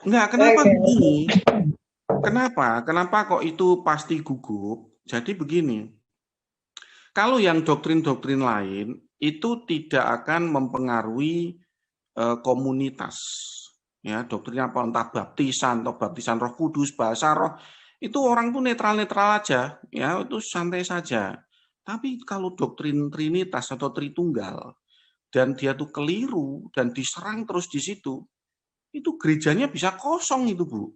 Enggak, kenapa begini? Kenapa kok itu pasti gugup? Jadi begini, kalau yang doktrin-doktrin lain itu tidak akan mempengaruhi komunitas. Ya, doktrinnya apa, entah baptisan atau baptisan Roh Kudus, bahasa roh, itu orang tuh netral-netral aja, ya, itu santai saja. Tapi kalau doktrin Trinitas atau Tritunggal dan dia tuh keliru dan diserang terus di situ, itu gerejanya bisa kosong itu, Bu.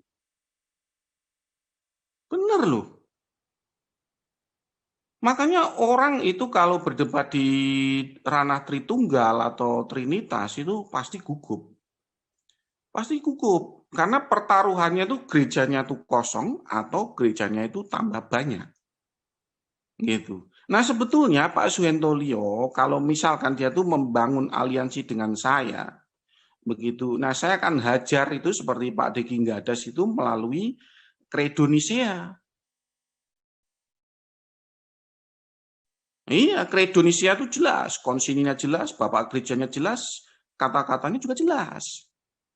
Bener loh. Makanya orang itu kalau berdebat di ranah Tritunggal atau Trinitas itu pasti gugup. Pasti gugup. Karena pertaruhannya itu gerejanya itu kosong atau gerejanya itu tambah banyak. Gitu. Nah sebetulnya Pak Suhentolio kalau misalkan dia tuh membangun aliansi dengan saya, begitu. Nah saya akan hajar itu seperti Pak Deki Gadas itu melalui Kredo Nicea. Iya, Kredo Nicea itu jelas, konsilinya jelas, Bapak Gerejanya jelas, kata-katanya juga jelas.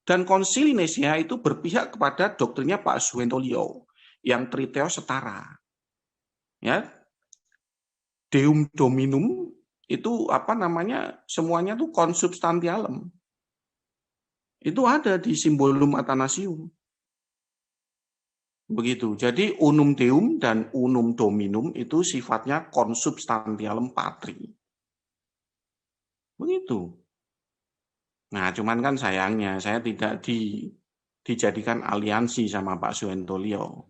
Dan konsili Nicea itu berpihak kepada doktrinnya Pak Suhentolio yang triteos setara. Ya, Deum Dominum itu apa namanya? Semuanya tuh konsubstantialem. Itu ada di Symbolum Athanasium. Begitu. Jadi unum deum dan unum dominum itu sifatnya konsubstantialem patri. Begitu. Nah, cuman kan sayangnya saya tidak dijadikan aliansi sama Pak Suhentolio.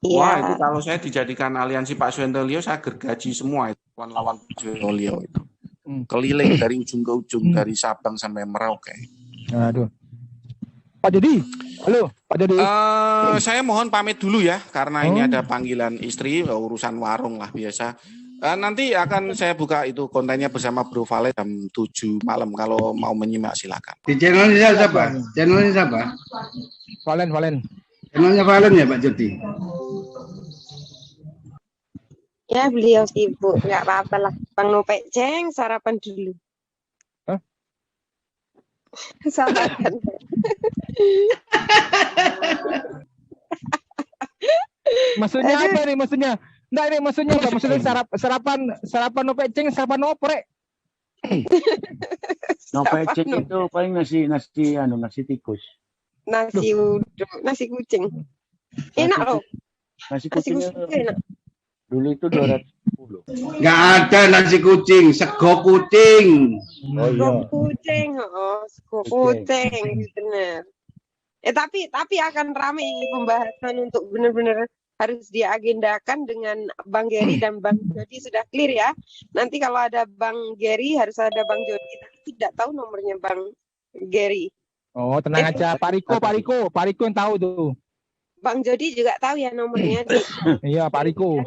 Wah, itu Iya. kalau saya dijadikan aliansi Pak Suhentolio, saya gergaji semua itu lawan Pak Suhentolio itu. Keliling dari ujung ke ujung, dari Sabang sampai Merauke. Aduh. Pak Jody, halo Pak Jody. Saya mohon pamit dulu ya, karena ini ada panggilan istri, urusan warung lah biasa. Nanti akan saya buka itu kontennya bersama Bro Vale jam 7 malam. Kalau mau menyimak silakan. Di channelnya siapa? Channelnya siapa? Valen. Channelnya Valen ya Pak Jody? Ya beliau sibuk, nggak apa-apa lah. Bang Nopek Ceng, sarapan dulu. Hah? Sarapan. Maksudnya apa nih maksudnya? Enggak ini maksudnya apa? Maksudnya sarapan nopeceng, sarapan oprek. Nopeceng itu paling nasi tikus. Nasi uduk, nasi kucing. Enak loh. Nasi kucing enak. Dulu itu 210. Nggak ada nasi kucing, sego kucing. Oh iya. Sego kucing, bener. Tapi akan ramai pembahasan untuk benar-benar harus diagendakan dengan Bang Gary dan Bang Jody sudah clear ya. Nanti kalau ada Bang Gary harus ada Bang Jody. Tapi tidak tahu nomornya Bang Gary. Oh tenang aja, Pak Riko yang tahu tuh. Bang Jody juga tahu ya nomornya. Iya Pak Riko.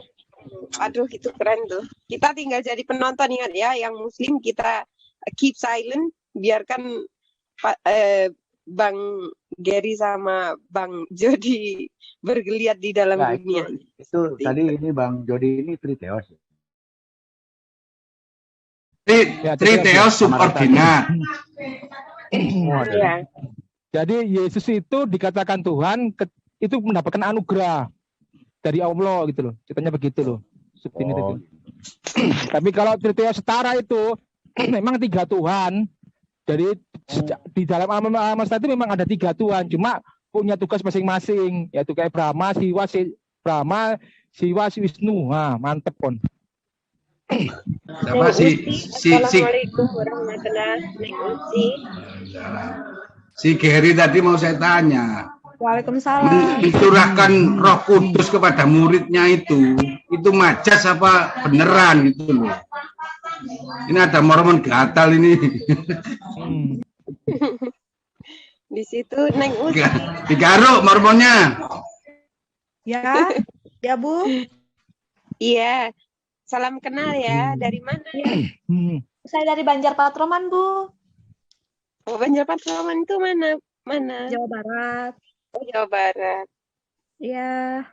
Aduh itu keren tuh. Kita tinggal jadi penonton ingat ya. Yang Muslim kita keep silent, biarkan Bang Gary sama Bang Jody bergeliat di dalam dunia. Itu tadi ini Bang Jody ini triteos. Triteos subordinat. Ya. Jadi Yesus itu dikatakan Tuhan itu mendapatkan anugerah dari Allah gitu loh. Ceritanya begitu loh. Itu. Tapi kalau triteos setara itu memang 3 Tuhan. Jadi di dalam alam semesta itu memang ada 3 Tuhan, cuma punya tugas masing-masing, yaitu kayak Brahma, Siwa, Wisnu. Nah, mantep pon. Sama Assalamualaikum warahmatullahi wabarakatuh. Si Gary tadi mau saya tanya. Waalaikumsalam. Mencurahkan Roh Kudus kepada muridnya itu majas apa beneran gitu loh. Ini ada Mormon gatal ini. Di situ Neng Uci. Digaruk Mormonnya. Ya Bu. Iya. Salam kenal ya. Dari mana? Saya dari Banjar Patroman Bu. Oh, Banjar Patroman itu mana? Jawa Barat. Oh, Jawa Barat. Iya.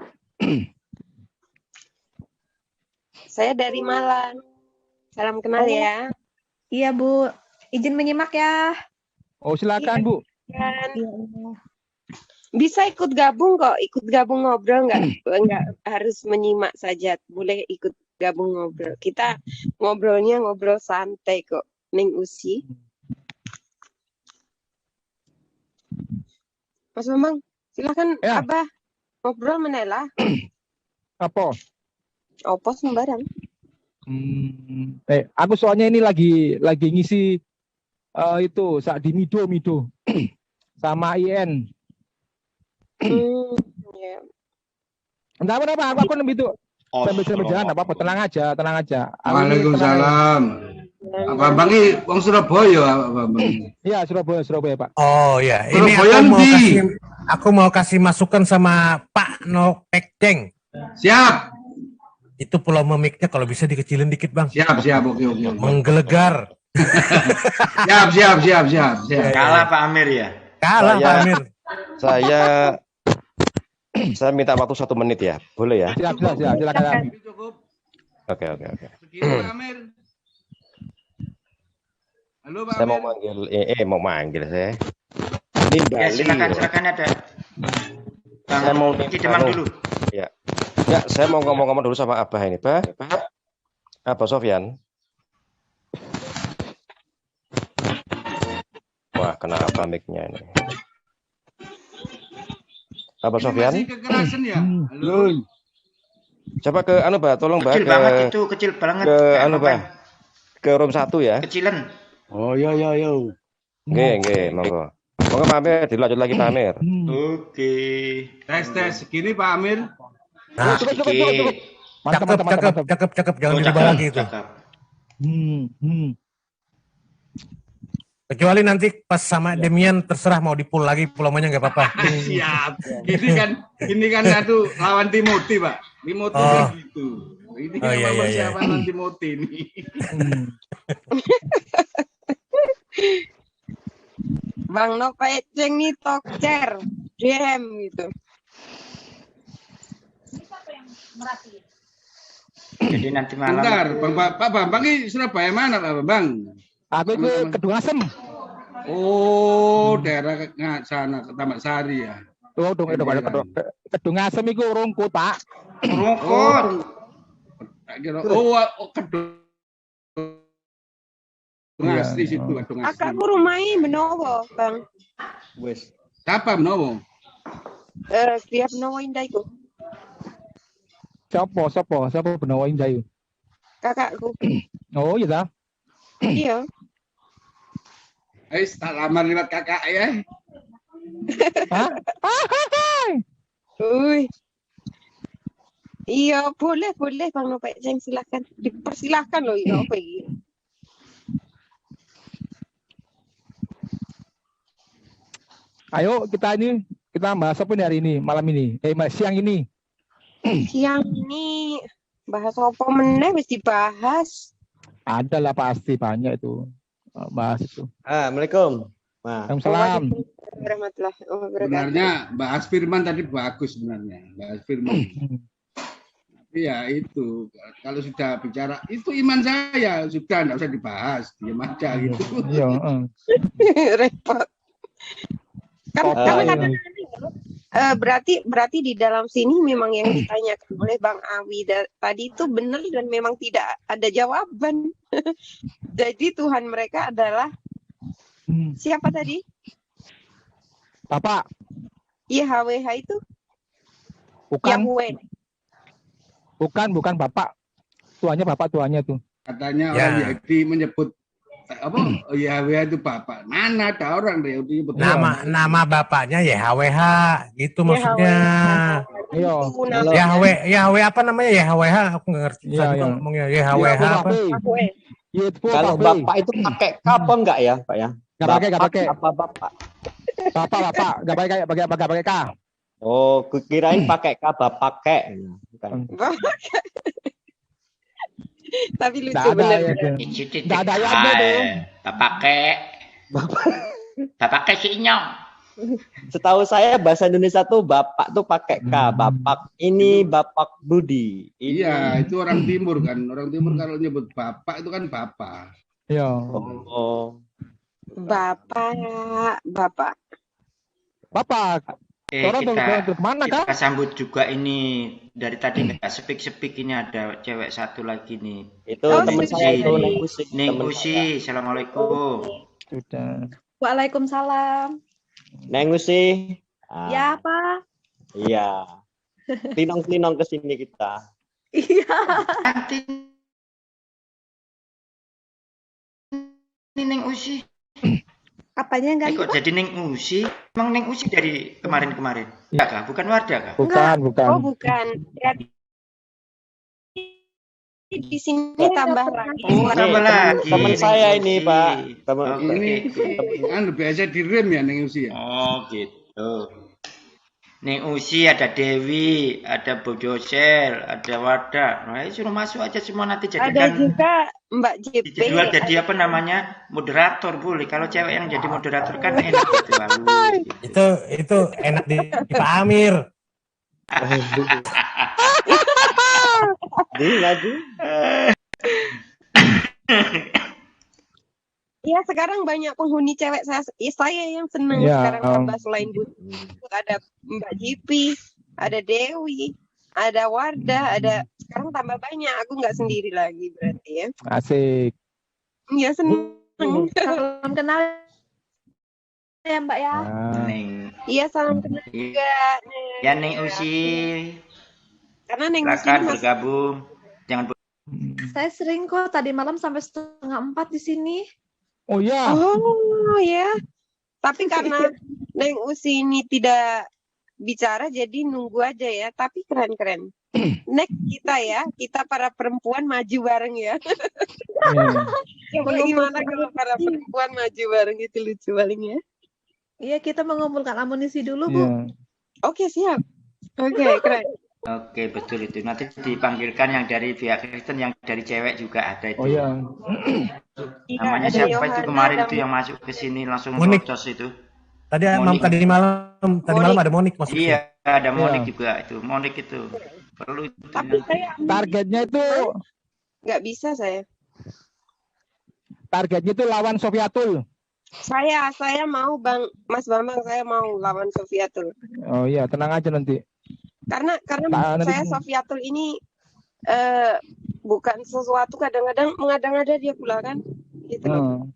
Saya dari Malang. Salam kenal ya. Iya Bu. Izin menyimak ya. Oh silakan Bu. Kan. Bisa ikut gabung kok, ikut gabung ngobrol nggak harus menyimak saja, boleh ikut gabung ngobrol. Kita ngobrolnya ngobrol santai kok, Ning Usi. Mas Bambang, silakan Ya. Abah ngobrol menela. Apa? Opo sembarang. Aku soalnya ini lagi ngisi itu saat di Mido sama IN. Ya. Entah apa aku nembi itu sambil jalan apa tenang aja. Aku ini Waalaikumsalam. Pak Bambang ini wong Surabaya, Pak Bambang. Iya, Surabaya, Pak. Oh ya, ini Surabaya aku mau kasih masukan sama Pak Nopekceng. Siap. Itu pulau memiknya kalau bisa dikecilin dikit, Bang. Siap, oke. Menggelegar. Siap. Kalah Pak Amir ya? Kalah Pak Amir. Saya minta waktu 1 menit ya, boleh ya? Siap, silakan. Oke. Begini, Pak Amir. Halo, Pak Saya Amir. mau manggil saya. Ini Ya Bali. silakan ada. Saya mau Demam dulu. Ya, saya mau ngomong dulu sama Abah ini, Pak. Abah Sofyan. Wah, kenapa mic-nya ini? Abah Sofyan. Masih kekerasan ya? Halo. Coba ke Bah, tolong Bah Kecil banget itu, kecil banget. ke Bah. Ke room 1 ya. Kecilan. Oh, yo. Nggih, monggo. Monggo Pak Amir, dilanjut lagi Pak Amir. Oke. Tes segini Pak Amir. Nah, Cukup. cakep. Jangan dirubah lagi itu. Kecuali nanti pas sama Demian terserah mau di-pull lagi pulaunya nggak apa-apa. Siap. Ini kan satu lawan Timothy, Pak. Timothy kan gitu. Ini kan persiapan Timothy ini. Bang Nopekceng nih tokcer, DM gitu. Jadi nanti malam. Bentar, Pak Bambang ini Surabaya mana Pak Bambang? Aku ke Kedungasem. Oh, daerah sana ke Taman Sari ya. Oh, Kedungasem itu Rungkut, Pak. Rungkut. Kedungas di situ, Kedungas. Kakakku rumahnya Benowo, Bang. Wes. Siapa Benowo? Dia Benowo Indah itu. Siapa Benowo Indah itu? Kakakku. Oh, iya dah. Iya. Tak lamar lewat kakak ya. Hah? Iya, boleh Bang Nopekceng, silakan. Dipersilakan loh, ya apa ini. Ayo kita bahas apa nih hari ini, malam ini? Siang ini. Siang ini bahas apa meneh wis dibahas. Ada lah pasti banyak itu. Bahas itu. Assalamualaikum. Waalaikumsalam. Warahmatullahi wabarakatuh. Sebenarnya bahas firman tadi bagus sebenarnya. Bahas firman. Tapi ya itu, kalau sudah bicara, itu iman saya. Sudah, enggak usah dibahas. Diam aja gitu. Iya. Repot. Berarti di dalam sini memang yang ditanyakan oleh Bang Awi tadi itu benar dan memang tidak ada jawaban. Jadi Tuhan mereka adalah siapa tadi? Bapak. YHWH itu? Bukan. Yahweh. Bukan Bapak. Tuanya tuh. Katanya orang Yahudi menyebut apa YHWH itu Bapak. Mana ada orang Yahudi menyebut Nama bapaknya YHWH gitu maksudnya. Iya. Yahweh apa namanya YHWH? Aku nggak ngerti. Ngomongnya YHWH apa? Kalau Bapak itu pakai K apa enggak ya, Pak ya? Enggak pakai. Apa Bapak? Bapak, enggak pakai K. Oh, kirain pakai K Bapak kek. Tapi lucu bener. Enggak ada ayatnya tuh. Bapak kek si Inyong. Setahu saya bahasa Indonesia tuh Bapak tuh pakai K. Bapak ini Bapak Budi. Iya, itu orang timur kan. Orang timur kalau nyebut Bapak itu kan Bapak. Iya. Oh. Bapak. kita sambut juga ini dari tadi nggak sepik ini ada cewek satu lagi nih. Itu teman saya itu Neng Usi. Assalamualaikum. Sudah. Waalaikumsalam. Neng Usi. Ya, Pak. Iya. Klinong-klinong ke sini kita. Iya. Ini Neng Usi. Apanya enggak? Kok jadi Neng Usi? Emang Neng Usi dari kemarin-kemarin? Ya kah? Bukan Wardah kah? Bukan. Oh, bukan. Ya, di sini tambah lagi. Oh, tambah lagi. Teman saya ini, Pak. Ini biasa direm ya Neng Usi ya. Oh, gitu. Neng Usi, ada Dewi, ada Bodosel, ada Wardah. Nah, suruh masuk aja semua nanti jadikan. Ada juga Mbak JP. Dijual jadi apa namanya? Moderator boleh. Kalau cewek yang jadi moderator kan enak gitu. Itu enak di Pak Amir. Lagi. Iya, sekarang banyak penghuni cewek saya yang seneng sekarang tambah selain Bu. Ada Mbak Jipi, ada Dewi, ada Wardah, ada sekarang tambah banyak. Aku nggak sendiri lagi berarti ya. Asik. Iya, seneng. Salam kenal ya, Mbak ya. Iya, salam kenal juga. Ya Neng Usi. Karena Neng Usi bergabung. Jangan. Saya sering kok tadi malam sampai 3:30 di sini. Oh ya. Oh ya. Tapi karena Neng Usi ini tidak bicara jadi nunggu aja ya. Tapi keren-keren. Next kita para perempuan maju bareng ya. Bagaimana kalau para perempuan maju bareng, itu lucu paling ya. Iya, kita mengumpulkan amunisi dulu, Bu. Oke, siap. Oke, keren. Oke, betul itu. Nanti dipanggilkan yang dari pihak Kristen, yang dari cewek juga ada itu. Oh iya. Namanya siapa itu kemarin itu yang masuk ke sini langsung ngocos itu. Tadi malam ada Monik masuk. Iya, ada Monik juga itu. Monik itu. Perlu itu. Tapi saya targetnya itu nggak bisa saya. Targetnya itu lawan Sofiatul. Saya mau Mas Bambang, saya mau lawan Sofiatul. Oh iya, tenang aja nanti. Karena saya Sofiatul ini bukan sesuatu, kadang-kadang mengada-ngada dia pula kan, gitu loh.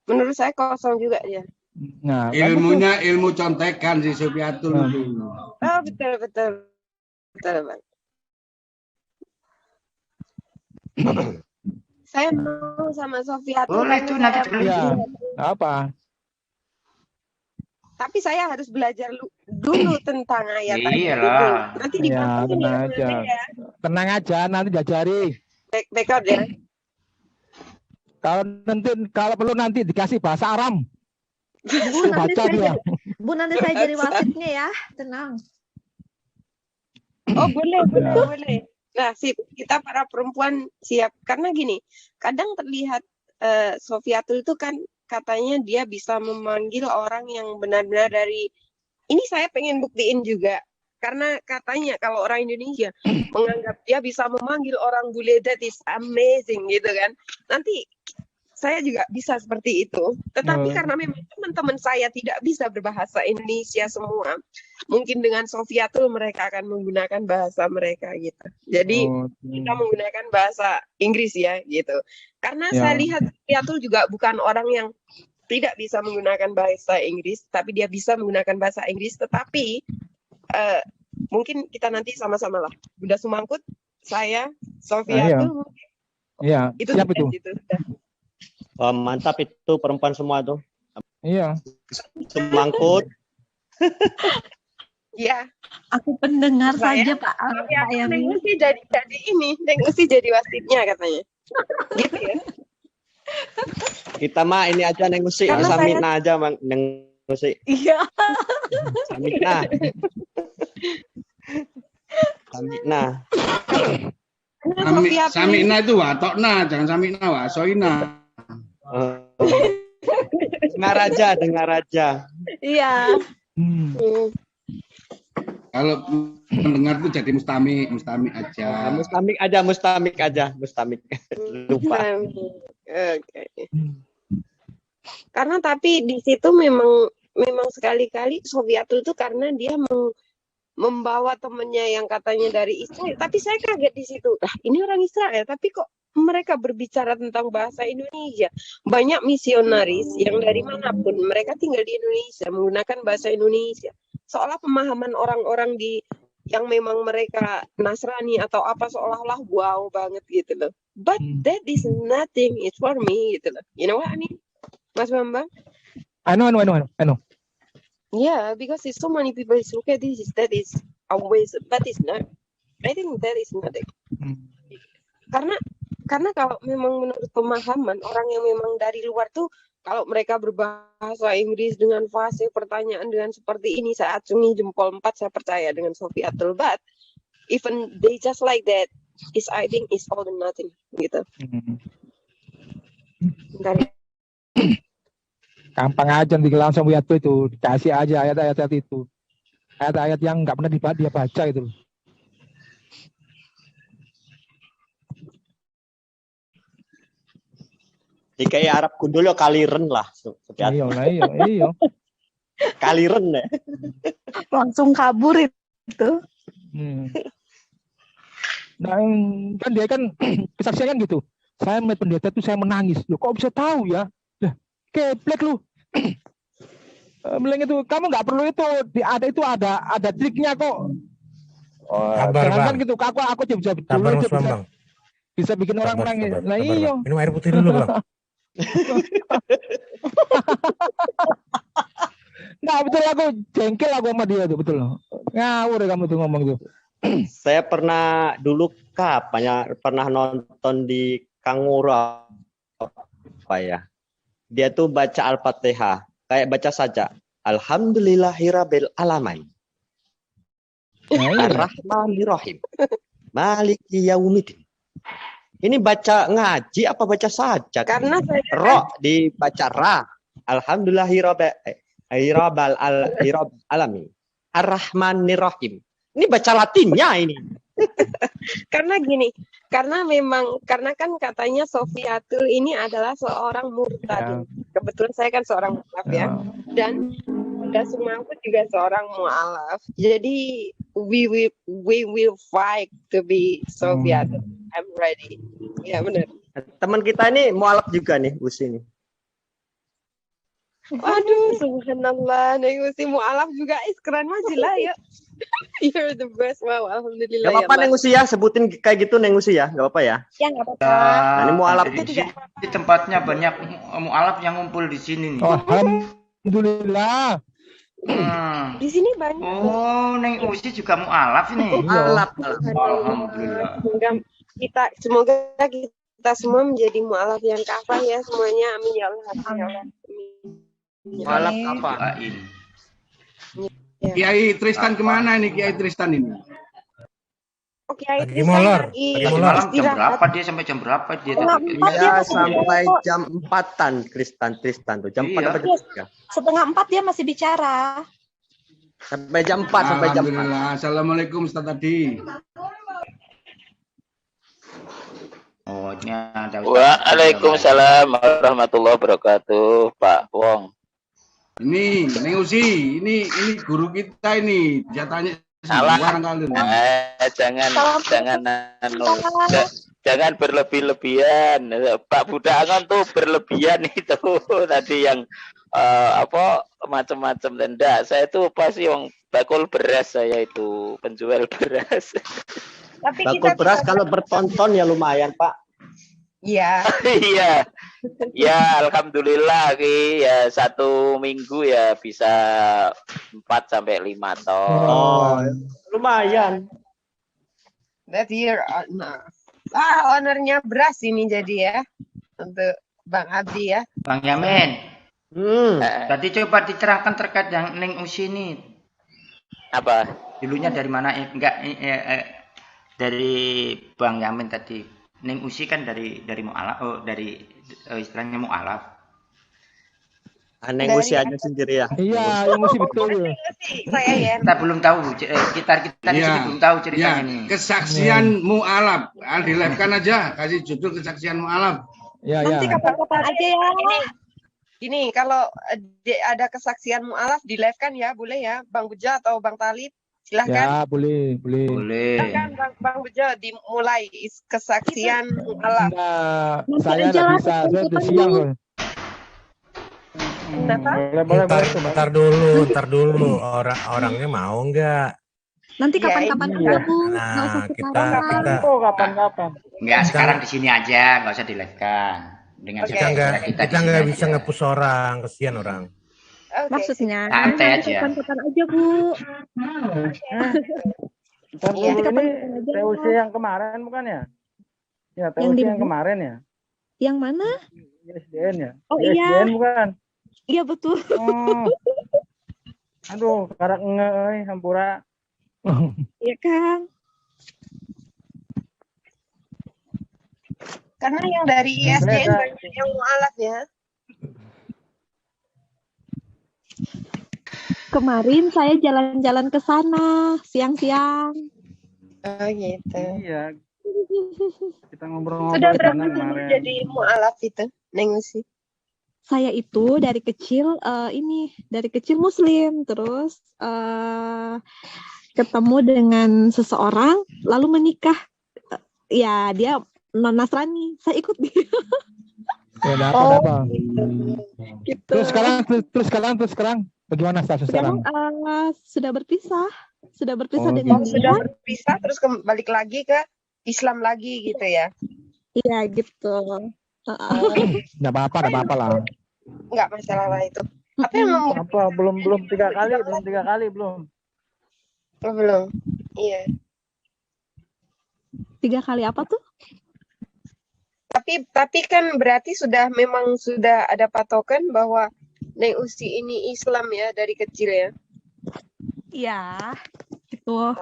Menurut saya kosong juga dia. Nah, ilmunya ilmu contekan si Sofiatul itu. Oh, betul Bang. Saya mau sama Sofiatul. Boleh tuh nanti ya, apa? Tapi saya harus belajar dulu tentang ayat itu. Nanti ya, tenang aja, nanti diajari. Backup ya. Kalau perlu nanti dikasih bahasa Aram. Bu, nanti saya jadi wasitnya ya, tenang. Oh, boleh. Nah, kita para perempuan siap. Karena gini, kadang terlihat Sofiatul itu kan katanya dia bisa memanggil orang yang benar-benar dari, ini saya pengen buktiin juga, karena katanya kalau orang Indonesia menganggap dia bisa memanggil orang bule, that is amazing gitu kan. Nanti saya juga bisa seperti itu, tetapi karena memang teman-teman saya tidak bisa berbahasa Indonesia semua, mungkin dengan Sofiatul mereka akan menggunakan bahasa mereka gitu. Jadi kita menggunakan bahasa Inggris ya gitu. Karena saya lihat Sofiatul juga bukan orang yang tidak bisa menggunakan bahasa Inggris, tapi dia bisa menggunakan bahasa Inggris. Tetapi mungkin kita nanti sama-sama lah. Bunda Sumangkut, saya, Sofiatul. Iya, siap itu. Gitu. Mantap itu perempuan semua tuh. Iya. Sumangkut. Iya. Aku pendengar saja, Pak. Neng Usi jadi ini, Neng Usi jadi wasitnya katanya. Gitu ya. Kita mah ini aja Neng Usi, Samina aja Bang Neng Usi. Iya. Samina. Samina itu watokna, jangan Samina wasoina. Dengar aja. Iya. Kalau mendengar itu jadi mustamik aja. Mustamik aja. Lupa. Okay. Karena tapi di situ memang memang sekali-kali Sofiatul itu karena dia membawa temennya yang katanya dari Israel. Tapi saya kaget di situ. Ini orang Israel, tapi kok mereka berbicara tentang bahasa Indonesia. Banyak misionaris yang dari manapun, mereka tinggal di Indonesia, menggunakan bahasa Indonesia. Seolah pemahaman orang-orang yang memang mereka Nasrani atau apa, seolah-olah wow banget gitu loh. But that is nothing, it's for me gitu loh. You know what I mean? Mas Bambang? I know. Yeah, because it's so many people look at this, that is always, but it's not. I think that is nothing. Karena kalau memang menurut pemahaman orang yang memang dari luar tuh, kalau mereka berbahasa Inggris dengan fase pertanyaan dengan seperti ini, saya acungi jempol 4, saya percaya dengan Sofiatul. But even they just like that, I think it's all and nothing gitu. Gampang aja nanti langsung lihat itu, dikasih aja ayat-ayat itu, ayat-ayat yang nggak pernah dia baca itu. Kayak Arab Gundul ya kaliren lah. Iya. Kaliren ya. Langsung kabur itu. Nah, kan dia kan kesaksian kan gitu. Saya melihat pendeta itu saya menangis. Loh, kok bisa tahu ya? Lah, keplek lu. Bilang itu, kamu nggak perlu itu. Ada triknya kok. Jangan gitu. Aku bisa bikin orang menangis. Nah, iya. Minum air putih dulu, Bang. Nah, betul, aku jengkel sama dia tuh, betul. Ngawur kamu tuh ngomong tuh. Saya pernah dulu pernah nonton di Kangura apa ya? Dia tuh baca Al-Fatihah, kayak baca saja. Alhamdulillahirabbil alamin. Ar-Rahmanir-Rahim. Maliki yaumiddin. Ini baca ngaji apa baca saja? Karena saya Ro dibaca ra. Alhamdulillahirabbil alamin. Ar-Rahmanir-Rahim. Ini baca Latinnya ini. Karena gini, karena kan katanya Sofiatul ini adalah seorang murtad. Kebetulan saya kan seorang mu'alaf ya. Dan Dasumangku juga seorang mu'alaf. Jadi we will fight to be Sofiatul. I'm ready. Ya benar. Teman kita ini mu'alaf juga nih, Usi nih. Aduh, subhanallah, Neng Usi mu'alaf juga keren majilah ya. You're the best. Wow, alhamdulillah. Gak apa-apa Neng Usi ya, sebutin kayak gitu Neng Usi ya, gak apa-apa ya. Ya nggak apa-apa. Nah, ini mu'alaf di tempatnya banyak mu'alaf yang ngumpul di sini nih. Alhamdulillah. Di sini banyak. Oh, Neng Usi juga mu'alaf ini. Mu'alaf. Alhamdulillah. Semoga kita semua menjadi mu'alaf yang kafah ya semuanya. Amin ya Allah. Amin ya Allah. Mu'alaf apa? Kiai Tristan kemana nih Kiai Tristan ini? Oke, Kiai Lagi Tristan molor. lagi Jam berapa dia sampai jam berapa dia? Ya sampai jam 4-an Tristan tuh. Jam 4 apa jam 3? Setengah 4 dia masih bicara. Sampai jam 4 sampai jam 4. Assalamualaikum Ustaz Adi. Oh, ini ada Waalaikumsalam warahmatullahi wabarakatuh, Pak Wong. Ini Neng Usi, ini guru kita ini. Dia tanya salah kali. Jangan berlebih-lebihan. Pak Budangan tuh berlebihan itu tadi yang macam-macam. Tidak, saya itu pasti yang bakul beras, saya itu penjual beras. Tapi bakul beras kalau bertonton ya lumayan Pak. Iya. Iya. Ya, alhamdulillah ya 1 minggu ya bisa 4 sampai 5 ton. Oh, lumayan. That's your honor. Honornya beras ini jadi ya untuk Bang Abdi ya. Bang Yamin. Tadi coba diterangkan terkait yang Neng Usi ini. Apa? Dulunya dari mana? Dari Bang Yamin tadi. Neng Usi kan dari mu'alaf, dari istilahnya mu'alaf. Neng Usi aja sendiri ya. Iya, Neng Usi betul. Saya ya. Kita belum tahu, kita di sini belum tahu ceritanya ini. Kesaksian mu'alaf, dilabkan aja, kasih judul kesaksian mu'alaf. Ya. Nanti kapan-kapan aja ya. Ini kalau ada kesaksian mu'alaf di live kan ya, boleh ya, Bang Bejo atau Bang Talib, silahkan. Ya, boleh. Boleh. Silahkan Bang Bejo dimulai kesaksian mu'alaf. Nah, saya nggak bisa, saya udah siang loh. Ntar dulu. Orangnya mau nggak? Nanti kapan-kapan aja, Bu. Nggak usah Nah, kita kapan-kapan. Enggak, sekarang di sini aja, nggak usah di-live-kan. Dengan kita nggak bisa nge-push orang, kesian orang. Maksudnya santai aja. kapan-kapan aja, Bu. Ini TUC yang kemarin bukan ya? Ya, TUC yang kemarin ya? Yang mana? ISDN ya? Oh ISDN iya. bukan? Iya, betul. Oh. Aduh, karak nge hampura. Iya, Kang. Karena yang dari ISDN banyak yang mu'alaf ya. Kemarin saya jalan-jalan ke sana siang-siang. Oh gitu. Iya. Kita ngobrol-ngobrol Sudah berapa sana tahun kemarin. jadi mu'alaf itu, Neng Usi? Saya itu dari kecil dari kecil Muslim, terus ketemu dengan seseorang lalu menikah. Ya, dia non-Nasrani. Saya ikut dia. Ya, apa? Gitu. Terus sekarang bagaimana status sekarang? Sudah berpisah Oh, dengan dia. sudah berpisah terus balik lagi ke Islam lagi gitu ya? Iya gitu. Nggak apa-apa lah. Nggak masalah lah itu. Apa yang membuat belum 3 kali belum. Oh, belum. Iya. 3 kali apa tuh? Tapi kan berarti sudah ada patokan bahwa Neng Usi ini Islam ya dari kecil ya? Iya, gitu.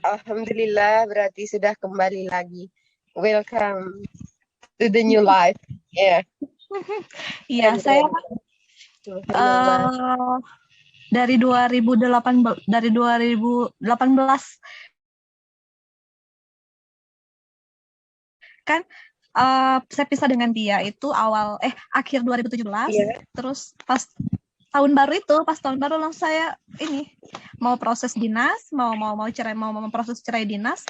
Alhamdulillah berarti sudah kembali lagi. Welcome to the new life. Ya. Iya, saya dari 2018 kan saya pisah dengan dia itu akhir 2017. Terus pas tahun baru langsung saya mau proses dinas, mau proses cerai dinas,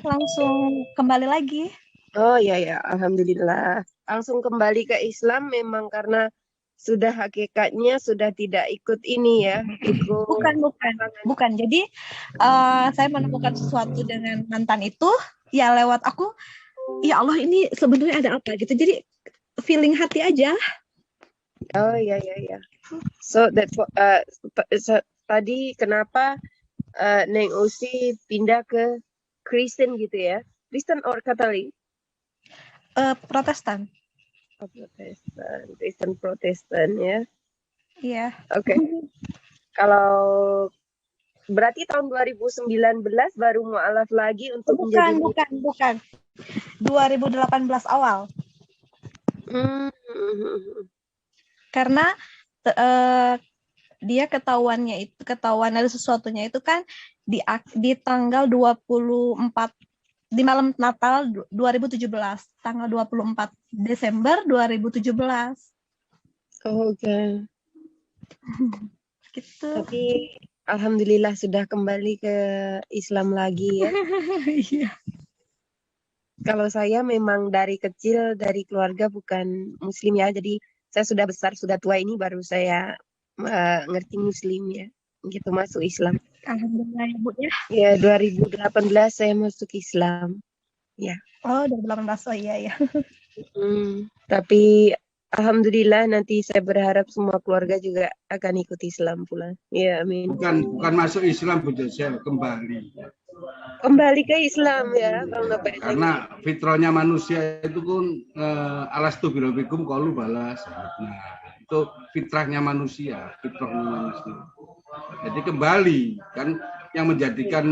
langsung kembali lagi. Oh ya, alhamdulillah. Langsung kembali ke Islam memang karena sudah hakikatnya sudah tidak ikut ini ya. Bukan. Jadi saya menemukan sesuatu dengan mantan itu ya lewat aku. Ya Allah, ini sebenarnya ada apa gitu. Jadi feeling hati aja. Oh ya. So that's tadi kenapa Neng Usi pindah ke Kristen gitu ya? Kristen or Katolik? Protestan. Oh, Kristen Protestan ya. Iya. Oke. Kalau berarti tahun 2019 baru mu'alaf lagi untuk bukan. 2018 awal. Karena dia ketahuan ada sesuatunya itu kan di tanggal 24 di malam Natal 2017, tanggal 24 Desember 2017. Oke. Gitu. Tapi alhamdulillah sudah kembali ke Islam lagi ya. Iya. Kalau saya memang dari kecil dari keluarga bukan Muslim ya, jadi saya sudah besar sudah tua ini baru saya ngerti Muslim ya, gitu masuk Islam. Alhamdulillah ya Bu ya. Ya 2018 saya masuk Islam. Ya. Oh 2018 ya. Tapi alhamdulillah nanti saya berharap semua keluarga juga akan ikut Islam pula. Ya amin. Bukan masuk Islam Bu Josel, kembali ke Islam ya Bang Nopel. Karena fitrahnya manusia itu kan alastu birobikum qalu balas. Nah, itu fitrahnya manusia. Jadi kembali kan yang menjadikan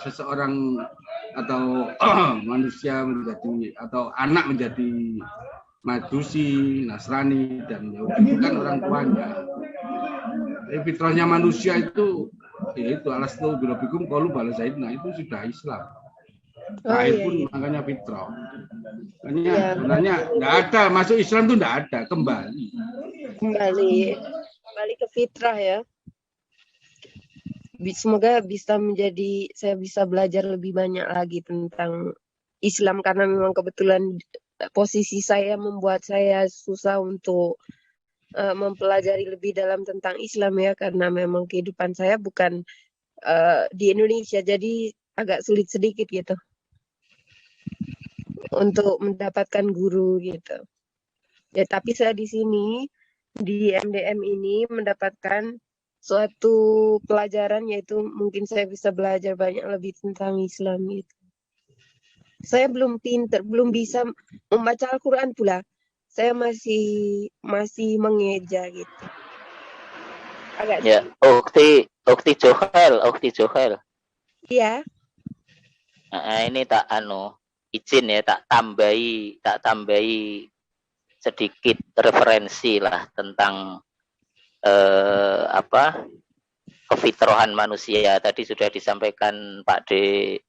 seseorang atau manusia menjadi atau anak menjadi Majusi, Nasrani dan Yahudi itu kan orang tuanya. Jadi fitrahnya manusia itu yaitu alastu birobikum qalu balas. Nah itu sudah Islam. Lahir pun makanya fitrah. Makanya sebenarnya nggak ada, masuk Islam tuh nggak ada, kembali ke fitrah ya. Semoga saya bisa belajar lebih banyak lagi tentang Islam, karena memang kebetulan posisi saya membuat saya susah untuk mempelajari lebih dalam tentang Islam ya, karena memang kehidupan saya bukan di Indonesia, jadi agak sulit sedikit gitu untuk mendapatkan guru gitu. Ya, tapi saya di sini di MDM ini mendapatkan suatu pelajaran, yaitu mungkin saya bisa belajar banyak lebih tentang Islam gitu. Saya belum pintar, belum bisa membaca Al-Quran pula. Saya masih mengeja gitu. Agak Ya, Ukti Johel. Iya. Ini tak izin ya, tak tambahi sedikit referensi lah tentang kefitrahan manusia. Tadi sudah disampaikan Pak D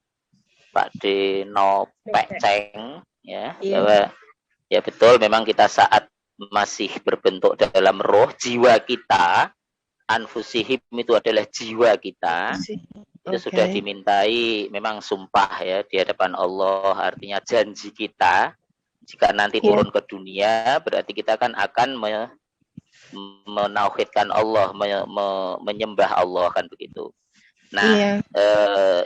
Nopek Ceng ya, bahwa ya betul, memang kita saat masih berbentuk dalam roh, jiwa kita, anfusihim itu adalah jiwa kita. Itu sudah dimintai memang sumpah ya di hadapan Allah, artinya janji kita jika nanti turun ke dunia berarti kita kan akan menauhidkan Allah, menyembah Allah, kan begitu. Nah,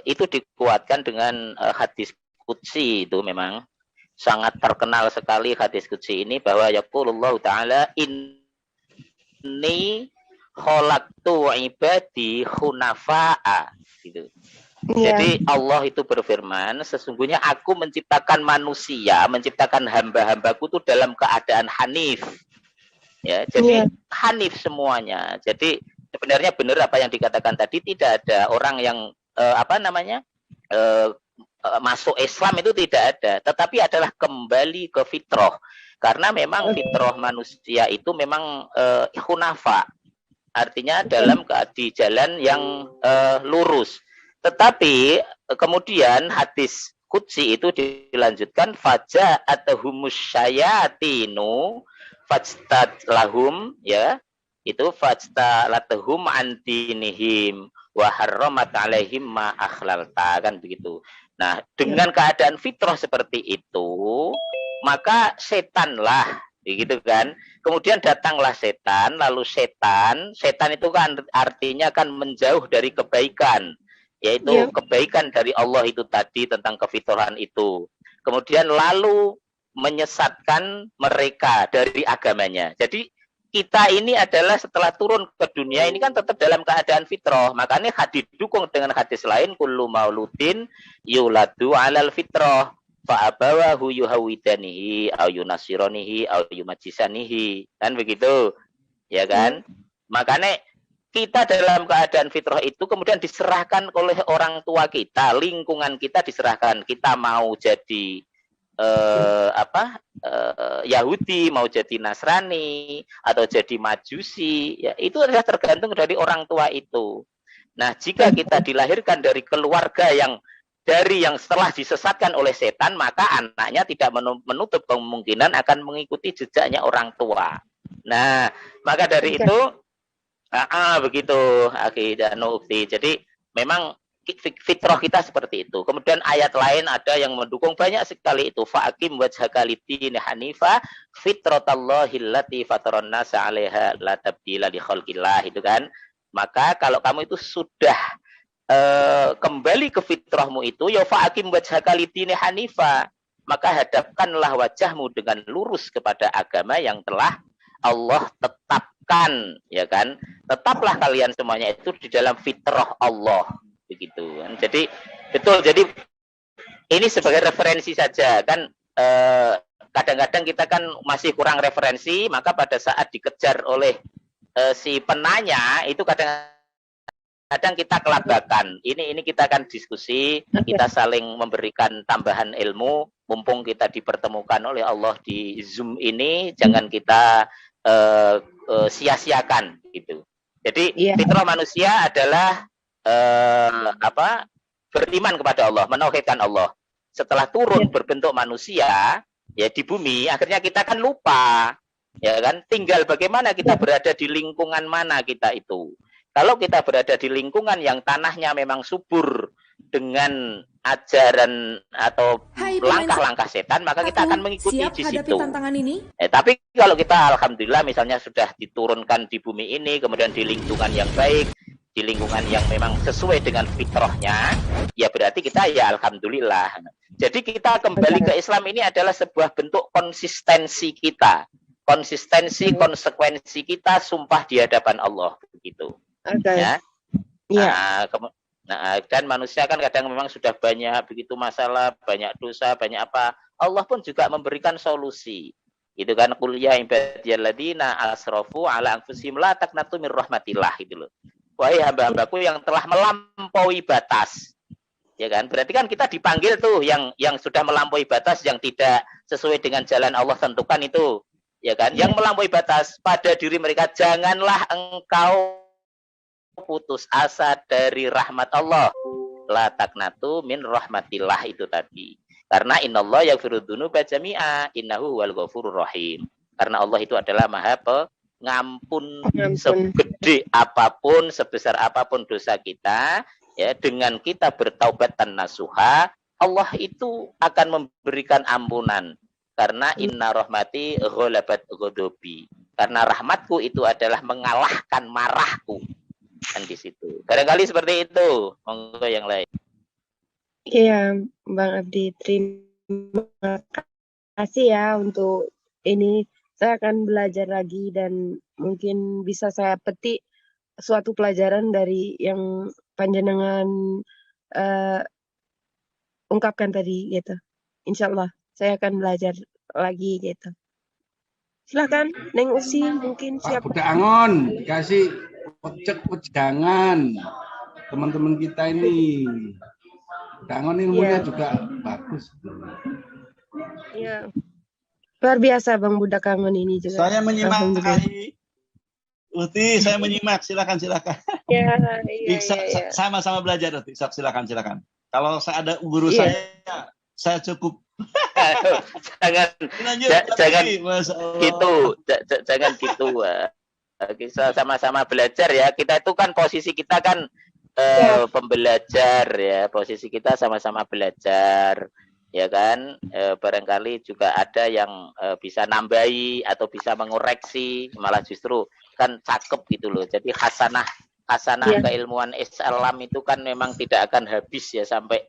itu dikuatkan dengan hadis qudsi. Itu memang sangat terkenal sekali hadis qudsi ini, bahwa yaqulullahu ta'ala inni khalaqtu ibadi hunafa'a gitu. Jadi Allah itu berfirman, sesungguhnya aku menciptakan manusia, menciptakan hamba-hambaku itu dalam keadaan hanif. Ya, jadi hanif semuanya. Jadi sebenarnya benar apa yang dikatakan tadi, tidak ada orang yang masuk Islam itu tidak ada, tetapi adalah kembali ke fitrah. Karena memang fitrah manusia itu memang hunafa, artinya dalam di jalan yang lurus. Tetapi kemudian hadis qudsi itu dilanjutkan, faja'atuhumus syayatinu fajtalahum, ya, itu fajtalatuhum antinihim wa harramat alaihim ma akhlalta, kan begitu. Nah, dengan keadaan fitrah seperti itu, maka setanlah, begitu kan. Kemudian datanglah setan, lalu setan itu kan artinya kan menjauh dari kebaikan, yaitu kebaikan dari Allah itu tadi, tentang kefitrahan itu. Kemudian lalu menyesatkan mereka dari agamanya. Jadi kita ini adalah setelah turun ke dunia ini kan tetap dalam keadaan fitrah. Makanya didukung dengan hadis lain, kullu mauludin yuladu alal fitrah fa abawahu yuhawidanihi au yunasiranihi au yumajisanihi, kan begitu ya kan. Makanya kita dalam keadaan fitrah itu kemudian diserahkan oleh orang tua kita, lingkungan kita diserahkan. Kita mau jadi Yahudi, mau jadi Nasrani, atau jadi Majusi, ya itu adalah tergantung dari orang tua itu. Nah, jika kita dilahirkan dari keluarga yang setelah disesatkan oleh setan, maka anaknya tidak menutup kemungkinan akan mengikuti jejaknya orang tua. Nah, maka dari itu begitu akhi dan ukti. Jadi memang fitrah kita seperti itu. Kemudian ayat lain ada yang mendukung banyak sekali itu. Fa'aqim wajhaka lid-dini hanifa fitratallahi allati fataran nasa 'alaiha la tabdila li khalqillah, itu kan. Maka kalau kamu itu sudah kembali ke fitrahmu itu, ya fa'aqim wajhaka lid-dini hanifa, maka hadapkanlah wajahmu dengan lurus kepada agama yang telah Allah tetapkan, ya kan. Tetaplah kalian semuanya itu di dalam fitrah Allah, begitu kan. Jadi betul, jadi ini sebagai referensi saja kan. Kadang-kadang kita kan masih kurang referensi, maka pada saat dikejar oleh si penanya itu kadang kita kelabakan. Ini kita akan diskusi, kita saling memberikan tambahan ilmu, mumpung kita dipertemukan oleh Allah di Zoom ini, jangan kita sia-siakan gitu. Jadi fitrah manusia adalah beriman kepada Allah, menauhidkan Allah. setelah turun berbentuk manusia ya di bumi, akhirnya kita kan lupa, ya kan? Tinggal bagaimana kita berada di lingkungan mana kita itu. Kalau kita berada di lingkungan yang tanahnya memang subur dengan ajaran atau langkah-langkah setan, maka kita akan mengikuti di situ. Tantangan ini? Tapi kalau kita alhamdulillah misalnya sudah diturunkan di bumi ini, kemudian di lingkungan yang baik, di lingkungan yang memang sesuai dengan fitrahnya, ya berarti kita ya alhamdulillah. Jadi kita kembali ke Islam ini adalah sebuah bentuk konsistensi kita. Konsistensi, konsekuensi kita sumpah di hadapan Allah begitu. Ya. Nah, dan manusia kan kadang memang sudah banyak begitu masalah, banyak dosa, banyak apa. Allah pun juga memberikan solusi. Itu kan qul ya ibadiyalladzina asrafu ala anfusihim la taqnatu mir rahmatillah gitu loh. Wahai hamba-hambaku yang telah melampaui batas. Ya kan? Berarti kan kita dipanggil tuh yang sudah melampaui batas, yang tidak sesuai dengan jalan Allah tentukan itu. Ya kan? Yang melampaui batas pada diri mereka, janganlah engkau putus asa dari rahmat Allah. La taqnatu min rahmatillah itu tadi. Karena innallaha yaghfiru dzunuba jami'a innahu huwal ghafurur rahim. Karena Allah itu adalah Maha Pengampun segede apapun, sebesar apapun dosa kita, ya dengan kita bertaubat dan nasuha, Allah itu akan memberikan ampunan. Karena inna rahmati ghalabat ghadabi. Karena rahmatku itu adalah mengalahkan marahku. Kan di situ. Barangkali seperti itu. Monggo yang lain. Iya, Bang Abdi, terima kasih ya untuk ini. Saya akan belajar lagi dan mungkin bisa saya petik suatu pelajaran dari yang panjenengan ungkapkan tadi gitu. Insya Allah saya akan belajar lagi gitu. Silakan, Neng Usi mungkin siapa? Pak Budak Angon dikasih pejangan teman-teman kita ini. Budak Angon ilmunya juga bagus. Iya. Luar biasa Bang Budak Angon ini juga. Saya menyimak Uti, saya menyimak. Silakan. Iya. Sama-sama belajar Uti. Silakan. Kalau saya ada guru saya cukup. Jangan gitu. Kita sama-sama belajar ya. Kita itu kan posisi kita kan pembelajar ya. Posisi kita sama-sama belajar. Ya kan, barangkali juga ada yang bisa nambahi atau bisa mengoreksi, malah justru kan cakep gitu loh. Jadi hasanah keilmuan Islam itu kan memang tidak akan habis ya sampai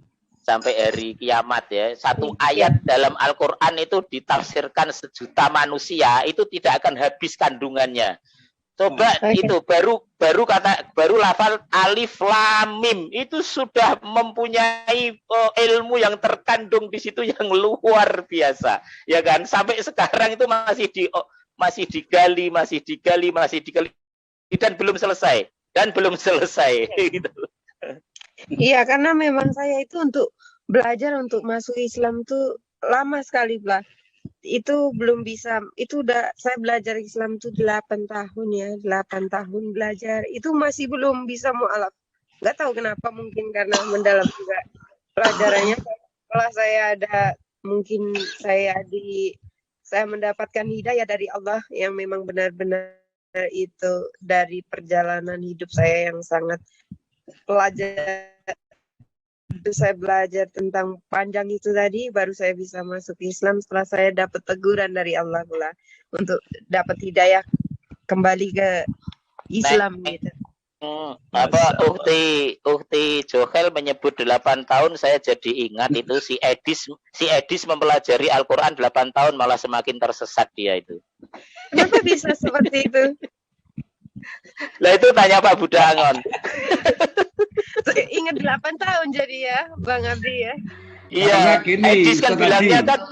hari kiamat ya. Satu ayat dalam Al-Qur'an itu ditafsirkan 1 juta manusia, itu tidak akan habis kandungannya. Coba itu baru lafal alif lam mim itu sudah mempunyai ilmu yang terkandung di situ yang luar biasa, ya kan? Sampai sekarang itu masih digali dan belum selesai gitu. Iya, karena memang saya itu untuk belajar untuk masuk Islam tuh lama sekali, Blah. Itu belum bisa, itu udah saya belajar Islam tuh 8 tahun ya, 8 tahun belajar, itu masih belum bisa mu'alaf. Nggak tahu kenapa, mungkin karena mendalam juga pelajarannya. Setelah saya mungkin saya mendapatkan hidayah dari Allah yang memang benar-benar itu dari perjalanan hidup saya yang sangat saya belajar tentang panjang itu tadi, baru saya bisa masuk Islam setelah saya dapat teguran dari Allah pula untuk dapat hidayah kembali ke Islam gitu. Ukti Johel menyebut 8 tahun, saya jadi ingat itu si Edis mempelajari Al-Quran 8 tahun malah semakin tersesat dia itu. Kenapa bisa seperti itu? Lah itu tanya Pak Budak Angon. Ingat 8 tahun jadi ya, Bang Abdi ya. Iya, Edis kan bilangnya kan.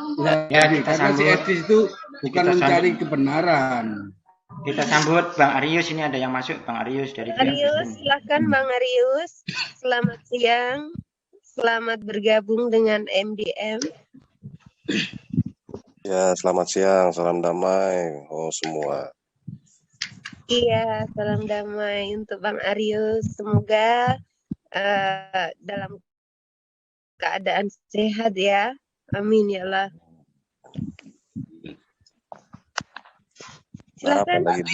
Karena si Edis itu bukan mencari kebenaran. Kita sambut Bang Arius, ini ada yang masuk, Bang Arius dari Arius, silakan Bang Arius. Selamat siang. Selamat bergabung dengan MDM. Ya, selamat siang, salam damai semua. Iya, salam damai untuk Bang Arius. Semoga dalam keadaan sehat ya. Amin ya Allah. Silakan.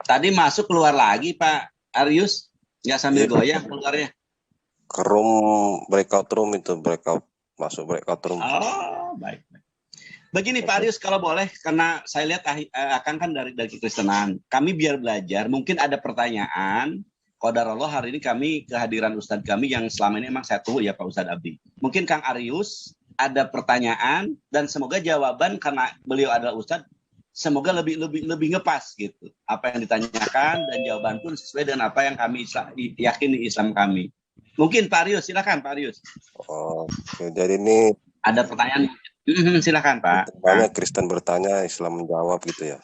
Tadi masuk keluar lagi Pak Arius, nggak sambil goyang keluarnya. Ke room breakout room itu, masuk breakout room. Oh, baik. Begini Pak Arius, kalau boleh, karena saya lihat Akang kan dari Kekristenan. Kami biar belajar, mungkin ada pertanyaan. Qadarullah hari ini kami kehadiran Ustadz kami yang selama ini emang saya tunggu ya Pak Ustadz Abdi. Mungkin Kang Arius ada pertanyaan dan semoga jawaban karena beliau adalah Ustadz, semoga lebih ngepas gitu. Apa yang ditanyakan dan jawaban pun sesuai dengan apa yang kami yakini Islam kami. Mungkin Pak Arius, silakan Pak Arius. Oke, jadi ini ada pertanyaan. Silakan Pak. Banyak Kristen bertanya, Islam menjawab gitu ya.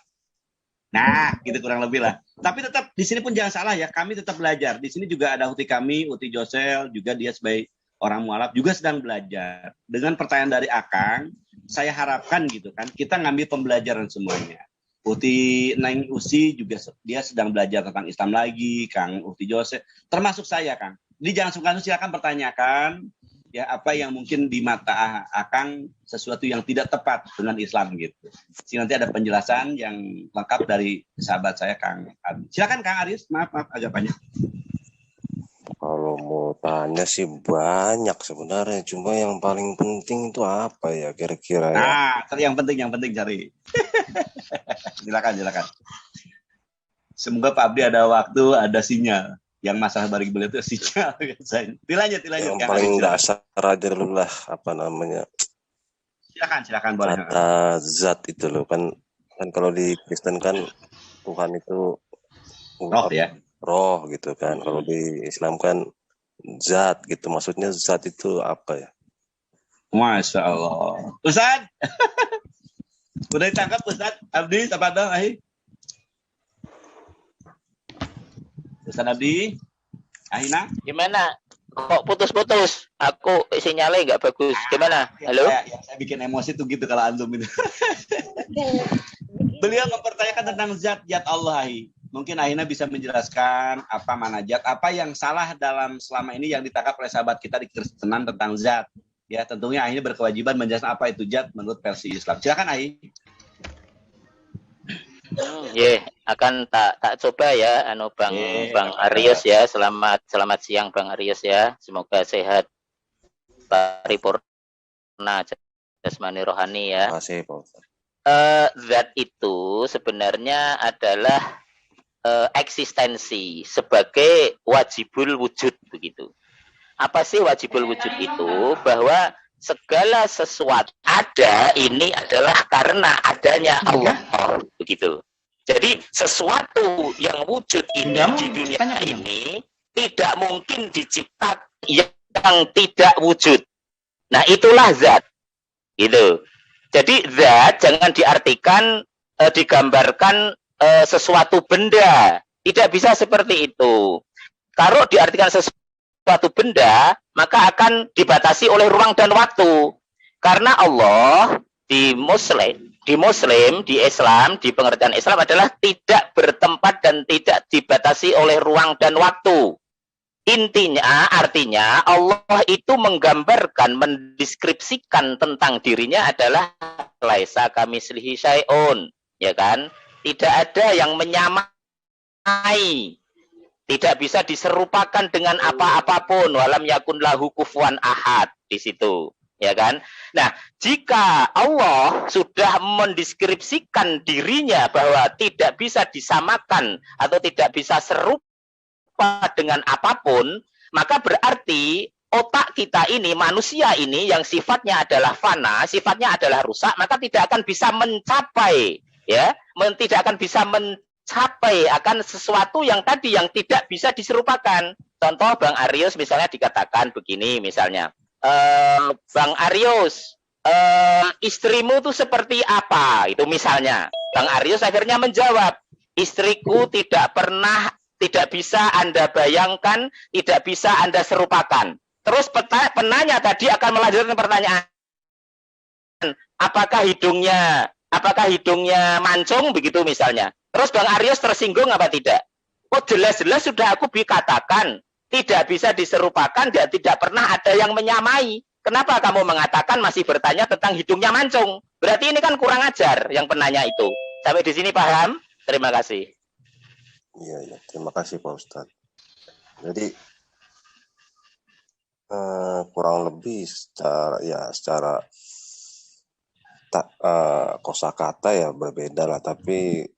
Nah, gitu kurang lebih lah. Tapi tetap di sini pun jangan salah ya, kami tetap belajar. Di sini juga ada Uti kami, Uti Josel, juga dia sebagai orang mualaf juga sedang belajar. Dengan pertanyaan dari Akang, saya harapkan gitu kan, kita ngambil pembelajaran semuanya. Uti Neng Usi juga dia sedang belajar tentang Islam lagi, Kang Uti Josel, termasuk saya Kang. Jadi jangan sungkan, silakan pertanyakan ya apa yang mungkin di mata Akang sesuatu yang tidak tepat dengan Islam gitu. Sehingga nanti ada penjelasan yang lengkap dari sahabat saya Kang Abi. Silakan Kang Arius, maaf agak banyak. Kalau mau tanya sih banyak sebenarnya, cuma yang paling penting itu apa ya kira-kira ya? Nah, yang penting cari. Silakan. Semoga Pak Abdi ada waktu, ada sinyal. Yang masalah bagi beliau itu sinyal. Dilanjut. Yang paling dasar aja dulu lah, apa namanya? Silakan boleh. Kata zat itu loh kan kalau di Kristen kan Tuhan itu roh ya. Roh gitu kan. Kalau di Islam kan zat gitu. Maksudnya zat itu apa ya? Masya Allah. Ustaz, udah ditangkap Ustaz Abdi, Sapadang, Ahi. Ustaz Abdi, Ahina. Gimana? Kok putus-putus? Aku sinyalnya nggak bagus. Gimana? Halo? Saya bikin emosi tuh gitu kalau antum itu. Beliau mempertanyakan tentang zat Allah, Ahi. Mungkin Ahina bisa menjelaskan apa mana zat, apa yang salah dalam selama ini yang ditangkap oleh sahabat kita di Kristenan tentang zat. Ya, tentunya Ahina berkewajiban menjelaskan apa itu zat menurut versi Islam. Silakan Ahi. Akan tak coba ya Bang Arius ya. Selamat siang Bang Arius ya. Semoga sehat paripurna jasmani rohani ya. Terima kasih Pak Ustaz. Zat itu sebenarnya adalah eksistensi sebagai wajibul wujud begitu. Apa sih wajibul wujud itu? Bahwa segala sesuatu ada ini adalah karena adanya Allah begitu. Jadi sesuatu yang wujud ini di dunia ini tidak mungkin diciptakan yang tidak wujud. Nah itulah zat, gitu. Jadi zat jangan diartikan digambarkan sesuatu benda, tidak bisa seperti itu. Kalau diartikan sesuatu benda, maka akan dibatasi oleh ruang dan waktu. Karena Allah di Islam, di pengertian Islam adalah tidak bertempat dan tidak dibatasi oleh ruang dan waktu. Artinya Allah itu menggambarkan, mendeskripsikan tentang dirinya adalah laisa kamitslihi syai'un, ya kan? Tidak ada yang menyamai, tidak bisa diserupakan dengan apa-apapun. Walam yakun lahu kufuwan ahad di situ, ya kan? Nah, jika Allah sudah mendeskripsikan dirinya bahwa tidak bisa disamakan atau tidak bisa serupa dengan apapun, maka berarti otak kita ini, manusia ini yang sifatnya adalah fana, sifatnya adalah rusak, maka tidak akan bisa mencapai, ya, tidak akan bisa mencapai akan sesuatu yang tadi yang tidak bisa diserupakan. Contoh Bang Arius misalnya dikatakan begini misalnya, Bang Arius, istrimu tuh seperti apa? Itu misalnya. Bang Arius akhirnya menjawab, istriku tidak bisa Anda bayangkan, tidak bisa Anda serupakan. Terus penanya tadi akan melanjutkan pertanyaan, apakah hidungnya mancung begitu misalnya. Terus Bang Arius tersinggung apa tidak? Oh jelas-jelas sudah aku katakan tidak bisa diserupakan dan tidak pernah ada yang menyamai. Kenapa kamu mengatakan masih bertanya tentang hidungnya mancung? Berarti ini kan kurang ajar yang penanya itu. Sampai di sini paham? Terima kasih. Iya, terima kasih Pak Ustadz. Jadi kurang lebih secara kosakata ya berbeda lah, tapi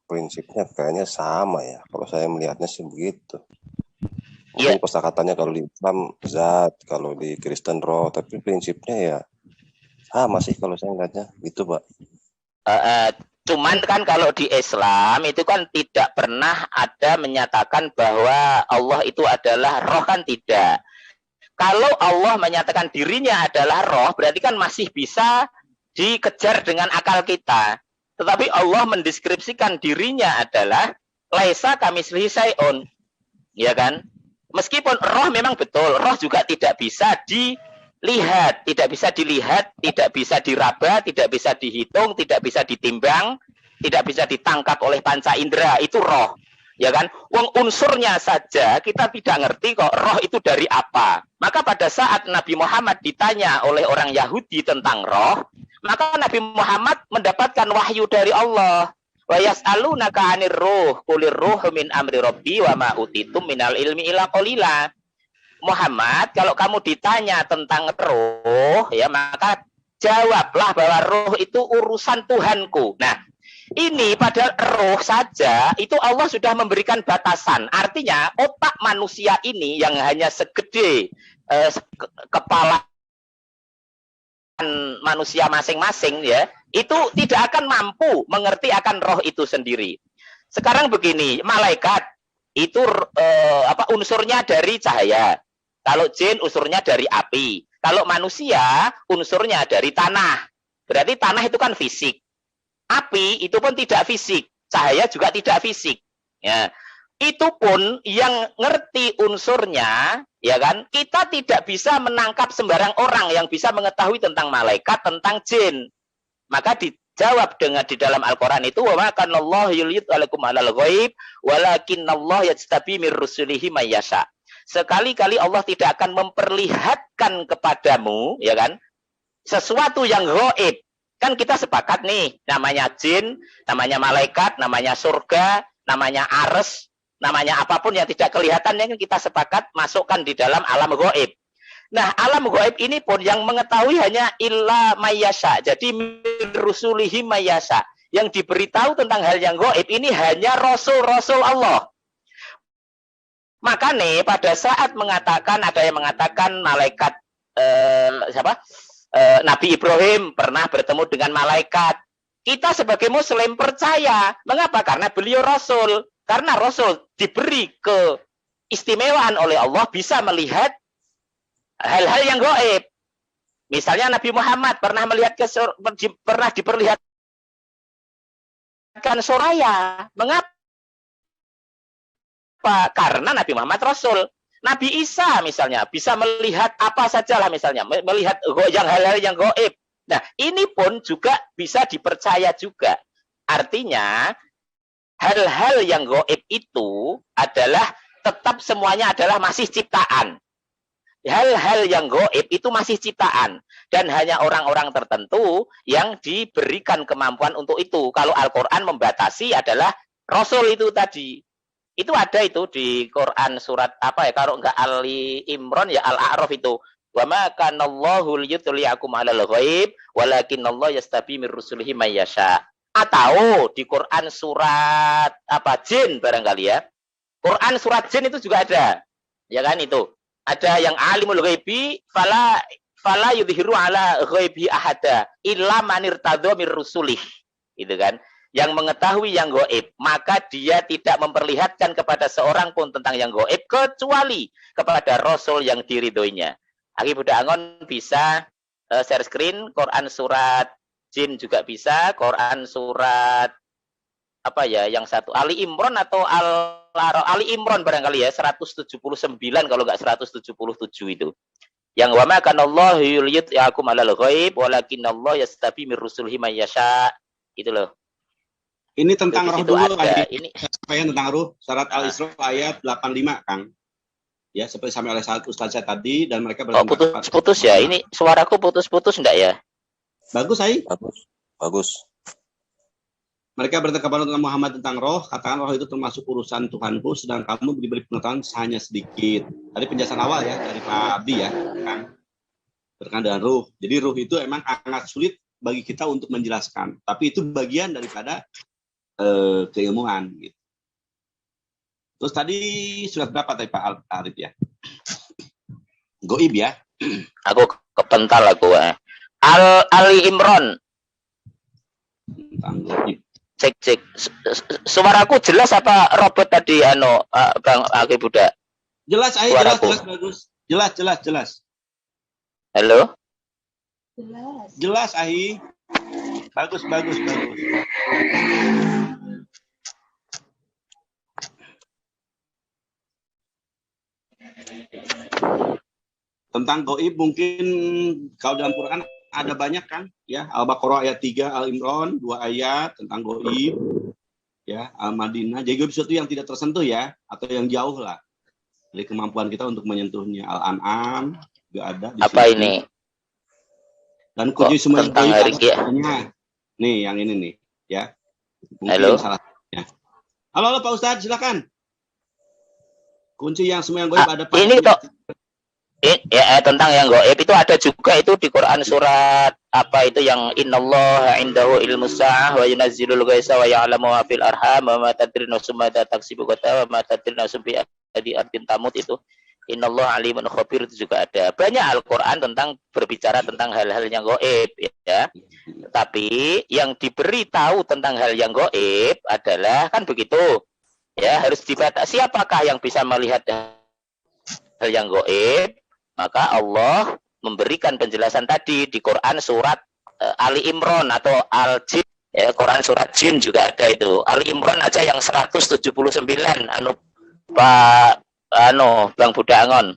prinsipnya kayaknya sama ya. Kalau saya melihatnya sih begitu. Mungkin kosakatanya kalau di Islam zat, kalau di Kristen roh, tapi prinsipnya ya sama sih kalau saya melihatnya gitu, Pak. Cuman kan kalau di Islam itu kan tidak pernah ada menyatakan bahwa Allah itu adalah roh, kan tidak. Kalau Allah menyatakan dirinya adalah roh, berarti kan masih bisa dikejar dengan akal kita. Tetapi Allah mendeskripsikan dirinya adalah laisa kamitslihi syai'un. Ya kan? Meskipun roh memang betul, roh juga tidak bisa dilihat, tidak bisa diraba, tidak bisa dihitung, tidak bisa ditimbang, tidak bisa ditangkap oleh panca indera, itu roh. Ya kan? Wong unsurnya saja kita tidak ngerti kok roh itu dari apa. Maka pada saat Nabi Muhammad ditanya oleh orang Yahudi tentang roh, maka Nabi Muhammad mendapatkan wahyu dari Allah. Wa yas'alunaka 'anir ruh, qulir ruhu min amri rabbi wa ma utitum minal ilmi illa qalila. Muhammad, kalau kamu ditanya tentang roh, ya maka jawablah bahwa roh itu urusan Tuhanku. Nah, ini pada roh saja itu Allah sudah memberikan batasan. Artinya otak manusia ini yang hanya segede kepala manusia masing-masing ya, itu tidak akan mampu mengerti akan roh itu sendiri. Sekarang begini, malaikat itu unsurnya dari cahaya. Kalau jin unsurnya dari api. Kalau manusia unsurnya dari tanah. Berarti tanah itu kan fisik. Api itu pun tidak fisik, cahaya juga tidak fisik. Ya, itu pun yang ngerti unsurnya, ya kan? Kita tidak bisa menangkap sembarang orang yang bisa mengetahui tentang malaikat, tentang jin. Maka dijawab dengan di dalam Al-Quran itu, wa ma kana Allahu yulitu alaikum 'alal ghaib, walakinnallaha yajtabi mir rusulihi may yasha. Sekali-kali Allah tidak akan memperlihatkan kepadamu, ya kan? Sesuatu yang gaib. Kan kita sepakat nih, namanya jin, namanya malaikat, namanya surga, namanya ares, namanya apapun yang tidak kelihatan, yang kita sepakat masukkan di dalam alam gaib. Nah, alam gaib ini pun yang mengetahui hanya illa mayyasha. Jadi rusulihi mayyasha. Yang diberitahu tentang hal yang gaib ini hanya rasul-rasul Allah. Maka nih pada saat mengatakan, ada yang mengatakan malaikat Nabi Ibrahim pernah bertemu dengan malaikat. Kita sebagai muslim percaya. Mengapa? Karena beliau rasul. Karena rasul diberi keistimewaan oleh Allah bisa melihat hal-hal yang gaib. Misalnya Nabi Muhammad pernah melihat pernah diperlihatkan Soraya. Mengapa? Karena Nabi Muhammad rasul. Nabi Isa misalnya bisa melihat apa sajalah, misalnya melihat yang hal-hal yang gaib. Nah, ini pun juga bisa dipercaya juga. Artinya hal-hal yang gaib itu adalah tetap semuanya adalah masih ciptaan. Hal-hal yang gaib itu masih ciptaan dan hanya orang-orang tertentu yang diberikan kemampuan untuk itu. Kalau Al-Qur'an membatasi adalah rasul itu tadi. Itu ada itu di Quran surat apa ya, kalau enggak Ali Imran ya Al-A'raf itu. Wa ma kana Allahu liyutliakum 'alal ghaib walakinnallaha yastabi mir rusulihi may yasha. Atau di Quran surat apa jin barangkali ya. Quran surat jin itu juga ada. Ya kan itu. Ada yang alimul ghaibi fala yudhiru ala ghaibi ahada illa man irtadha mir rusulih. Gitu kan. Yang mengetahui yang gaib, maka dia tidak memperlihatkan kepada seorang pun tentang yang gaib kecuali kepada Rasul yang diridhoinya. Aki Buddha Angon bisa share screen Quran surat jin juga bisa, Quran surat apa ya yang satu Ali Imran atau Ali Imran barangkali ya 179 kalau enggak 177 itu. Yang wa ma kana Allahu yuliyyakum 'alal ghaib walakinnallaha yastabi mir rusulihi may yasha. Itu loh. Ini tentang roh dulu, ini tentang roh, surat Al-Isra ayat 85, Kang. ya seperti sampai oleh Ustaz saya tadi, dan mereka Oh, putus-putus ya. Ini suaraku putus-putus enggak ya? Bagus, Ai? Bagus. Mereka bertekapan dengan Muhammad tentang roh, katakan roh itu termasuk urusan Tuhanku, sedang kamu diberi pengetahuan hanya sedikit. Tadi penjelasan awal ya dari Pak Abdi ya, kan? Berkaitan dengan ruh. Jadi ruh itu emang sangat sulit bagi kita untuk menjelaskan, tapi itu bagian daripada keilmuan. Gitu. Terus tadi surat berapa tadi Pak Arif ya? Goib ya? Aku kepental aku. Ali Imran. Tentang goib. Cek. Suaraku jelas apa Robert tadi Bang Aki Buddha? Jelas, Ai, jelas bagus. Jelas. Halo? Jelas, Ai. Bagus. Tentang goib mungkin kalau dalam Quran ada banyak kan ya, Al-Baqarah ayat 3, Al-Imran 2 ayat tentang goib ya, Al-Madinah. Jadi goib sesuatu yang tidak tersentuh ya, atau yang jauh lah dari kemampuan kita untuk menyentuhnya. Al-An'am juga ada di apa sini. ini? Dan kunci semua tentang hari kiamat. Nih yang ini nih ya. Mungkin halo. Salah satunya. Halo Pak Ustadz, silakan. Kunci yang semua yang goib ada pada ini toh. Tentang yang goib itu ada juga itu di Quran surat apa itu yang innallaha indahu ilmus sa'ah wa yunazzilul ghaitsa wa ya'lamu ma fil arham wa ma tadri nafsun madza taksibu wa ma tadri nafsun bi ayyi ardin tamut itu innallaha alimun khabir itu juga ada. Banyak Al-Qur'an tentang berbicara tentang hal-hal yang gaib ya. Tapi yang diberi tahu tentang hal yang gaib adalah kan begitu. Ya, harus dibatasi siapakah yang bisa melihat hal yang gaib? Maka Allah memberikan penjelasan tadi di Quran surat Ali Imran atau Al-Jin. Ya, Quran surat Jin juga ada itu. Ali Imran aja yang 179 Bang Budangon.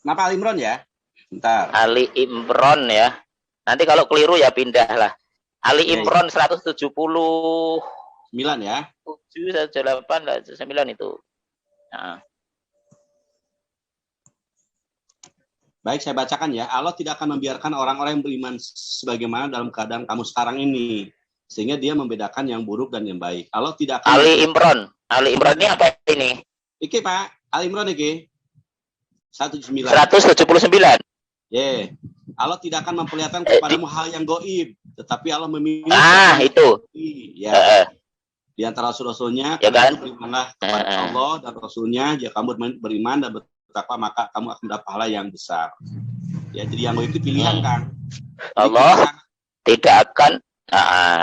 Kenapa Ali Imran ya? Bentar. Ali Imran ya. Nanti kalau keliru ya pindah lah. Ali Imran 179 ya. 7, 8, 9 itu. Nah. Baik, saya bacakan ya. Allah tidak akan membiarkan orang-orang yang beriman sebagaimana dalam keadaan kamu sekarang ini. Sehingga dia membedakan yang buruk dan yang baik. Allah tidak akan... Ali Imran ini apa ini? Iki Pak, Ali Imran iki. 179. Yeah. Allah tidak akan memperlihatkan kepadamu hal yang goib. Tetapi Allah memilih... itu. Ya. Di antara rasul-rasulnya, ya kan? Berimanlah kepada Allah dan Rasulnya. Jika kamu beriman dan bertakwa, maka kamu akan mendapat pahala yang besar. Ya, jadi yang goib itu pilihan, Kang. Allah tidak akan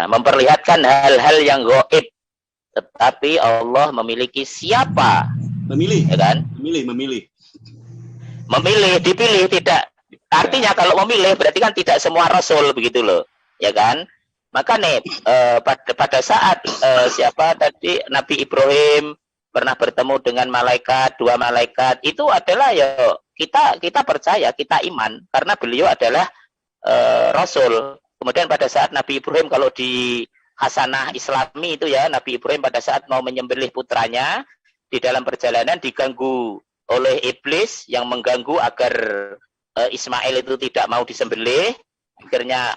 memperlihatkan hal-hal yang goib, tetapi Allah memiliki siapa? Memilih, ya kan? Memilih, dipilih tidak. Artinya kalau memilih berarti kan tidak semua rasul begitu loh, ya kan? Maka nih pada saat siapa tadi Nabi Ibrahim pernah bertemu dengan malaikat, 2 malaikat, itu adalah ya kita percaya, kita iman karena beliau adalah rasul. Kemudian pada saat Nabi Ibrahim kalau di Hasanah Islami itu ya, Nabi Ibrahim pada saat mau menyembelih putranya di dalam perjalanan diganggu oleh iblis yang mengganggu agar Ismail itu tidak mau disembelih. Akhirnya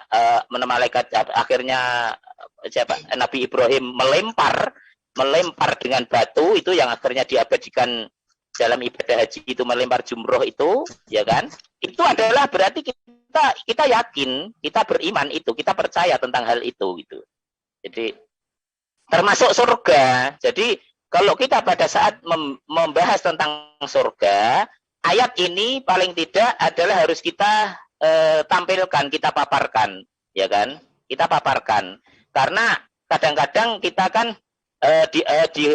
Nabi Ibrahim melempar dengan batu itu yang akhirnya diabadikan dalam ibadah haji itu, melempar jumroh itu, ya kan? Itu adalah berarti kita yakin, kita beriman itu, kita percaya tentang hal itu gitu. Jadi termasuk surga. Jadi kalau kita pada saat membahas tentang surga, ayat ini paling tidak adalah harus kita tampilkan, kita paparkan, ya kan? Kita paparkan. Karena kadang-kadang kita kan di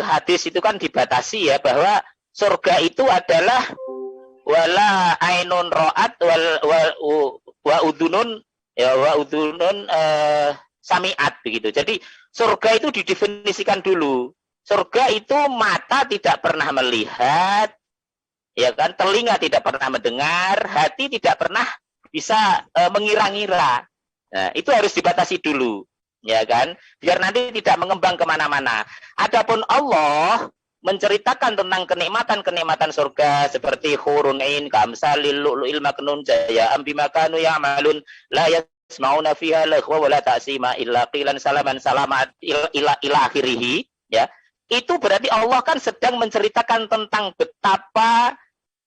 hadis itu kan dibatasi ya, bahwa surga itu adalah wala ainun ra'at wa udunun sami'at begitu. Jadi surga itu didefinisikan dulu. Surga itu mata tidak pernah melihat, ya kan? Telinga tidak pernah mendengar, hati tidak pernah bisa mengira-ngira. Nah, itu harus dibatasi dulu, ya kan? Biar nanti tidak mengembang kemana-mana. Adapun Allah menceritakan tentang kenikmatan-kenikmatan surga seperti hurun ain, kamsalil lu'lu'il maknun, jaya bima kanu ya'malun, la yasma'una fiha laghwa wa la ta'sima illa qilan salaman salamat ila akhirih, ya. Itu berarti Allah kan sedang menceritakan tentang betapa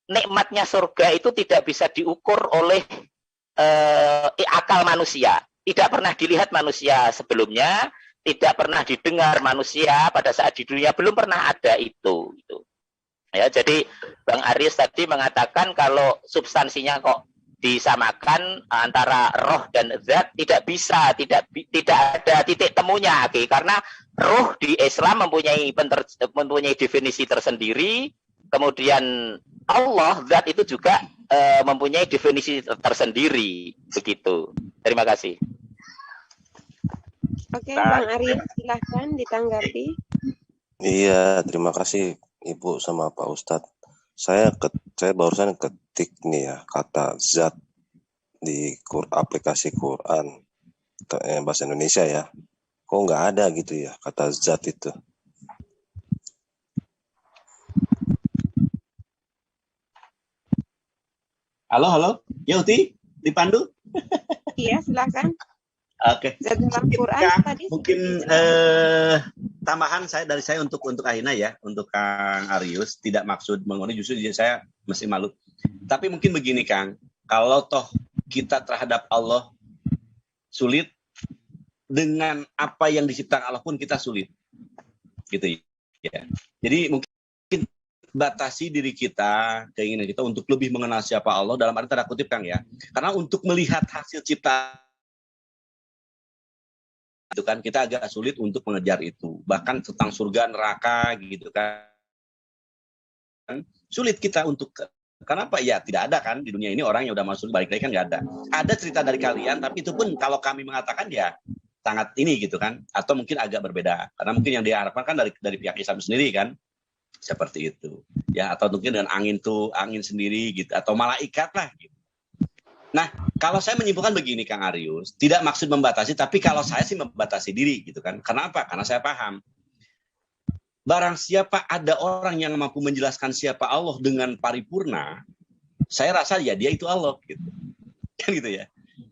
nikmatnya surga itu tidak bisa diukur oleh akal manusia. Tidak pernah dilihat manusia sebelumnya, tidak pernah didengar manusia pada saat di dunia, belum pernah ada itu. Ya, jadi Bang Aris tadi mengatakan kalau substansinya kok disamakan antara roh dan zat, tidak bisa, tidak ada titik temunya, karena roh di Islam mempunyai definisi tersendiri, kemudian Allah zat itu juga mempunyai definisi tersendiri, begitu. Terima kasih. Oke, Bang Arya, silahkan ditanggapi. Iya, terima kasih Ibu sama Pak Ustadz. Saya barusan ketik nih ya kata zat di aplikasi Quran bahasa Indonesia ya. Kok nggak ada gitu ya kata zat itu? Halo, Yuti, dipandu? Iya, silakan. Oke. Mungkin tambahan dari saya untuk Ahina ya, untuk Kang Arius, tidak maksud mengurangi, justru saya masih malu. Tapi mungkin begini Kang, kalau toh kita terhadap Allah sulit, dengan apa yang diciptakan Allah pun kita sulit, gitu ya. Jadi mungkin batasi diri kita, keinginan kita untuk lebih mengenal siapa Allah dalam arti tanda kutip Kang ya, karena untuk melihat hasil ciptaan itu kan kita agak sulit untuk mengejar itu, bahkan tentang surga neraka gitu kan sulit kita untuk, kenapa ya, tidak ada kan di dunia ini orang yang udah masuk balik lagi kan, nggak ada cerita dari kalian, tapi itu pun kalau kami mengatakan ya sangat ini gitu kan, atau mungkin agak berbeda karena mungkin yang diharapkan kan dari pihak Islam sendiri kan, seperti itu ya, atau mungkin dengan angin sendiri gitu, atau malaikat lah gitu. Nah, kalau saya menyimpulkan begini Kang Arius, tidak maksud membatasi, tapi kalau saya sih membatasi diri gitu kan. Kenapa? Karena saya paham. Barang siapa ada orang yang mampu menjelaskan siapa Allah dengan paripurna, saya rasa ya dia itu Allah gitu. Kan gitu ya.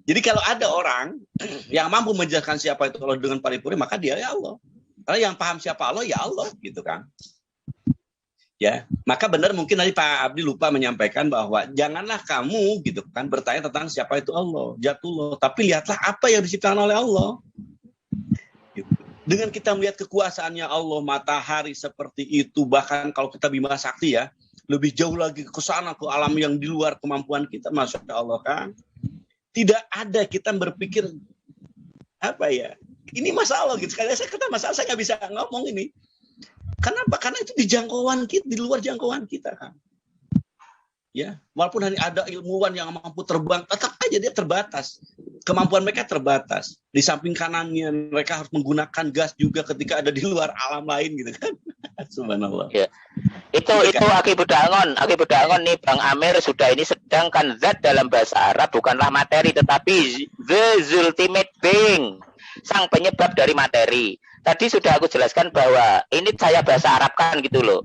Jadi kalau ada orang yang mampu menjelaskan siapa itu Allah dengan paripurna, maka dia ya Allah. Karena yang paham siapa Allah ya Allah gitu kan. Ya, maka benar mungkin tadi Pak Abdi lupa menyampaikan bahwa janganlah kamu gitu kan bertanya tentang siapa itu Allah, jatullah, tapi lihatlah apa yang diciptakan oleh Allah. Gitu. Dengan kita melihat kekuasaannya Allah, matahari seperti itu, bahkan kalau kita Bima Sakti ya, lebih jauh lagi ke sana, ke alam yang di luar kemampuan kita, Masya Allah kan. Tidak ada kita berpikir apa ya, ini masalah gitu. Sekali saya kata masalah, saya nggak bisa ngomong ini. Kenapa? Karena itu di jangkauan kita, di luar jangkauan kita kan. Ya, walaupun ada ilmuwan yang mampu terbang, tetap aja dia terbatas. Kemampuan mereka terbatas. Di samping kanannya mereka harus menggunakan gas juga ketika ada di luar alam lain gitu kan. Subhanallah. Ya. Itu Aki Budangon nih Bang Amir sudah ini, sedangkan zat dalam bahasa Arab bukanlah materi tetapi the ultimate being, sang penyebab dari materi. Tadi sudah aku jelaskan bahwa ini saya bahasa Arabkan gitu loh.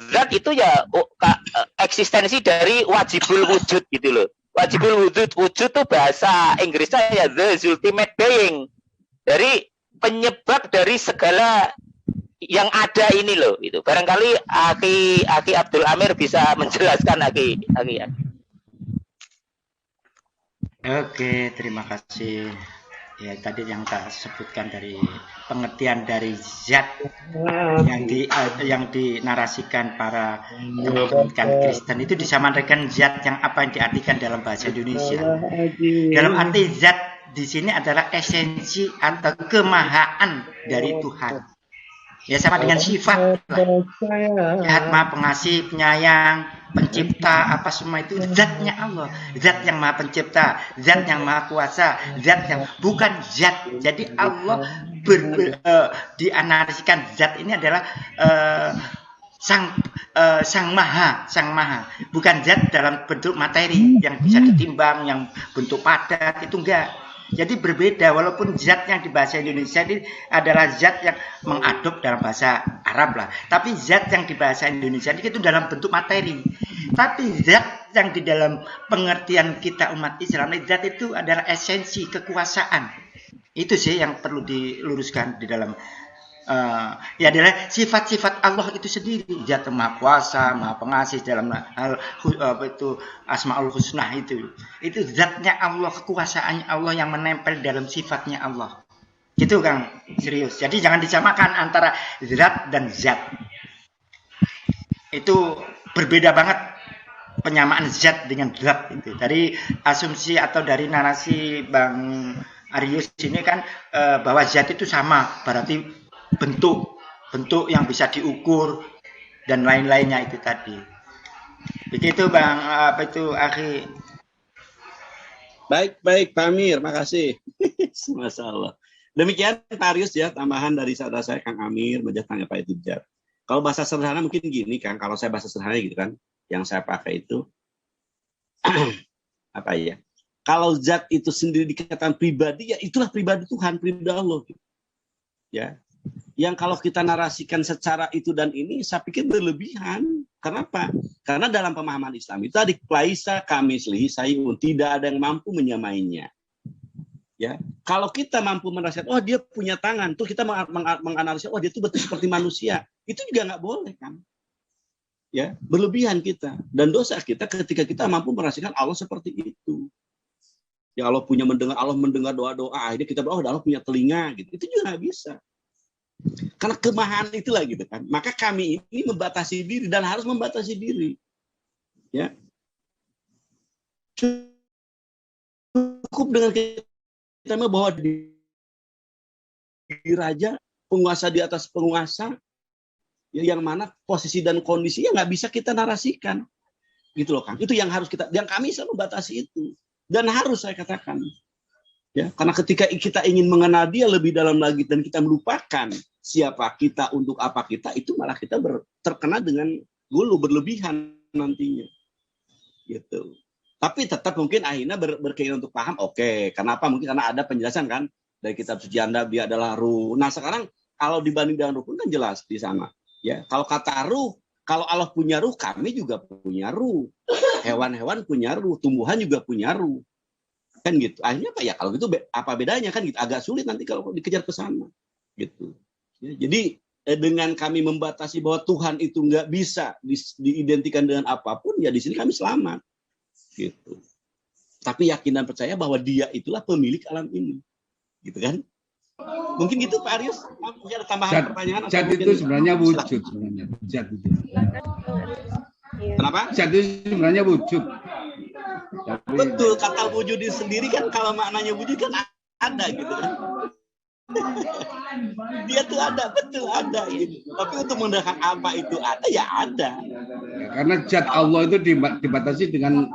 Zat itu ya eksistensi dari wajibul wujud gitu loh. Wajibul wujud tuh bahasa Inggrisnya ya the ultimate being. Dari penyebab dari segala yang ada ini loh itu. Barangkali Aki Abdul Amir bisa menjelaskan Aki. Oke, terima kasih. Ya, tadi yang tak sebutkan dari pengertian dari zat yang dinarasikan para teman-teman Kristen itu disampaikan zat yang apa yang diartikan dalam bahasa Indonesia. Dalam arti zat di sini adalah esensi atau kemahaan dari Tuhan. Ya sama dengan sifat lah. Zat Maha Pengasih, Penyayang, Pencipta, apa semua itu zatnya Allah. Zat yang Maha Pencipta, zat yang Maha Kuasa, zat yang bukan zat. Jadi Allah dianalisikan zat ini adalah sang maha, bukan zat dalam bentuk materi yang bisa ditimbang, yang bentuk padat, itu enggak. Jadi berbeda, walaupun zat yang di bahasa Indonesia ini adalah zat yang mengadop dalam bahasa Arab lah. Tapi zat yang di bahasa Indonesia ini itu dalam bentuk materi. Tapi zat yang di dalam pengertian kita umat Islam, zat itu adalah esensi kekuasaan. Itu sih yang perlu diluruskan di dalam ya adalah sifat-sifat Allah itu sendiri, Zat Maha Kuasa, Maha Pengasih dalam hal itu Asmaul Husna itu zatnya Allah, kekuasaannya Allah yang menempel dalam sifatnya Allah. Gitu Kang, serius. Jadi jangan disamakan antara zat dan zat. Itu berbeda banget penyamaan zat dengan zat itu. Dari asumsi atau dari narasi Bang Arius ini kan bahwa zat itu sama, berarti bentuk yang bisa diukur dan lain-lainnya itu tadi. Begitu Bang, apa itu Akhi? Baik Pak Amir, makasih. Masalah. Demikian Pak Arius ya, tambahan dari saudara saya Kang Amir menjelaskan apa itu zat. Kalau bahasa sederhana mungkin gini Kang, kalau saya bahasa sederhana gitu kan, yang saya pakai itu apa ya? Kalau zat itu sendiri dikatakan pribadi, ya itulah pribadi Tuhan, pribadi Allah. Ya. Yang kalau kita narasikan secara itu dan ini, saya pikir berlebihan. Kenapa? Karena dalam pemahaman Islam itu adik laisa kamislihi sayun, tidak ada yang mampu menyamainya. Ya, kalau kita mampu merasakan, oh dia punya tangan, tuh kita menganalisa, oh dia itu betul seperti manusia, itu juga nggak boleh kan? Ya, berlebihan kita dan dosa kita ketika kita mampu merasakan Allah seperti itu. Ya Allah punya mendengar, Allah mendengar doa-doa, akhirnya kita oh Allah punya telinga, gitu. Itu juga nggak bisa. Karena kemahan itulah gitu kan. Maka kami ini membatasi diri dan harus membatasi diri. Ya. Cukup dengan kita bahwa di raja, penguasa di atas penguasa, ya, yang mana posisi dan kondisinya nggak bisa kita narasikan. Gitu loh Kang. Itu yang harus kita, yang kami selalu membatasi itu. Dan harus saya katakan. Ya, karena ketika kita ingin mengenal dia lebih dalam lagi dan kita melupakan siapa kita, untuk apa kita, itu malah kita terkena dengan gulu berlebihan nantinya. Gitu. Tapi tetap mungkin akhirnya berkeinginan untuk paham, oke. Kenapa? Mungkin karena ada penjelasan kan dari kitab suci Anda, dia adalah ruh. Nah sekarang kalau dibanding dengan ruh pun kan jelas di sana. Ya, kalau kata ruh, kalau Allah punya ruh, kami juga punya ruh. Hewan-hewan punya ruh, tumbuhan juga punya ruh. Kan gitu. Akhirnya apa ya? Kalau gitu apa bedanya kan gitu? Agak sulit nanti kalau dikejar ke sana. Gitu. Ya, jadi dengan kami membatasi bahwa Tuhan itu nggak bisa diidentikan dengan apapun, ya di sini kami selamat. Gitu. Tapi yakin dan percaya bahwa Dia itulah pemilik alam ini. Gitu kan? Mungkin gitu Pak Arius. Mungkin ada tambahan pertanyaan. Zat itu sebenarnya wujud sebenarnya. Zat itu. Kenapa? Zat itu sebenarnya wujud. Betul, kata wujudin sendiri kan kalau maknanya wujud kan ada gitu kan. Dia tuh ada, betul ada gitu. Tapi untuk menggunakan apa itu ada, ya ada. Ya, karena zat Allah itu dibatasi dengan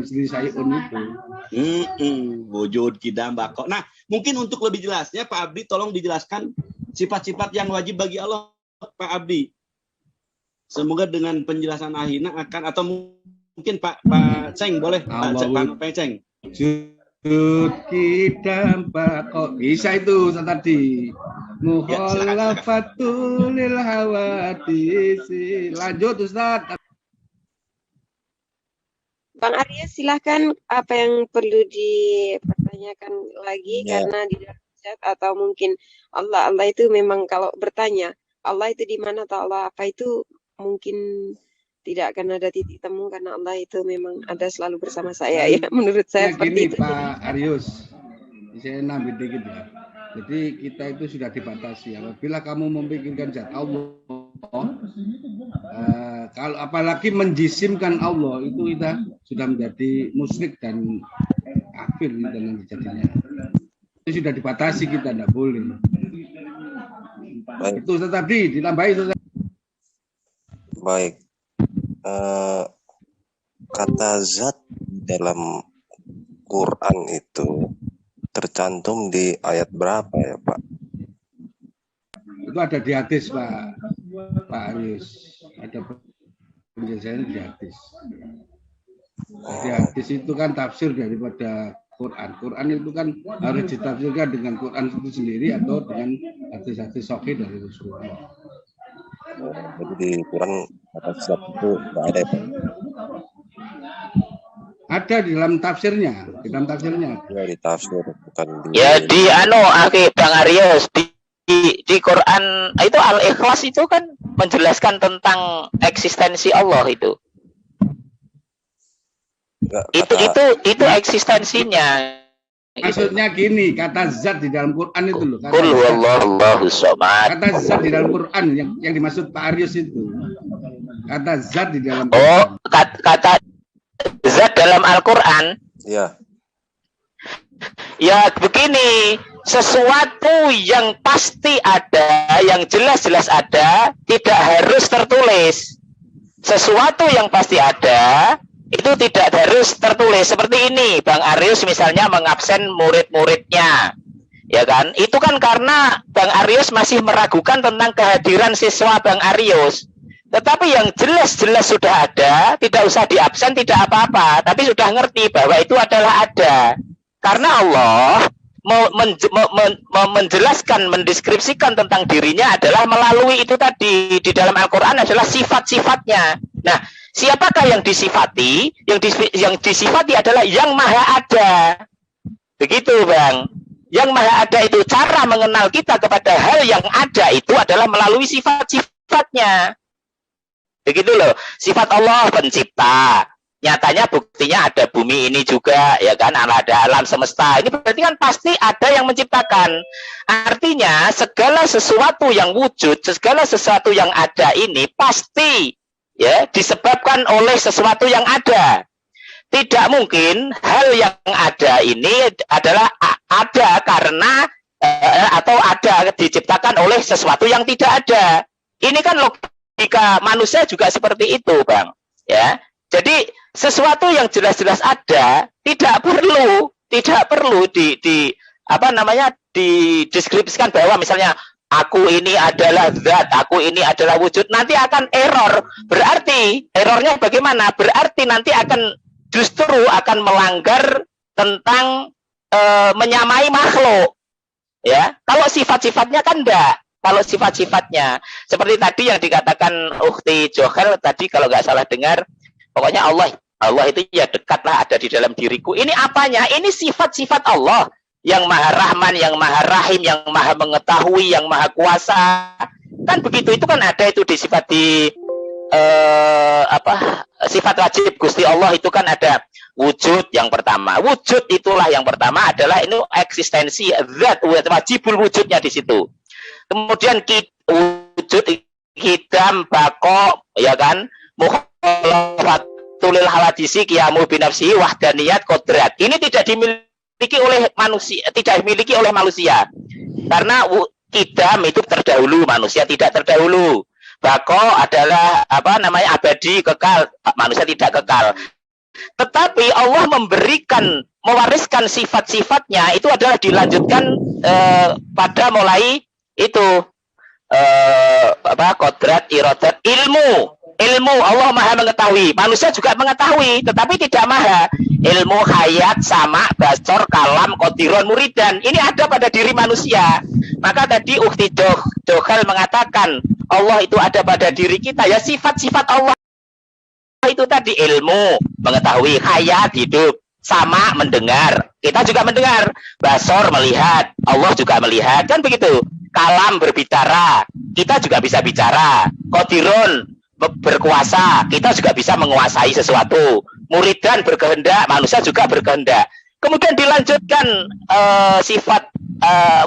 sendiri sayun itu. Wujud kidam bako. Nah, mungkin untuk lebih jelasnya Pak Abdi tolong dijelaskan sifat-sifat yang wajib bagi Allah Pak Abdi. Semoga dengan penjelasan Ahina akan atau mungkin Pak Ceng boleh Pak Ceng. Wujud kidam bako. Bisa itu tadi. Mukhalafatul lil hawadisi. Lanjut Ustaz. Bang Arya silahkan apa yang perlu dipertanyakan lagi karena di dalam chat atau mungkin Allah itu memang kalau bertanya Allah itu di mana atau Allah apa itu mungkin tidak akan ada titik temu karena Allah itu memang ada selalu bersama saya ya menurut saya seperti itu. Pak Arius, saya nambah dikit ya. Jadi kita itu sudah dibatasi. Apabila kamu memikirkan zat Allah, kalau apalagi menjisimkan Allah itu kita sudah menjadi musyrik dan kafir dan jadinya. Itu sudah dibatasi kita tidak boleh. Baik. Itu tadi ditambahi. Baik. Kata zat dalam Quran itu tercantum di ayat berapa ya Pak? Itu ada di hadis Pak Arius. Ada penjelasannya di hadis. Di hadis itu kan tafsir daripada Quran. Quran itu kan harus ditafsirkan dengan Quran itu sendiri atau dengan hadis-hadis sahih dari Rasulullah. Jadi di Quran kata zat itu nggak ada ya, Pak? Ada di dalam tafsirnya, Ya di tafsir bukan di. Ya di Bang Aryos di Quran itu Al-Ikhlas itu kan menjelaskan tentang eksistensi Allah itu. Enggak, Itu eksistensinya. Maksudnya gini, kata zat di dalam Quran itu loh. Qul huwallahu samad. Kata zat di dalam Quran yang dimaksud Pak Aryus itu. Kata zat di dalam Quran. Oh, kata zat dalam Al-Quran. Iya. Ya begini, sesuatu yang pasti ada, yang jelas-jelas ada, tidak harus tertulis. Sesuatu yang pasti ada itu tidak harus tertulis. Seperti ini, Bang Aryus misalnya mengabsen murid-muridnya, ya kan? Itu kan karena Bang Aryus masih meragukan tentang kehadiran siswa Bang Aryus. Tetapi yang jelas-jelas sudah ada, tidak usah diabsen, tidak apa-apa, tapi sudah ngerti bahwa itu adalah ada. Karena Allah menjelaskan, mendeskripsikan tentang dirinya adalah melalui itu tadi di dalam Al-Quran adalah sifat-sifatnya. Nah, siapakah yang disifati? Yang disifati adalah yang maha ada. Begitu, Bang. Yang maha ada itu cara mengenal kita kepada hal yang ada itu adalah melalui sifat-sifatnya. Begitu loh. Sifat Allah pencipta. Nyatanya buktinya ada bumi ini juga, ya kan, ada alam semesta. Ini berarti kan pasti ada yang menciptakan. Artinya segala sesuatu yang wujud, segala sesuatu yang ada ini pasti ya disebabkan oleh sesuatu yang ada. Tidak mungkin hal yang ada ini adalah ada karena atau ada diciptakan oleh sesuatu yang tidak ada. Ini kan logika manusia juga seperti itu, Bang. Ya. Jadi sesuatu yang jelas-jelas ada tidak perlu dideskripsikan bahwa misalnya aku ini adalah zat, aku ini adalah wujud, nanti akan error. Berarti errornya bagaimana? Berarti nanti akan justru akan melanggar tentang menyamai makhluk. Ya, kalau sifat-sifatnya kan enggak. Kalau sifat-sifatnya seperti tadi yang dikatakan Ukhti Johel tadi, kalau nggak salah dengar, pokoknya Allah itu ya dekatlah, ada di dalam diriku. Ini apanya? Ini sifat-sifat Allah yang maha rahman, yang maha rahim, yang maha mengetahui, yang maha kuasa. Kan begitu, itu kan ada itu di sifat sifat wajib Gusti Allah itu kan ada wujud yang pertama. Wujud itulah yang pertama adalah ini eksistensi zat, wajibul wujudnya di situ. Kemudian wujud hidam, bako, ya kan, mukhalafatul hawadisi, qiyamu binafsihi, wahdaniyat, kodrat. Ini tidak dimiliki oleh manusia, tidak dimiliki oleh manusia. Karena hidam itu terdahulu, manusia tidak terdahulu. Bako adalah abadi, kekal, manusia tidak kekal. Tetapi Allah mewariskan sifat-sifatnya itu adalah dilanjutkan pada mulai itu kodrat, iradat, ilmu Allah maha mengetahui, manusia juga mengetahui, tetapi tidak maha. Ilmu, hayat, sama, basor, kalam, qadiron, muridan, ini ada pada diri manusia. Maka tadi Ukhti Johel mengatakan Allah itu ada pada diri kita, ya sifat-sifat Allah itu tadi, ilmu, mengetahui, hayat, hidup, sama, mendengar, kita juga mendengar, basor, melihat, Allah juga melihat, kan begitu. Kalam, berbicara, kita juga bisa bicara. Qadirun, berkuasa, kita juga bisa menguasai sesuatu. Muridan, berkehendak, manusia juga berkehendak. Kemudian dilanjutkan sifat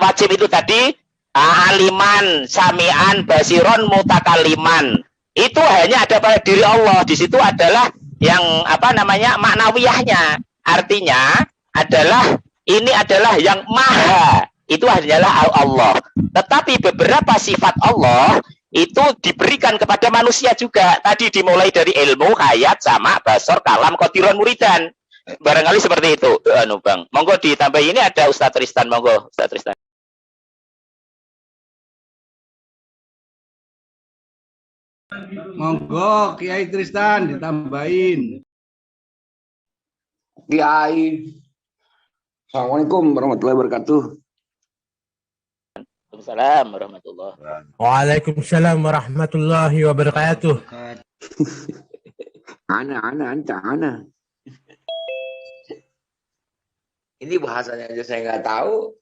wajib itu tadi, aliman, sami'an, basiron, mutakaliman. Itu hanya ada pada diri Allah. Di situ adalah yang maknawiyahnya. Artinya adalah ini adalah yang maha. Itu hanyalah Allah. Tetapi beberapa sifat Allah itu diberikan kepada manusia juga. Tadi dimulai dari ilmu, hayat, sama, basor, kalam, qadiron, muridan. Barangkali seperti itu, Bang. Monggo ditambah, ini ada Ustaz Tristan, monggo Ustaz Tristan. Monggo Kiai Tristan ditambahin. Kiai, Assalamualaikum warahmatullahi wabarakatuh. Waalaikumsalam warahmatullahi wabarakatuh. Waalaikumsalam warahmatullahi wabarakatuh. Ana. Ini bahasanya aja saya nggak tahu.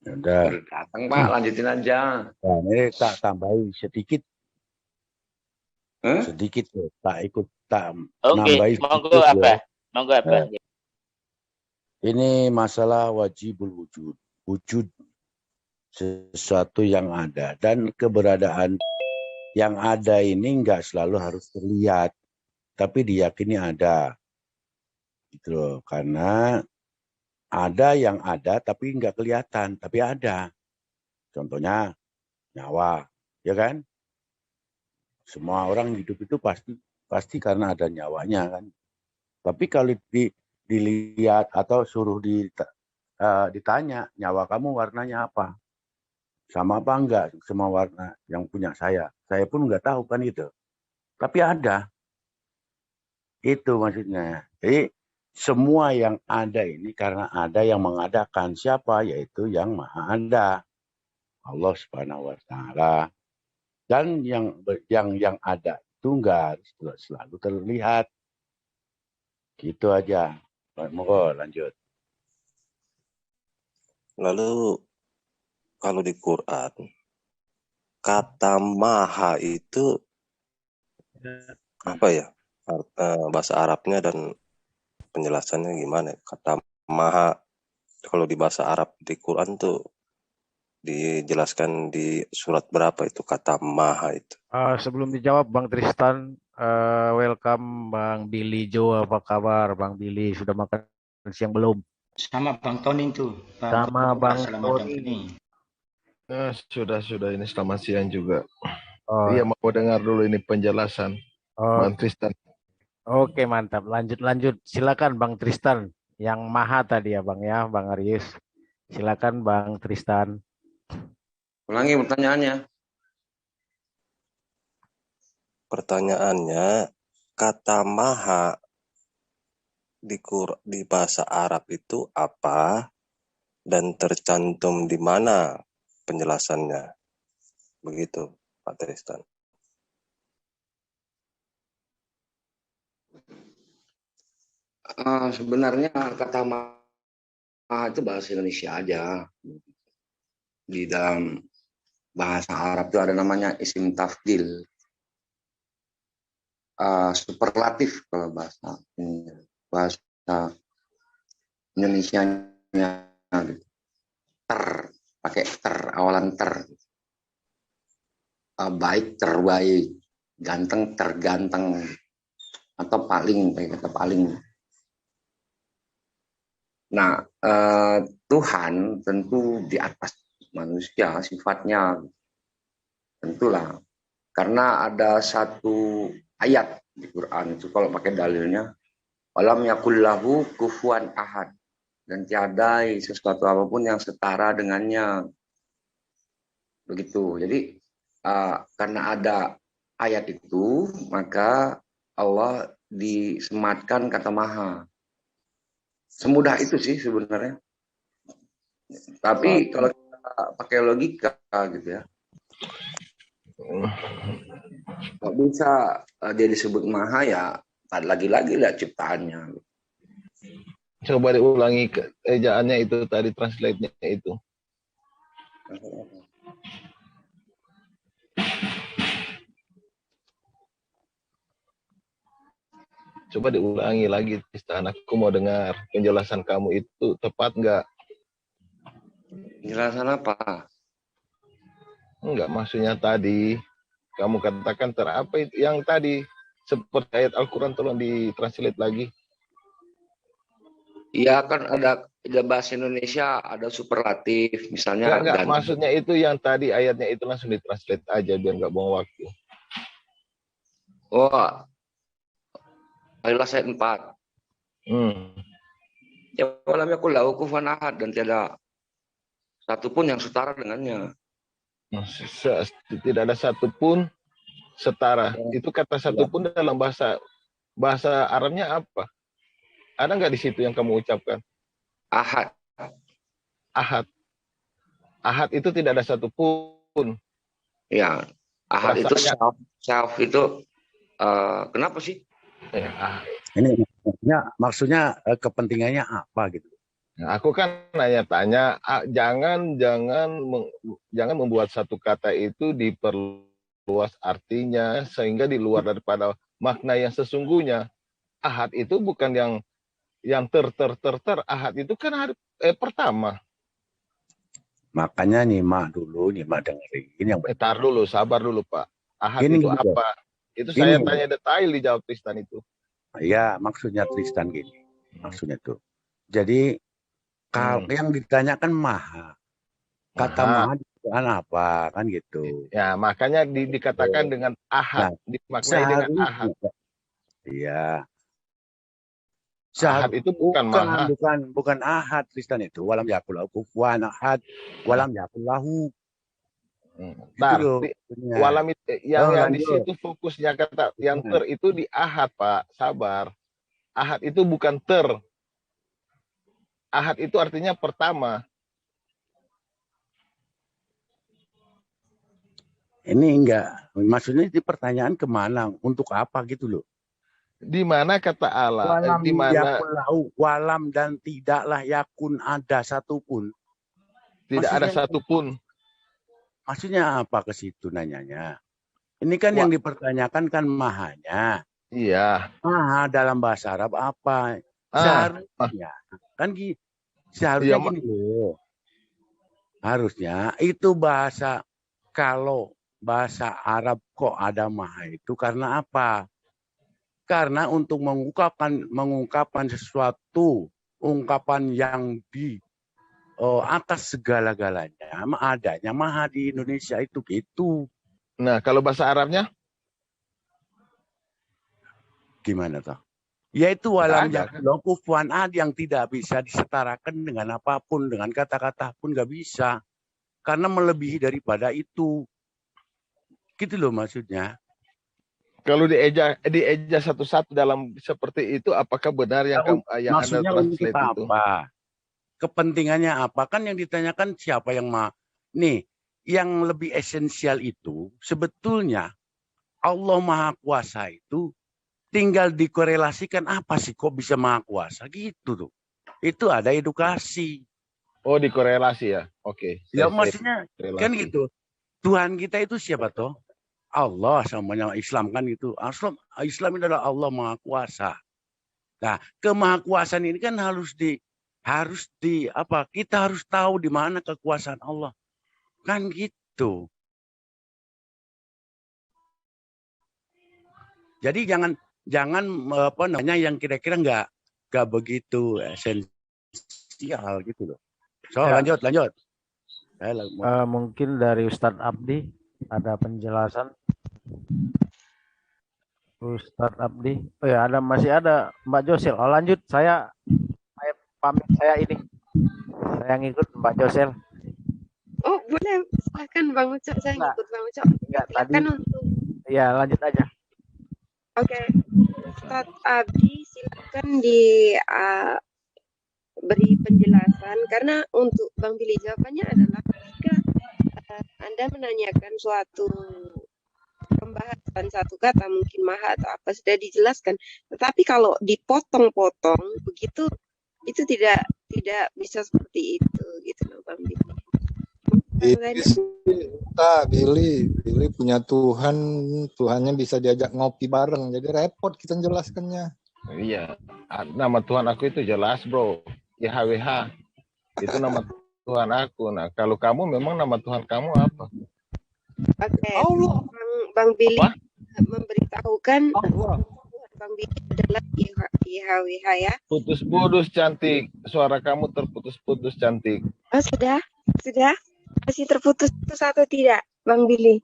Udah. Datang Pak, lanjutin aja. Nah, ini tak tambahin sedikit. Sedikit ya, tak ikut tak nambahin. Monggo apa? Monggo apa? Ini masalah wajibul wujud. Wujud sesuatu yang ada dan keberadaan yang ada ini nggak selalu harus terlihat, tapi diyakini ada. Gitu loh. Karena ada yang ada tapi nggak kelihatan, tapi ada. Contohnya nyawa, ya kan? Semua orang hidup itu pasti karena ada nyawanya kan. Tapi kalau dilihat atau suruh ditanya, nyawa kamu warnanya apa? Sama apa enggak? Semua warna yang punya saya pun nggak tahu kan itu. Tapi ada. Itu maksudnya. Jadi semua yang ada ini karena ada yang mengadakan. Siapa? Yaitu yang maha ada. Allah Subhanahu wa Ta'ala. Dan yang ada itu enggak harus selalu terlihat. Gitu aja. Monggo lanjut. Lalu kalau di Quran kata maha itu apa ya? Bahasa Arabnya dan penjelasannya gimana? Kata maha kalau di bahasa Arab di Quran tuh dijelaskan di surat berapa itu kata maha itu? Sebelum dijawab Bang Tristan, welcome Bang Billy Jo, apa kabar Bang Billy? Sudah makan siang belum? Sama Bang Tony itu. Sama Bang Tony. Sudah ini selamat siang juga. Iya, mau dengar dulu ini penjelasan Bang Tristan. Oke, mantap. Lanjut. Silakan Bang Tristan. Yang maha tadi ya Bang ya, Bang Arius. Silakan Bang Tristan. Ulangi pertanyaannya. Pertanyaannya, kata maha di bahasa Arab itu apa dan tercantum di mana penjelasannya? Begitu, Pak Tristan. Sebenarnya kata maha itu bahasa Indonesia aja. Di dalam bahasa Arab itu ada namanya isim tafdil. Superlatif kalau bahasa Indonesianya gitu. Pakai awalan baik terbaik, ganteng terganteng, atau paling pakai kata paling. Nah, Tuhan tentu di atas manusia sifatnya, tentulah, karena ada satu ayat di Quran itu kalau pakai dalilnya, walam yakullahu kufuwan ahad, dan tiada sesuatu apapun yang setara dengannya. Begitu. Jadi karena ada ayat itu, maka Allah disematkan kata maha. Semudah itu sih sebenarnya. Tapi kalau kita pakai logika gitu ya, nggak bisa dia disebut maha ya, lagi-lagi lihat ciptaannya. Coba diulangi ejaannya itu tadi, translate-nya itu. Coba diulangi lagi, Tristan. Aku mau dengar penjelasan kamu itu tepat nggak? Penjelasan apa? Enggak, maksudnya tadi kamu katakan apa itu yang tadi seperti ayat Al-Quran, tolong ditranslate lagi. Iya kan ada bahasa Indonesia ada superlatif misalnya. Enggak, maksudnya itu yang tadi ayatnya itu langsung ditranslate aja biar nggak buang waktu. Oh, ayat 4. Ya walam yakullahu kufuwan ahad, dan tiada satupun yang setara dengannya. Tidak ada satupun setara. Itu kata satupun dalam bahasa Arabnya apa? Ada nggak di situ yang kamu ucapkan? Ahad. Ahad. Ahad itu tidak ada satupun. Ya, ahad itu Rasanya. self itu kenapa sih? Ya, Ini maksudnya kepentingannya apa gitu? Nah, aku kan tanya, jangan membuat satu kata itu diperluas artinya sehingga di luar daripada makna yang sesungguhnya. Ahad itu bukan yang ahad itu kan hari pertama. Makanya nyimak dengerin yang Bentar dulu, sabar dulu Pak. Ahad Gini, itu gitu. apa? Itu Gini, saya gitu. tanya detail dijawab Tristan itu. Ya, maksudnya Tristan gini. Maksudnya tuh. Jadi kalau yang ditanyakan maha. Kata maha itu apa kan gitu. Ya, makanya dikatakan dengan ahad, dimaknai dengan ahad. Iya. Ahad itu bukan maha. Bukan ahad Tristan itu. Walam yakul lahu kufuwan ahad. Walam yakul lahu. Walam yang di situ fokusnya kata yang itu di ahad, Pak. Sabar. Ahad itu bukan Ahad itu artinya pertama. Ini enggak. Maksudnya di pertanyaan kemana? Untuk apa gitu loh. Di mana kata Allah? Walam di mana walam dan tidaklah yakun ada satupun. Tidak ada satupun. Maksudnya apa ke situ nanyanya? Ini kan yang dipertanyakan kan mahanya. Iya. Maha dalam bahasa Arab apa? Seharusnya kan seharusnya gini loh. Harusnya itu bahasa, kalau bahasa Arab kok ada maha itu karena apa? Karena untuk mengungkapkan sesuatu, ungkapan yang di atas segala-galanya, adanya maha di Indonesia itu gitu. Nah, kalau bahasa Arabnya? Gimana toh? Yaitu walam yakul kufuwan ahad, yang tidak bisa disetarakan dengan apapun, dengan kata-kata pun nggak bisa. Karena melebihi daripada itu. Gitu loh maksudnya. Kalau dieja satu-satu dalam seperti itu, apakah benar yang maksudnya Anda untuk translate itu? apa? Kepentingannya apa? Kan yang ditanyakan siapa yang nih, yang lebih esensial itu sebetulnya Allah Maha Kuasa itu tinggal dikorelasikan apa sih kok bisa Maha Kuasa gitu tuh. Itu ada edukasi. Oh, dikorelasi ya. Oke. Ya maksudnya kan gitu. Tuhan kita itu siapa toh? Allah samanya Islam kan itu. Islam itu adalah Allah Maha Kuasa. Nah, kemahakuasaan ini kan kita harus tahu di mana kekuasaan Allah. Kan gitu. Jadi jangan yang kira-kira nggak begitu esensial gitu loh. So, lanjut. Mungkin dari Ustadz Abdi ada penjelasan. Ustadz Abdi. Oh ya, masih ada Mbak Josel. Oh, lanjut. Saya pamit, saya ngikut Mbak Josel. Oh, boleh. Silakan Bang Ucok, saya ngikut Bang Ucok. Silakan untuk. Ya, lanjut aja. Oke. Ustadz Abdi, silakan beri penjelasan, karena untuk Bang Billy jawabannya adalah ketika Anda menanyakan suatu pembahasan satu kata, mungkin maha atau apa, sudah dijelaskan, tetapi kalau dipotong-potong begitu itu tidak bisa seperti itu gitu loh Bang Billy. Billy punya Tuhannya bisa diajak ngopi bareng, jadi repot kita menjelaskannya. Iya, nama Tuhan aku itu jelas bro, YHWH, itu nama Tuhan aku. Nah, kalau kamu memang nama Tuhan kamu apa? Oke, Bang Billy memberitahukan Bang Billy adalah YHWH ya. Putus-putus cantik, suara kamu terputus-putus cantik. Oh, sudah? Masih terputus atau tidak, Bang Billy?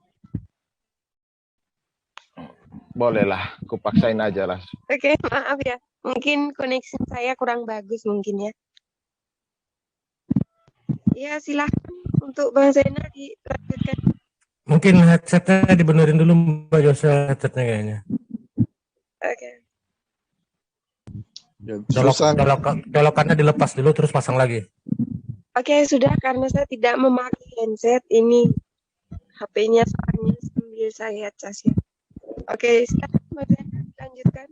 Bolehlah, aku paksain aja lah. Oke, maaf ya. Mungkin koneksi saya kurang bagus mungkin ya. Ya, silahkan untuk Bang Zainal dilanjutkan. Mungkin headsetnya dibenerin dulu Mbak Josel, headsetnya kayaknya. Oke. Ya, susah. Colokannya dilepas dulu terus pasang lagi. Oke, sudah, karena saya tidak memakai handset ini. HP-nya soalnya sambil saya cas ya. Oke, silakan Mas Zainal, lanjutkan.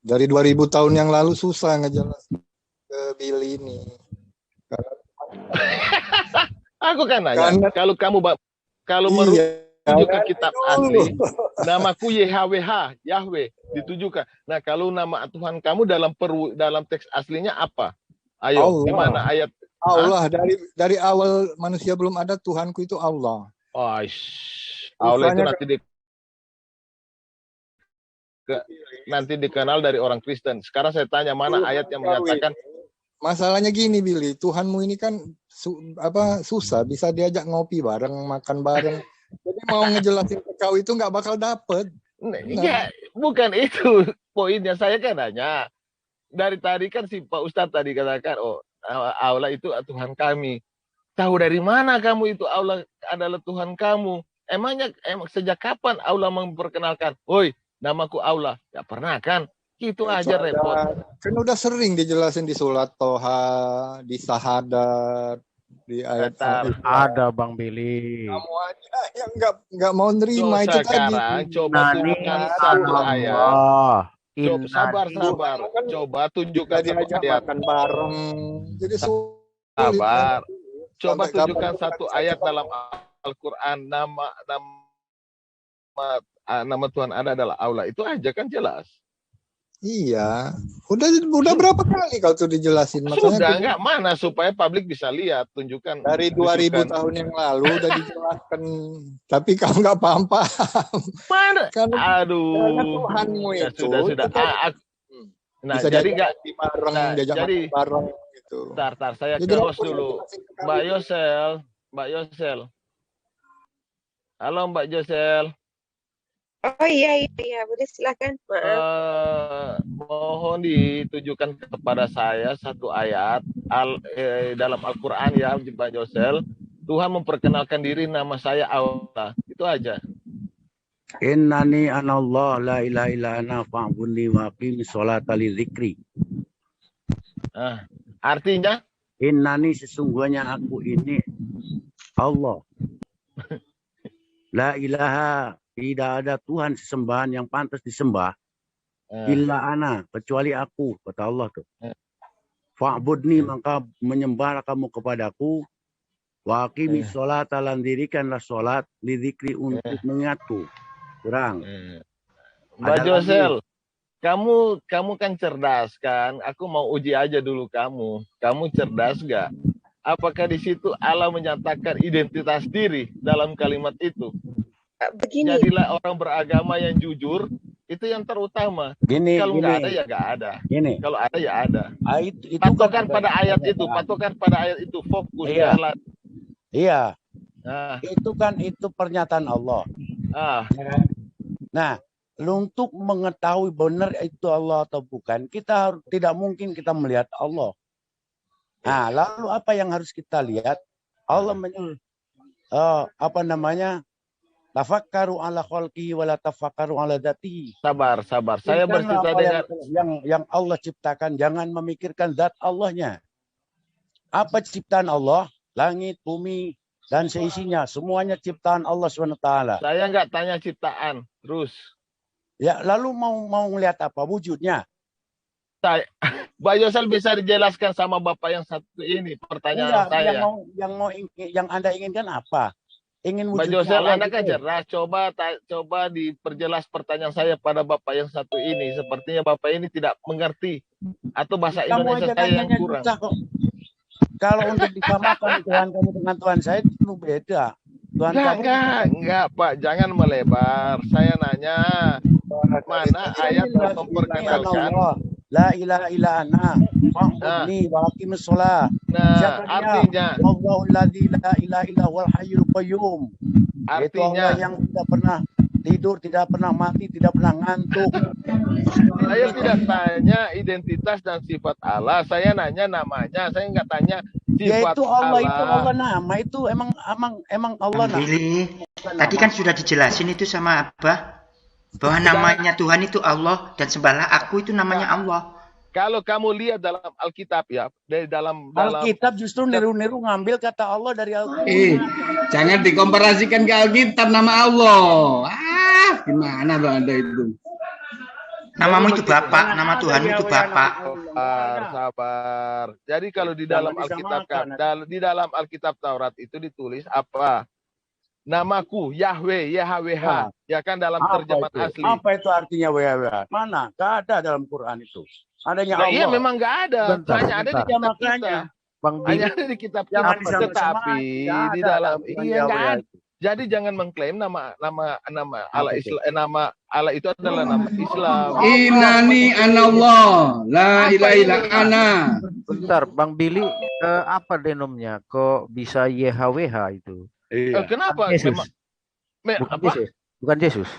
Dari 2000 tahun yang lalu susah ngejelasin ke Billy ini. Aku kan nanya, kalau kamu merujuk ke kitab asli, namaku YHWH, Yahweh, ditujukan. Nah, kalau nama Tuhan kamu dalam teks aslinya apa? Ayo, Allah. gimana ayat? Allah, dari awal manusia belum ada, Tuhanku itu Allah. Oh, Allah itu nanti dikenal dari orang Kristen. Sekarang saya tanya, mana ayat yang menyatakan? Masalahnya gini, Billy, Tuhanmu ini kan susah, bisa diajak ngopi bareng, makan bareng. Jadi mau ngejelasin ke kau itu nggak bakal dapet. Ya, bukan itu poinnya. Saya kan nanya. Dari tadi kan si Pak Ustadz tadi katakan, oh Allah itu Tuhan kami. Tahu dari mana kamu itu Allah adalah Tuhan kamu? Emang sejak kapan Allah memperkenalkan, woi, namaku Allah? Ya pernah kan? Gitu aja repot. Kan udah sering dijelasin di surat Toha, di Sahadat, di ayat ada Bang Billy. Kamu aja yang nggak mau nerima itu sekarang tadi. Coba tunjukkan satu ayat. Sabar. Coba tunjukkan satu ayat. Makan bareng. Jadi sabar. Coba tunjukkan satu ayat dalam Al-Quran nama Tuhan adalah Allah. Itu aja kan jelas. Iya, udah berapa kali kau tuh dijelasin? Sudah enggak mana supaya publik bisa lihat, tunjukkan. Dari 2000 tahun yang lalu udah dijelaskan, tapi kau nggak paham. Mana? Karena Tuhanmu ya, itu. Sudah. Nah, bisa jadi nggak bareng, jadi bareng gitu. Tar, saya ke host dulu. Mbak Yosel. Halo Mbak Yosel. Oh iya, boleh silakan. Maaf. Mohon ditujukan kepada saya satu ayat dalam Al-Quran ya, Mbak Yosel. Tuhan memperkenalkan diri, nama saya Allah. Itu aja. Innani anallah la ilaha illa ana fa'budni wa aqimi sholata li dzikri. Artinya? Innani sesungguhnya aku ini Allah. La ilaha, tidak ada Tuhan sesembahan yang pantas disembah illa ana, kecuali aku, kata Allah tuh. Fa'budni, maka menyembah kamu kepadaku. Wa aqimi sholata, lan dirikanlah sholat li dzikri, untuk mengingatku. Kurang. Mbak Josel, kamu kan cerdas kan? Aku mau uji aja dulu kamu. Kamu cerdas gak? Apakah di situ Allah menyatakan identitas diri dalam kalimat itu? Begini. Jadilah orang beragama yang jujur, itu yang terutama. Kalau nggak ada ya nggak ada. Kalau ada ya ada. Patokan pada ayat itu, fokus jalan. Iya. Itu pernyataan Allah. Nah, untuk mengetahui benar itu Allah atau bukan, kita tidak mungkin kita melihat Allah. Nah, lalu apa yang harus kita lihat? Allah menyuruh tafakkaru ala khalqihi wa la tafakkaru ala dzatihi. Sabar. Saya bercerita dengan yang Allah ciptakan, jangan memikirkan zat Allahnya. Apa ciptaan Allah? Langit, bumi, dan seisinya, semuanya ciptaan Allah SWT. Saya nggak tanya ciptaan, terus. Ya, lalu mau ngelihat apa wujudnya? Mbak Yosel bisa dijelaskan sama Bapak yang satu ini pertanyaan saya. Yang Anda inginkan apa? Ingin Mbak wujudnya Yosel, Allah Anda kan gitu. cerdas. Coba diperjelas pertanyaan saya pada Bapak yang satu ini. Sepertinya Bapak ini tidak mengerti atau bahasa Indonesia saya yang kurang. Kalau untuk disamakan Tuhan kamu dengan Tuhan saya itu beda. Tuhan Enggak, Pak, jangan melebar. Saya nanya, mana ayat yang memperkenalkan la ilaha illa ana fa'budni wa aqimis shalah. Nah, artinya Allahul ladzi la ilaha illa huwal hayyul qayyum. Artinya yang tidak pernah tidur, tidak pernah mati, tidak pernah ngantuk. Saya tidak tanya identitas dan sifat Allah, saya nanya namanya. Saya nggak tanya sifat itu Allah. Itu Allah nama, itu emang Allah nama. Tadi kan sudah dijelasin itu sama Abah. Bahwa namanya Tuhan itu Allah dan sembahlah aku itu namanya Allah. Kalau kamu lihat dalam Alkitab ya, dari dalam Alkitab justru niru-niru ngambil kata Allah dari Alkitab. Jangan dikomparasikan ke Alkitab nama Allah. Gimana Bang Anda itu? Namamu itu Bapak, nama Tuhan itu Bapak. Sabar. Jadi kalau di dalam Alkitab di dalam Alkitab Taurat itu ditulis apa? Namaku Yahweh, YHWH, ya kan dalam terjemahan asli. Apa itu artinya YHWH? Mana? Gak ada dalam Quran itu. Adanya Allah. Iya memang gak ada. Hanya ada di kitab kita. Hanya ada di kitab kita. Tetapi di dalam nggak ada. Jadi jangan mengklaim nama Allah Islam, nama Allah itu adalah nama Islam. Innani anallah, la ilaha illa ana. Bentar, Bang Billy, apa denomnya? Kok bisa YHWH itu? Kenapa? Yesus. Bukan Yesus.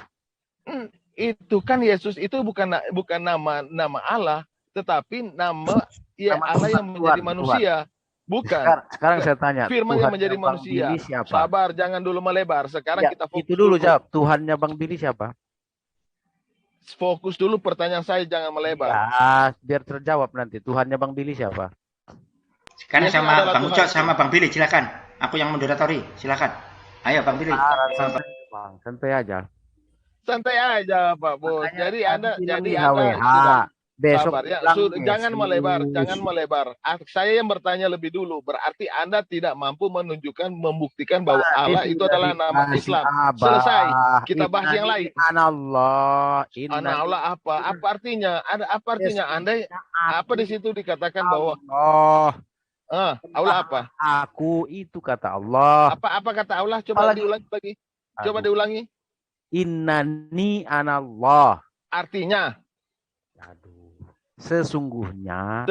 Itu kan Yesus itu bukan nama Allah, tetapi nama Allah yang menjadi manusia. Bukan. Sekarang saya tanya. Firman yang menjadi manusia. Sabar, jangan dulu melebar. Sekarang kita fokus. Itu dulu jawab. Tuhannya Bang Billy siapa? Fokus dulu pertanyaan saya, jangan melebar. Ya, biar terjawab nanti. Tuhannya Bang Billy siapa? Sekarang sama Bang Ucok sama Bang Billy, silakan. Aku yang moderatori, silakan. Ayo Bang Billy. Santai aja. Santai aja Pak Bos. Jadi Anda besok sabar, ya. Jangan melebar. Saya yang bertanya lebih dulu. Berarti Anda tidak mampu membuktikan bahwa Allah itu adalah nama Islam. Selesai. Kita bahas yang lain. Anallah. Allah apa? Apa artinya? Apa artinya? Anda apa di situ dikatakan bahwa Allah apa? Aku itu kata Allah. Apa kata Allah? Coba diulangi lagi. Coba diulangi. Innani anallah. Artinya? Sesungguhnya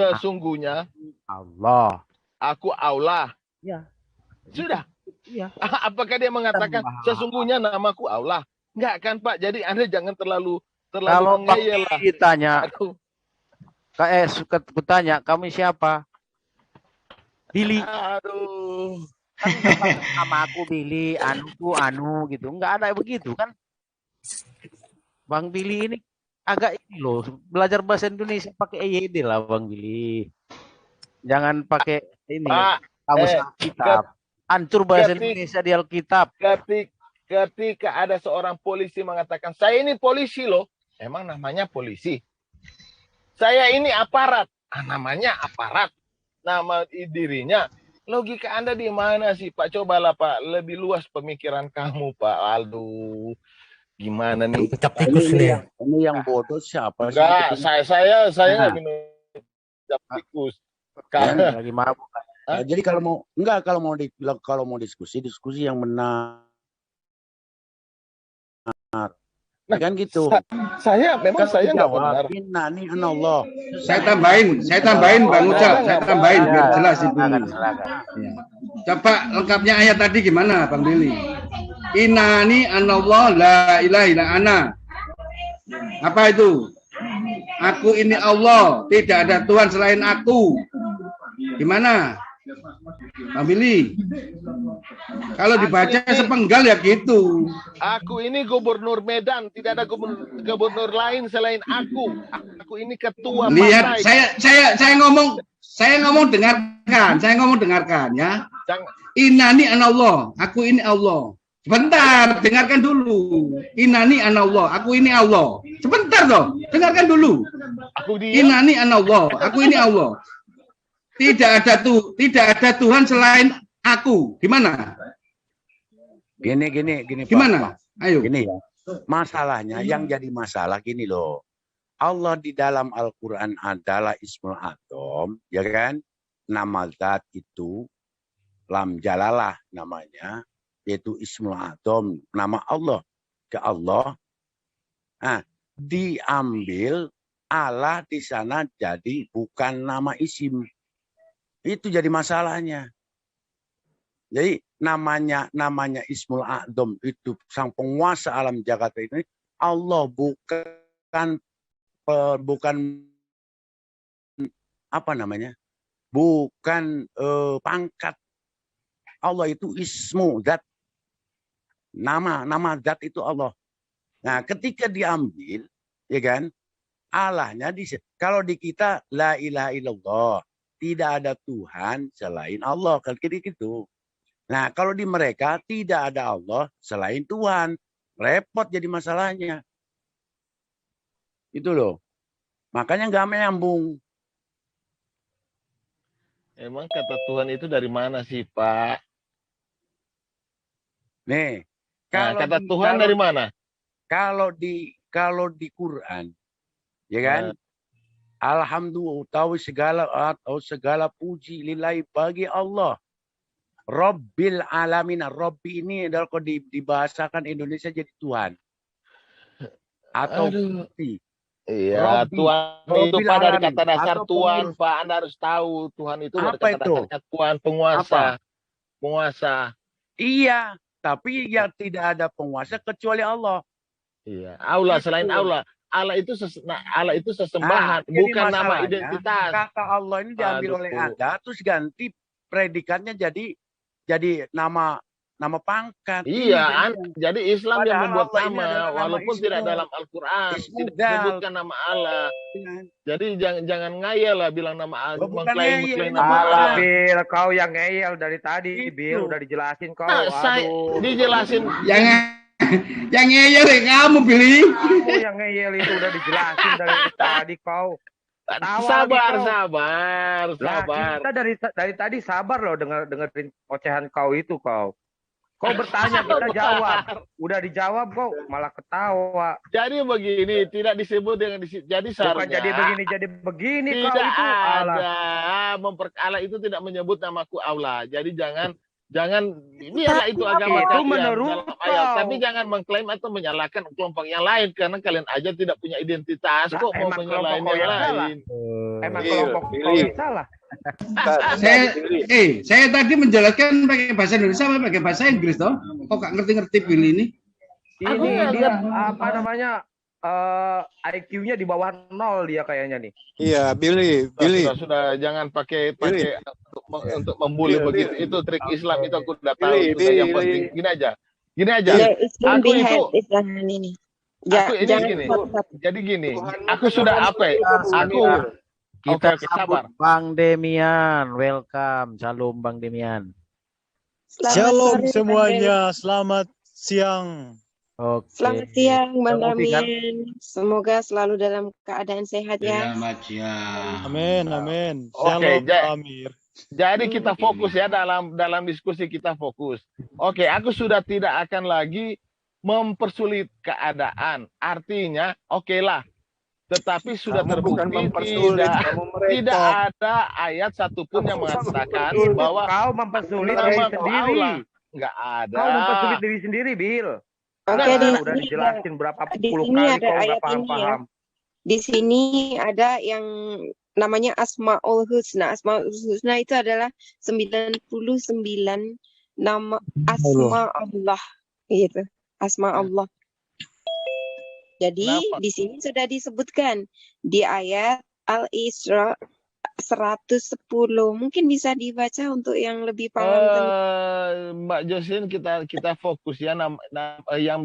Allah. Aku Allah. Ya. Sudah. Iya. Apakah dia mengatakan sesungguhnya namaku Allah? Enggak kan Pak. Jadi Anda jangan terlalu kalau mengeyel lah. Ditanya. Kutanya, kamu siapa? Billy. Aduh. Nama aku Billy, anuku anu gitu. Enggak ada begitu kan? Bang Billy ini agak ini loh, belajar bahasa Indonesia pakai EYD lah Bang Billy. Jangan pakai ini. Kamus Alkitab. Hancur bahasa Indonesia di Alkitab. Ketika ada seorang polisi mengatakan, saya ini polisi loh. Emang namanya polisi? Saya ini aparat. Namanya aparat. Nama dirinya. Logika Anda di mana sih Pak? Cobalah Pak, lebih luas pemikiran kamu Pak Aldo. Gimana nih? Ini yang bodoh siapa? Enggak, saya nggak minum cap tikus. Lagi mabuk. Jadi kalau mau diskusi yang benar. Kan gitu. Saya nggak benar. Innani anallah. Saya tambahin Bang Ucap, saya tambahin biar jelas itu. Coba lengkapnya ayat tadi gimana Bang Billy? Innani anallah la ilaha illa ana. Apa itu? Aku ini Allah, tidak ada Tuhan selain aku. Gimana? Bang Billy. Kalau dibaca sepenggal ya gitu. Aku ini gubernur Medan, tidak ada gubernur lain selain aku. Aku ini ketua Lihat, partai. saya ngomong dengarkan ya. Innani anallah, aku ini Allah. Sebentar, dengarkan dulu. Innani anallah, aku ini Allah. Sebentar dong, dengarkan dulu. Innani anallah, aku ini Allah. Tidak ada Tuhan selain aku. Gimana? Gini. Gimana? Pak. Ayo. Gini ya. Masalahnya yang jadi masalah gini loh. Allah di dalam Al-Qur'an adalah Ismul A'zam, ya kan? Nama zat itu lam jalalah namanya, yaitu Ismul A'zam, nama Allah ke Allah. Nah, diambil Allah di sana jadi bukan nama isim. Itu jadi masalahnya. Jadi namanya Ismul A'zam itu sang penguasa alam jagat ini Allah, bukan apa namanya? Bukan pangkat. Allah itu ismu zat. Nama zat itu Allah. Nah, ketika diambil, ya kan, Allahnya kalau di kita la ilaha illallah, tidak ada Tuhan selain Allah, kan gitu. Nah, kalau di mereka tidak ada Allah selain Tuhan, repot jadi masalahnya. Itu loh. Makanya nggak menyambung. Emang kata Tuhan itu dari mana sih, Pak? Nih, Nah, kata Tuhan dari mana? Kalau di Quran, ya kan? Alhamdulillah, tahu segala puji lillahi bagi Allah. Rabbil alamin. Rabbi ini adalah kalau dibahasakan Indonesia jadi Tuhan. Atau Bukti. Iya, Rabbi, Tuhan itu Rabbil pada alamin. kata dasar Atau Tuhan, pengurus. Pak. Anda harus tahu Tuhan itu dari Apa kata itu? dasarnya Tuhan, penguasa. Apa? Penguasa. Iya, tapi yang tidak ada penguasa kecuali Allah. Iya, Allah selain Allah. Allah itu sesembahan, Jadi bukan nama masalahnya, identitas. kata Allah ini diambil oleh Anda, terus ganti predikatnya jadi nama pangkat. Iya, jadi Islam yang Padahal membuat Allah ini nama, adalah nama walaupun Ismu. tidak dalam Al-Quran, tidak Ismu disebutkan nama Allah. Jadi jangan ngayal lah bilang nama Allah, mengklaim nama Alah, Allah. Bil, kau yang ngeyel dari tadi, Bil, udah dijelasin kau. Nah, saya Aduh. dijelasin. Yang ngeyel kamu, Billy. Kamu yang ngeyel itu udah dijelasin dari tadi kau. Sabar. Kita dari tadi sabar loh dengerin ocehan kau itu kau. Kau bertanya kita jawab. Udah dijawab kau malah ketawa. Jadi begini, tidak disebut dengan jadi seharusnya. Bukan jadi begini kau tidak itu. Allah itu tidak menyebut namaku Allah. Jadi jangan biarlah itu agama itu kalian menurut dalam ayat. kau. Tapi jangan mengklaim atau menyalahkan kelompok yang lain karena kalian aja tidak punya identitas. Kok mau menyalahin yang lain? Emang kelompok kau yang salah. Saya tadi menjelaskan pakai bahasa Indonesia apa pakai bahasa Inggris toh? Kok gak ngerti-ngerti Billy ini? Ini dia apa namanya? IQ-nya di bawah 0 dia kayaknya nih. Iya, Billy. Sudah jangan pakai untuk membuli begitu. Itu trik Islam itu aku udah tahu. Yang penting gini aja. Aku itu ini. Jadi gini. Aku sudah apa? Kita sabar. Bang Demian, welcome. Shalom Bang Demian. Shalom semuanya, selamat siang. Oke. Selamat siang Bang Damian. Semoga selalu dalam keadaan sehat ya. Selamat siang. Amin. Oke, Shalom Amir. Jadi kita fokus ya dalam diskusi kita fokus. Oke, aku sudah tidak akan lagi mempersulit keadaan. Artinya, okelah. Tetapi sudah terbukti tidak ada ayat satupun yang mengatakan bahwa kau mempersulit diri sendiri. Enggak ada. Kau mempersulit diri sendiri, Bil. Oke, udah dijelasin berapa puluh kali kau nggak paham-paham. Di sini ada yang namanya Asmaul Husna. Asmaul Husna itu adalah 99 nama asma Allah. Gitu. Asma Allah. Jadi di sini sudah disebutkan di ayat Al-Isra 110. Mungkin bisa dibaca untuk yang lebih paham. Mbak Jocelyn, kita fokus ya yang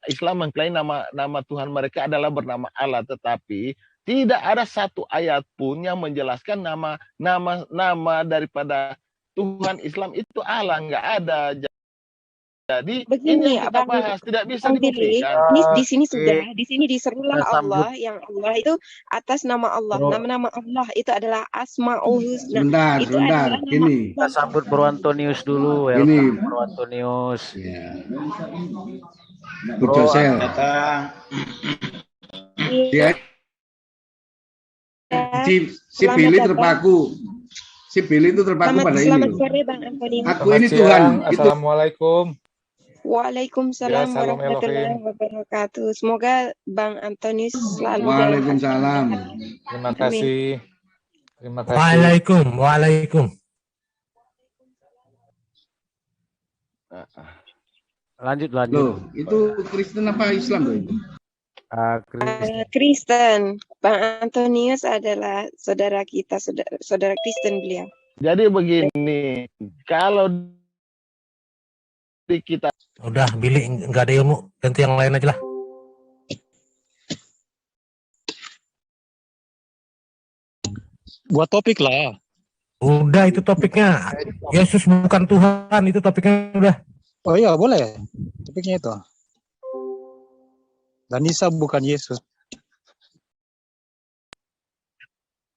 Islam mengklaim nama Tuhan mereka adalah bernama Allah, tetapi tidak ada satu ayat pun yang menjelaskan nama daripada Tuhan Islam itu Allah, nggak ada. Jadi begini ini yang kita bahas tidak bisa dibuktikan. Di sini sudah, di sini diserulah Allah, yang Allah itu atas nama Allah. Nama-nama Allah itu adalah Asmaul Husna. Sebentar. Gini. Kita sambut Bro Antonius dulu. Gini. Bro Antonius. Bro Josel. Si Billy terpaku. Si Billy itu terpaku pada ini. Selamat sore Bang Antonius. Aku ini Tuhan. Assalamualaikum. Waalaikumsalam warahmatullahi wabarakatuh. Semoga Bang Antonius selalu Waalaikumsalam. Terima kasih. Waalaikum. Lanjut. Loh, itu Kristen apa Islam tuh itu? Kristen. Bang Antonius adalah saudara kita, saudara Kristen beliau. Jadi begini, kalau kita udah Billy nggak ada ilmu, ganti yang lain aja lah. Buat topik lah. Udah itu topiknya. Yesus bukan Tuhan, itu topiknya udah. Oh iya, boleh. Topiknya itu. Dan Isa bukan Yesus.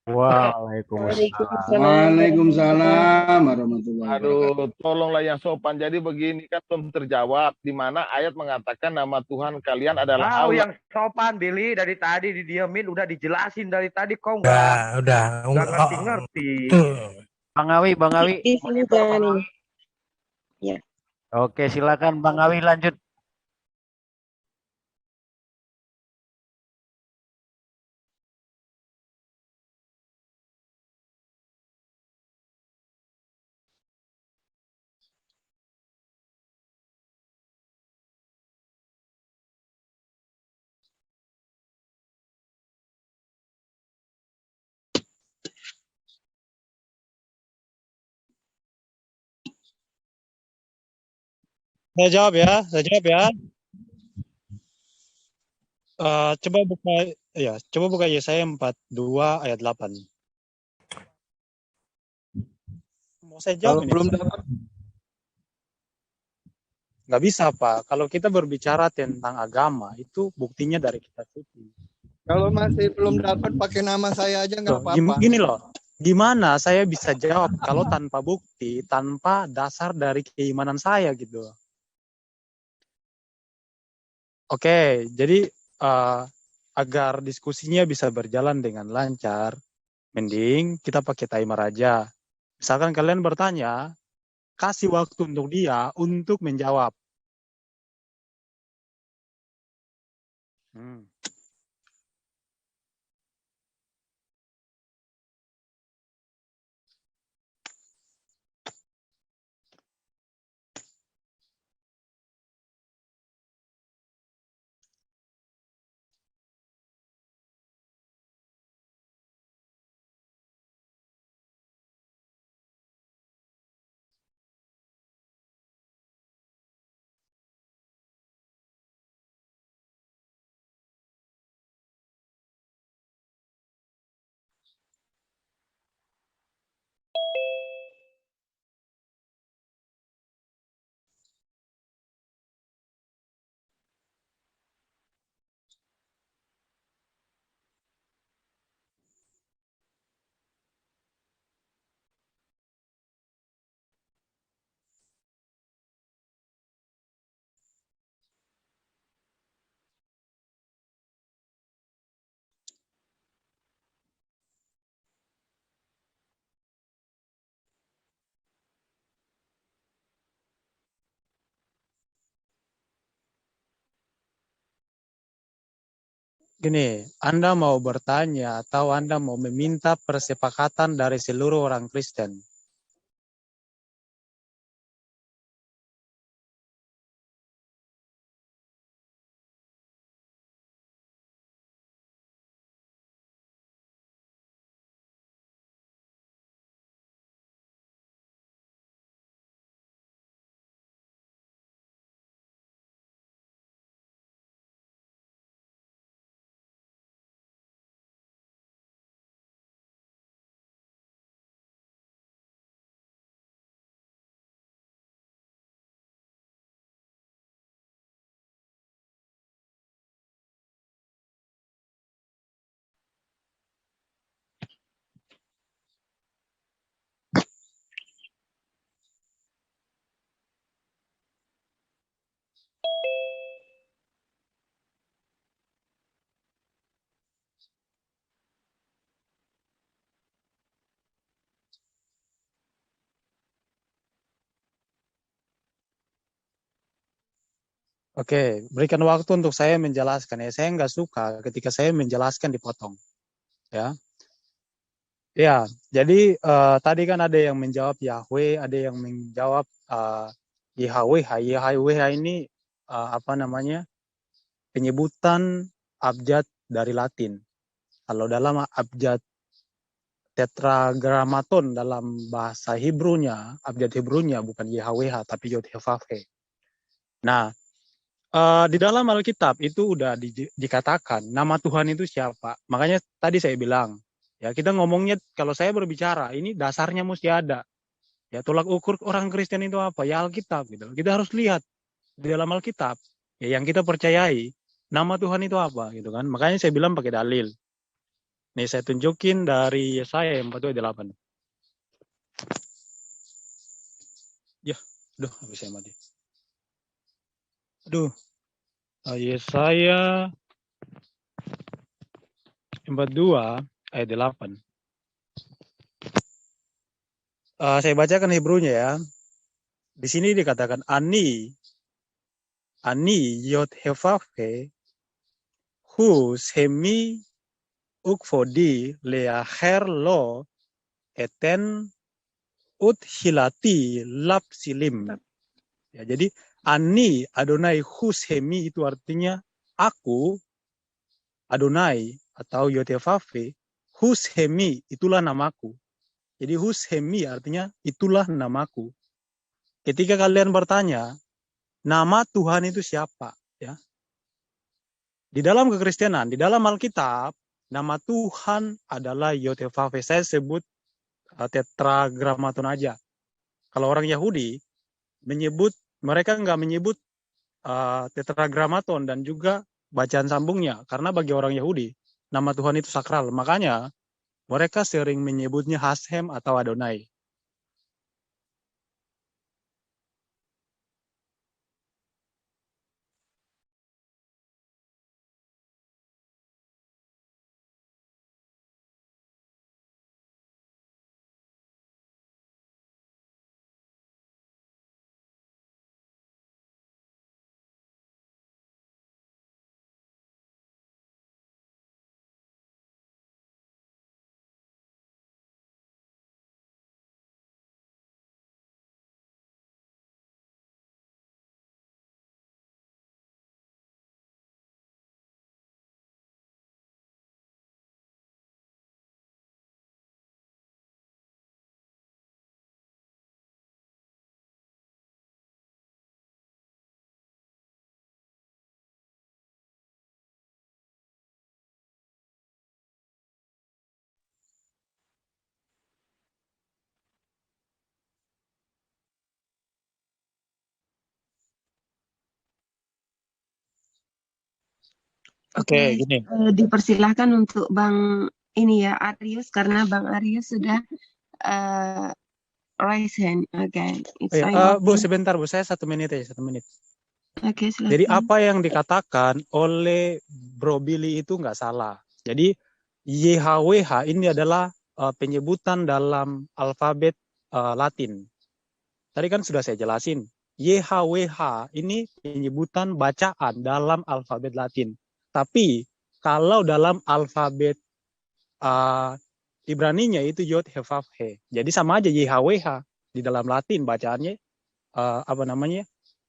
Waalaikumsalam warahmatullahi wabarakatuh. Aduh, tolonglah yang sopan. Jadi begini kan belum terjawab. Di mana ayat mengatakan nama Tuhan kalian adalah Kau Allah. yang sopan, Billy, dari tadi didiemin, udah dijelasin dari tadi kau Udah. nggak ngerti-ngerti. Bang Awi. Di sini jangan ini. Ya. Oke, silakan Bang Awi lanjut. Saya jawab ya. Coba buka Yesaya 42 ayat 8. Mau saya jawab ini? Belum dapat. Nggak bisa, Pak. Kalau kita berbicara tentang agama, itu buktinya dari kitab suci. Kalau masih belum dapat pakai nama saya aja nggak apa-apa. Gini loh, gimana saya bisa jawab kalau tanpa bukti, tanpa dasar dari keimanan saya gitu. Oke, jadi agar diskusinya bisa berjalan dengan lancar, mending kita pakai timer aja. Misalkan kalian bertanya, kasih waktu untuk dia untuk menjawab. Gini, Anda mau bertanya atau Anda mau meminta persepakatan dari seluruh orang Kristen? Oke, berikan waktu untuk saya menjelaskan. Saya nggak suka ketika saya menjelaskan dipotong. Ya, jadi tadi kan ada yang menjawab Yahweh, ada yang menjawab YHWH. YHWH ini penyebutan abjad dari Latin. Kalau dalam abjad tetragrammaton dalam bahasa Hebrunya, abjad Hebrunya bukan YHWH tapi Yod-Heh-Vav-He. Nah, di dalam Alkitab itu udah dikatakan nama Tuhan itu siapa. Makanya tadi saya bilang, Ya, kita ngomongnya, kalau saya berbicara, ini dasarnya mesti ada. Ya, tolak ukur orang Kristen itu apa? Ya Alkitab gitu. Kita harus lihat di dalam Alkitab, ya yang kita percayai, nama Tuhan itu apa gitu kan. Makanya saya bilang pakai dalil. Nih saya tunjukin dari Yesaya 48. Ya, aduh, habis saya mati. Aduh, Yesaya 42 ayat 8. Saya bacakan Hebrunya ya. Di sini dikatakan ani yod hevafe hu semi ukfodi leaher lo eten ut hilati lap silim. Ya, jadi ani Adonai hus hemi itu artinya aku Adonai atau Yotevafe, hus hemi itulah namaku. Jadi hus hemi artinya itulah namaku. Ketika kalian bertanya, nama Tuhan itu siapa? Ya. Di dalam kekristenan, di dalam Alkitab, nama Tuhan adalah Yotevafe. Saya sebut tetragramaton aja. Kalau orang Yahudi menyebut, mereka nggak menyebut tetragramaton dan juga bacaan sambungnya. Karena bagi orang Yahudi, nama Tuhan itu sakral. Makanya mereka sering menyebutnya Hashem atau Adonai. Oke, gini. Dipersilahkan untuk Bang ini ya Arius karena Bang Arius sudah raise hand. Oke. Bu, sebentar Bu, saya 1 menit aja, 1 menit. Oke, silakan. Jadi apa yang dikatakan oleh Bro Billy itu nggak salah. Jadi YHWH ini adalah penyebutan dalam alfabet Latin. Tadi kan sudah saya jelasin. YHWH ini penyebutan bacaan dalam alfabet Latin. Tapi kalau dalam alfabet Ibraninya itu Yod Hevaf He. Jadi sama aja YHWH di dalam Latin bacaannya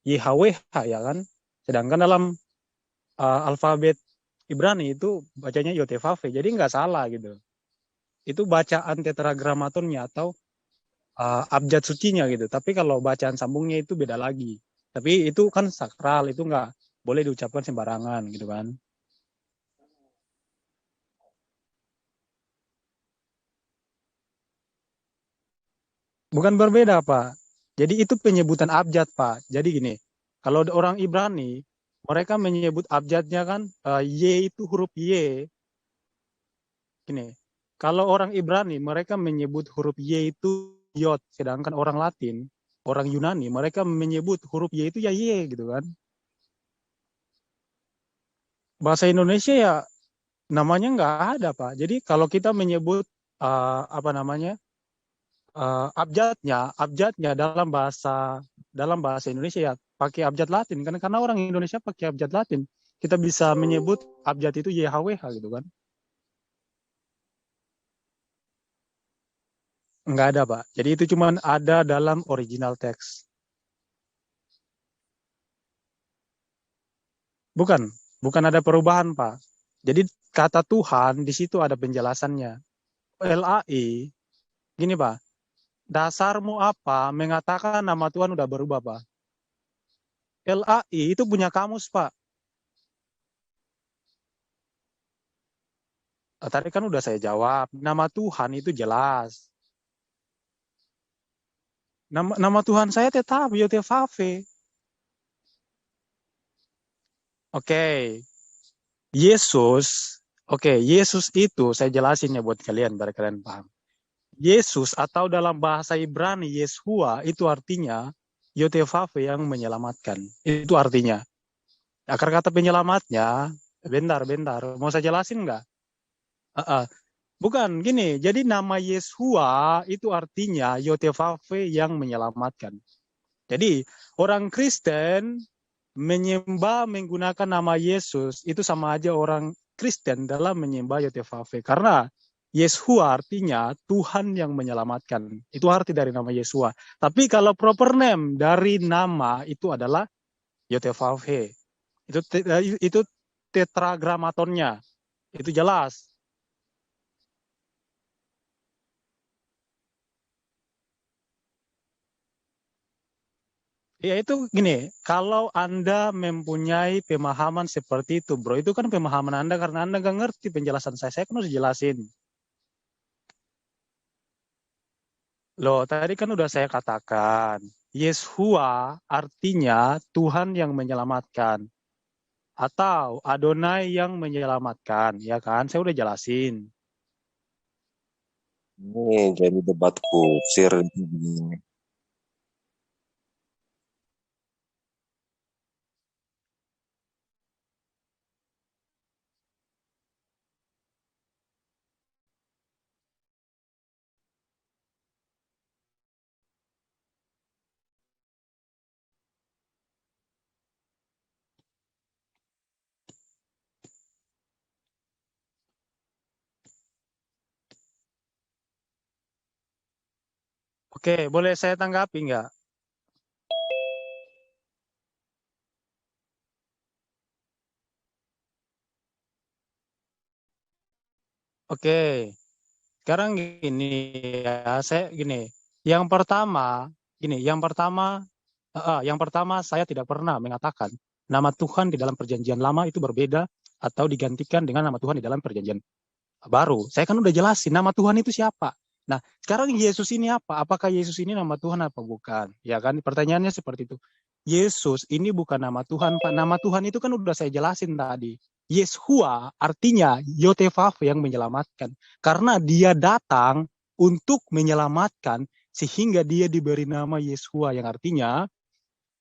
YHWH ya kan. Sedangkan dalam alfabet Ibrani itu bacanya Yod Hevaf He. Jadi nggak salah gitu. Itu bacaan tetragramatonnya atau abjad sucinya gitu. Tapi kalau bacaan sambungnya itu beda lagi. Tapi itu kan sakral, itu nggak boleh diucapkan sembarangan gitu kan. Bukan berbeda, Pak. Jadi itu penyebutan abjad, Pak. Jadi gini, kalau orang Ibrani, mereka menyebut abjadnya kan Y itu huruf Y. Gini, kalau orang Ibrani, mereka menyebut huruf Y itu Yod. Sedangkan orang Latin, orang Yunani, mereka menyebut huruf Y itu ya Y gitu kan. Bahasa Indonesia ya namanya nggak ada, Pak. Jadi kalau kita menyebut abjadnya dalam bahasa Indonesia ya pakai abjad Latin kan, karena orang Indonesia pakai abjad Latin. Kita bisa menyebut abjad itu YHWH gitu kan. Enggak ada, Pak. Jadi itu cuma ada dalam original teks. Bukan ada perubahan, Pak. Jadi kata Tuhan di situ ada penjelasannya. LAI gini, Pak. Dasarmu apa mengatakan nama Tuhan udah berubah, Pak? LAI itu punya kamus, Pak. Tadi kan udah saya jawab. Nama Tuhan itu jelas. Nama Tuhan saya tetap Yotevave. Oke. Yesus. Oke, Yesus itu saya jelasin ya buat kalian biar kalian paham. Yesus atau dalam bahasa Ibrani Yeshua itu artinya Yotevave yang menyelamatkan. Itu artinya. Akar kata penyelamatnya, bentar. Mau saya jelasin nggak? Bukan, gini. Jadi nama Yeshua itu artinya Yotevave yang menyelamatkan. Jadi orang Kristen menyembah menggunakan nama Yesus itu sama aja orang Kristen dalam menyembah Yotevave. Karena Yeshua artinya Tuhan yang menyelamatkan. Itu arti dari nama Yeshua. Tapi kalau proper name dari nama itu adalah Yotevave. Itu tetragramatonnya. Itu jelas. Ya itu gini, kalau Anda mempunyai pemahaman seperti itu, bro, itu kan pemahaman Anda karena Anda nggak ngerti penjelasan saya kan harus jelasin. Loh, tadi kan udah saya katakan, Yeshua artinya Tuhan yang menyelamatkan. Atau Adonai yang menyelamatkan, ya kan? Saya udah jelasin. Ini jadi debat kusir begini. Oke, boleh saya tanggapi nggak? Oke, sekarang gini ya, saya gini. Yang pertama saya tidak pernah mengatakan nama Tuhan di dalam perjanjian lama itu berbeda atau digantikan dengan nama Tuhan di dalam perjanjian baru. Saya kan udah jelasin nama Tuhan itu siapa. Nah, sekarang Yesus ini apa? Apakah Yesus ini nama Tuhan apa bukan? Ya kan, pertanyaannya seperti itu. Yesus ini bukan nama Tuhan, Pak. Nama Tuhan itu kan udah saya jelasin tadi. Yeshua artinya Yotevave yang menyelamatkan. Karena dia datang untuk menyelamatkan sehingga dia diberi nama Yeshua yang artinya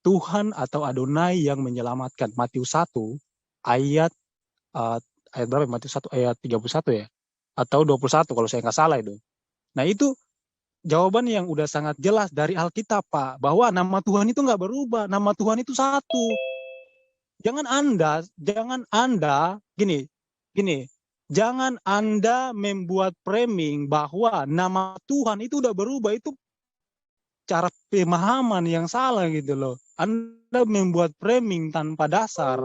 Tuhan atau Adonai yang menyelamatkan. Matius 1 ayat ayat berapa? Matius 1 ayat 31 ya? Atau 21 kalau saya nggak salah itu. Nah itu jawaban yang udah sangat jelas dari Alkitab, Pak. Bahwa nama Tuhan itu nggak berubah. Nama Tuhan itu satu. Jangan Anda, gini. Jangan Anda membuat framing bahwa nama Tuhan itu udah berubah. Itu cara pemahaman yang salah gitu loh. Anda membuat framing tanpa dasar.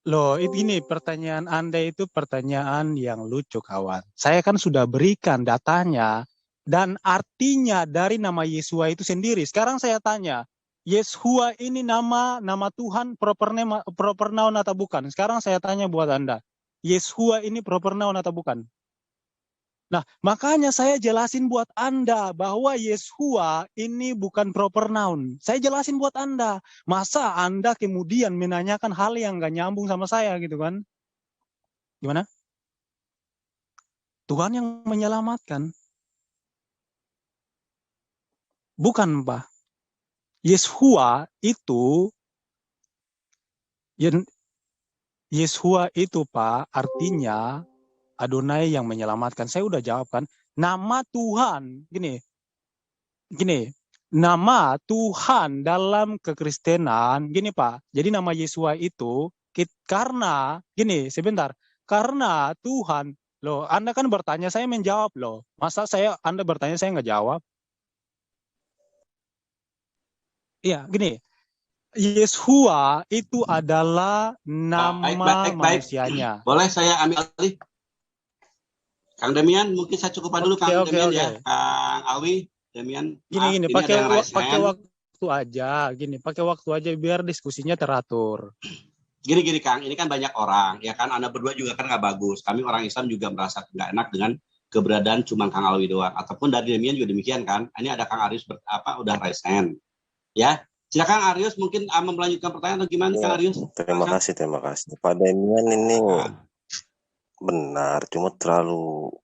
Loh, ini pertanyaan Anda itu pertanyaan yang lucu, kawan. Saya kan sudah berikan datanya dan artinya dari nama Yeshua itu sendiri. Sekarang saya tanya, Yeshua ini nama Tuhan proper noun atau bukan? Sekarang saya tanya buat Anda, Yeshua ini proper noun atau bukan? Nah, makanya saya jelasin buat Anda bahwa Yeshua ini bukan proper noun. Saya jelasin buat Anda. Masa Anda kemudian menanyakan hal yang gak nyambung sama saya gitu kan? Gimana? Tuhan yang menyelamatkan. Bukan, Pak. Yeshua itu Pak, artinya Adonai yang menyelamatkan. Saya udah jawab kan. Nama Tuhan, gini. Nama Tuhan dalam kekristenan, gini Pak. Jadi nama Yeshua itu karena, sebentar. Karena Tuhan, loh, Anda kan bertanya, saya menjawab loh. Masa Anda bertanya, saya nggak jawab? Iya, gini. Yeshua itu adalah nama baik. manusianya. Boleh saya ambil alih? Kang Demian, mungkin saya cukupkan dulu Kang Demian ya. Kang Alwi, Demian. Gini, pakai waktu aja. Pakai waktu aja biar diskusinya teratur. Gini Kang, ini kan banyak orang, ya kan? Anda berdua juga kan nggak bagus. Kami orang Islam juga merasa nggak enak dengan keberadaan cuma Kang Alwi doang. Ataupun dari Demian juga demikian kan? Ini ada Kang Arius udah raise hand. Ya, silakan Arius mungkin melanjutkan pertanyaan atau gimana Kang Arius? Terima kasih. Pak Demian ini benar, cuma terlalu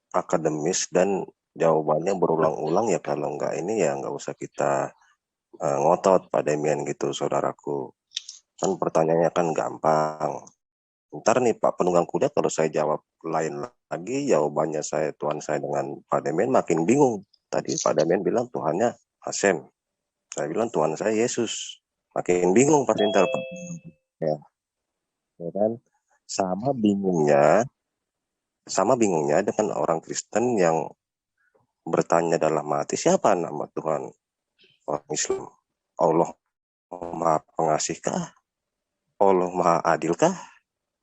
akademis dan jawabannya berulang-ulang ya. Kalau enggak ini ya nggak usah kita ngotot Pak Demian gitu, saudaraku. Kan pertanyaannya kan gampang. Ntar nih Pak penunggang kuda kalau saya jawab lain lagi, jawabannya Tuhan saya dengan Pak Demian makin bingung. Tadi Pak Demian bilang Tuhannya Hasem. Saya bilang Tuhan saya Yesus. Makin bingung Pak Sintar. Ya kan? Sama bingungnya dengan orang Kristen yang bertanya dalam hati, siapa nama Tuhan? Orang Islam. Allah Maha Pengasihkah? Allah Maha Adilkah?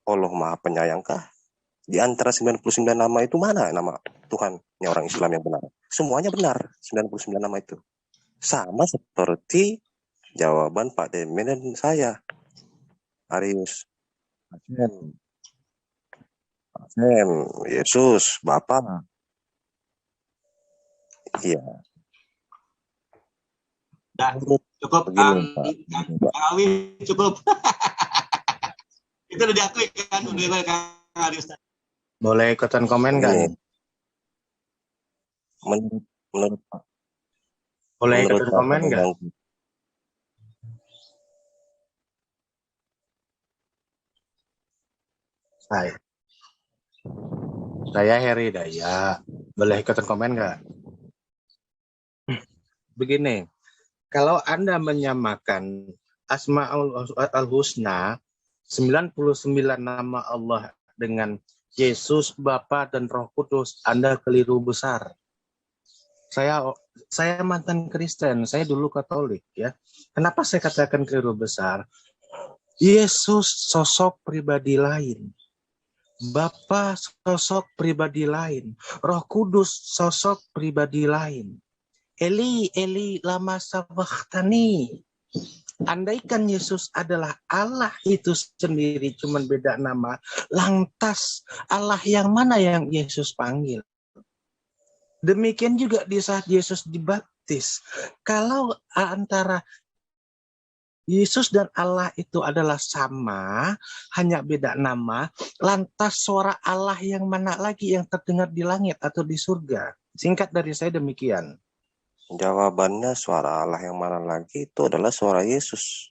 Allah Maha Penyayangkah? Di antara 99 nama itu mana nama Tuhannya orang Islam yang benar? Semuanya benar, 99 nama itu. Sama seperti jawaban Pak Demian dan saya. Arius. Hasem, Yesus, Bapa. Iya. Cukup Kang Alwi, cukup. Itu udah diakui kan udah Kang Arius. Boleh ikutan komen nggak? Menurut Pak. Boleh ikutan komen nggak? Saya Heri Daya. Boleh ikutan komen nggak? Begini, kalau Anda menyamakan Asmaul Husna 99 nama Allah dengan Yesus, Bapa dan Roh Kudus, Anda keliru besar. Saya mantan Kristen, saya dulu Katolik ya. Kenapa saya katakan keliru besar? Yesus sosok pribadi lain. Bapa sosok pribadi lain. Roh Kudus sosok pribadi lain. Eli, Eli, lama sabachthani. Andaikan Yesus adalah Allah itu sendiri, cuman beda nama, lantas Allah yang mana yang Yesus panggil? Demikian juga di saat Yesus dibaptis. Kalau antara Yesus dan Allah itu adalah sama, hanya beda nama, lantas suara Allah yang mana lagi yang terdengar di langit atau di surga? Singkat dari saya demikian. Jawabannya suara Allah yang mana lagi itu adalah suara Yesus.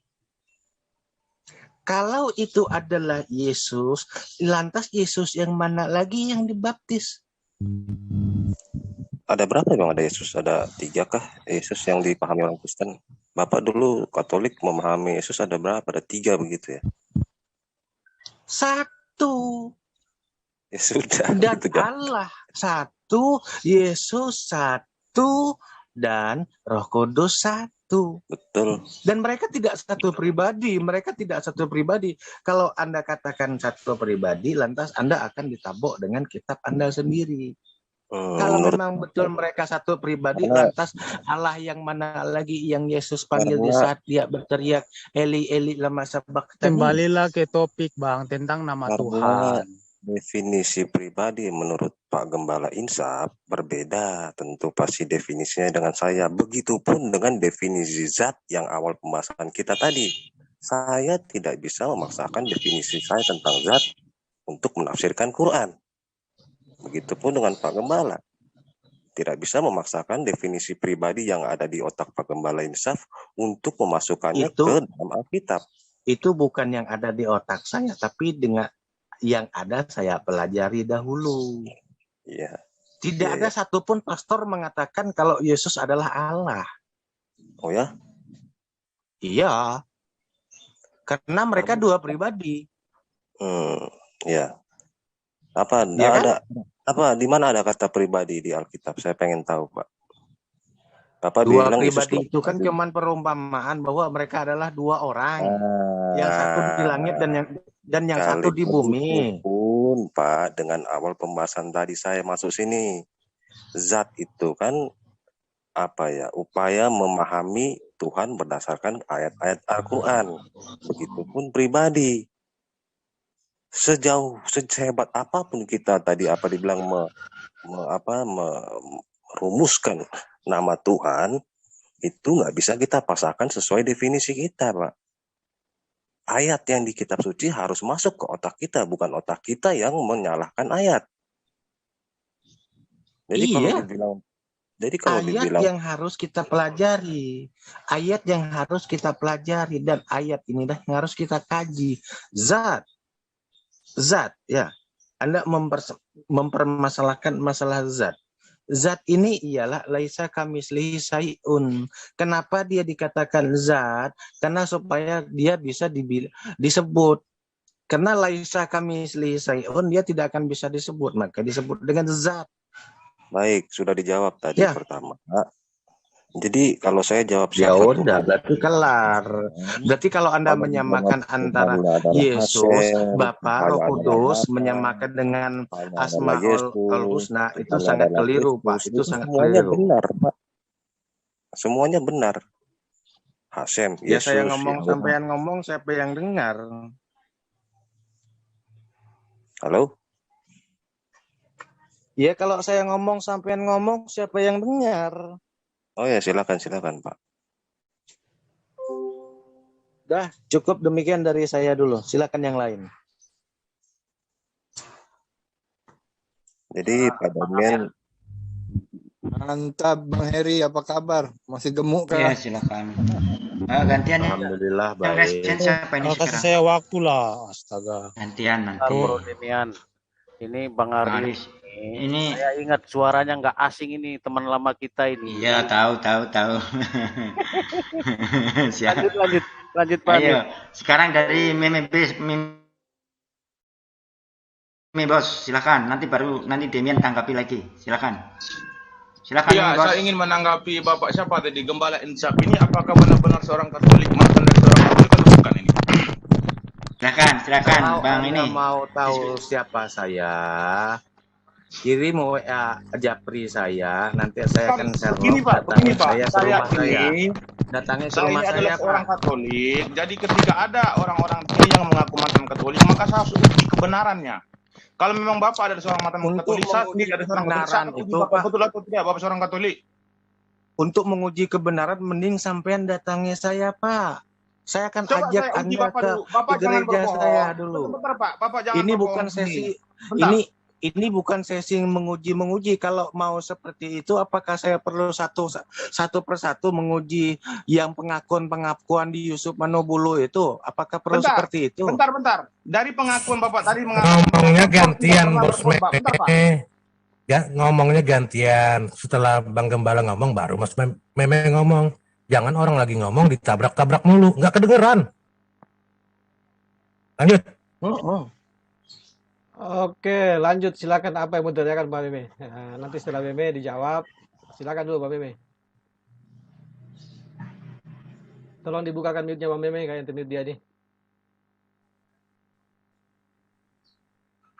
Kalau itu adalah Yesus, lantas Yesus yang mana lagi yang dibaptis? Ada berapa Bang? Ada Yesus? Ada 3 kah Yesus yang dipahami orang Kristen? Bapak dulu Katolik memahami Yesus ada berapa? Ada 3 begitu ya? 1. Ya sudah. Dan gitu, Allah 1, Yesus 1, dan Roh Kudus 1. Betul. Dan mereka tidak satu pribadi. Kalau Anda katakan satu pribadi, lantas Anda akan ditabok dengan kitab Anda sendiri. Kalau memang betul mereka satu pribadi, lantas Allah yang mana lagi yang Yesus panggil di saat dia berteriak, Eli, Eli, lama sabachthani. Kembalilah ke topik Bang, tentang nama Tuhan. Definisi pribadi menurut Pak Gembala Insaf berbeda, tentu pasti definisinya dengan saya. Begitupun dengan definisi zat yang awal pembahasan kita tadi. Saya tidak bisa memaksakan definisi saya tentang zat untuk menafsirkan Quran. Begitupun dengan Pak Gembala. Tidak bisa memaksakan definisi pribadi yang ada di otak Pak Gembala Insaf untuk memasukkannya ke dalam Alkitab. Itu bukan yang ada di otak saya, tapi dengan yang ada saya pelajari dahulu. Iya. Tidak ada satupun pastor mengatakan kalau Yesus adalah Allah. Oh ya? Iya. Karena mereka dua pribadi. Ya. Apa Ya kan? di mana ada kata pribadi di Alkitab? Saya pengen tahu, Pak. Bapak Dua bilang Yesus pribadi itu kan cuman perumpamaan bahwa mereka adalah dua orang. Yang satu di langit dan yang satu di bumi. Pun Pak, dengan awal pembahasan tadi saya masuk sini, zat itu kan apa ya, upaya memahami Tuhan berdasarkan ayat-ayat Al-Quran. Begitupun pribadi. Sehebat apapun kita tadi apa dibilang merumuskan nama Tuhan, itu nggak bisa kita pasarkan sesuai definisi kita, Pak. Ayat yang di kitab suci harus masuk ke otak kita, bukan otak kita yang menyalahkan ayat. Jadi kalau dibilang yang harus kita pelajari, ayat yang harus kita pelajari, dan ayat inilah yang harus kita kaji. Zat ya, Anda mempermasalahkan masalah zat. Zat ini ialah laisa kamislihi syai'un. Kenapa dia dikatakan zat? Karena supaya dia bisa disebut. Karena laisa kamislihi syai'un, dia tidak akan bisa disebut, maka disebut dengan zat. Baik, sudah dijawab tadi pertama. Jadi kalau saya jawab ya udah, berarti kelar. Berarti kalau Anda menyamakan antara Yesus, Bapa, Roh Kudus, menyamakan dengan Asmaul Husna, itu sangat keliru, Pak. Itu sangat keliru. Benar, Pak. Semuanya benar. Hasem, ya Yesus. Saya ngomong, sampean ngomong, siapa yang dengar? Halo? Ya kalau saya ngomong, sampean ngomong, siapa yang dengar? Oh ya, silakan Pak. Dah, cukup demikian dari saya dulu. Silakan yang lain. Jadi Pak Damian. Mantap Bang Heri, apa kabar? Masih gemuk kah? Iya, silakan. Gantian ya. Alhamdulillah Yang baik. siapa ini Kasih saya waktu lah, astaga. Gantian nanti. Bro Demian. Ini Bang Aris. Ini saya ingat suaranya nggak asing ini, teman lama kita ini. Iya, tahu. Siap. Lanjut Pak. Ayo, sekarang dari Meme Bos, silakan. Nanti Demian tanggapi lagi. Silakan. Iya, saya ingin menanggapi Bapak siapa tadi, Gembala Insaf. Ini apakah benar-benar seorang Katolik, mantan dari seorang Katolik atau bukan ini? Silakan Bang Anda ini. mau tahu siapa saya? Kirim WA Japri saya, nanti saya akan share Begini Pak, saya ke rumah saya. Datangnya ke rumah saya adalah saya, seorang Pak. Katolik. Jadi ketika ada orang-orang yang mengaku mantan Katolik, maka saya harus uji kebenarannya. Kalau memang Bapak adalah seorang mantan Katolik, saya sendiri ada seorang Katolik, saya akan uji Bapak betul atau tidak Bapak seorang Katolik. Untuk menguji kebenaran, mending sampean datangi saya, Pak. Saya akan Coba ajak saya uji Anda Bapak ke dulu. Bapak jangan gereja berbohong. saya dulu. Bentar Pak, Bapak jangan Ini berbohong bukan di sesi sini. Bentar. ini bukan sesi menguji. Kalau mau seperti itu, apakah saya perlu satu persatu menguji yang pengakuan di Yusuf Manobulu itu? Apakah perlu seperti itu? Bentar. Dari pengakuan Bapak tadi Ngomongnya gantian, Bos Bentar, Pak. Ya, ngomongnya gantian. Setelah Bang Gembala ngomong, baru Mas Meme ngomong. Jangan orang lagi ngomong ditabrak-tabrak mulu, nggak kedengeran. Lanjut. Oke, lanjut. Silakan apa yang mau ditanyakan Pak Meme. Nanti setelah Meme dijawab, silakan dulu Pak Meme. Tolong dibukakan mute-nya Pak Meme, kayak mute dia nih.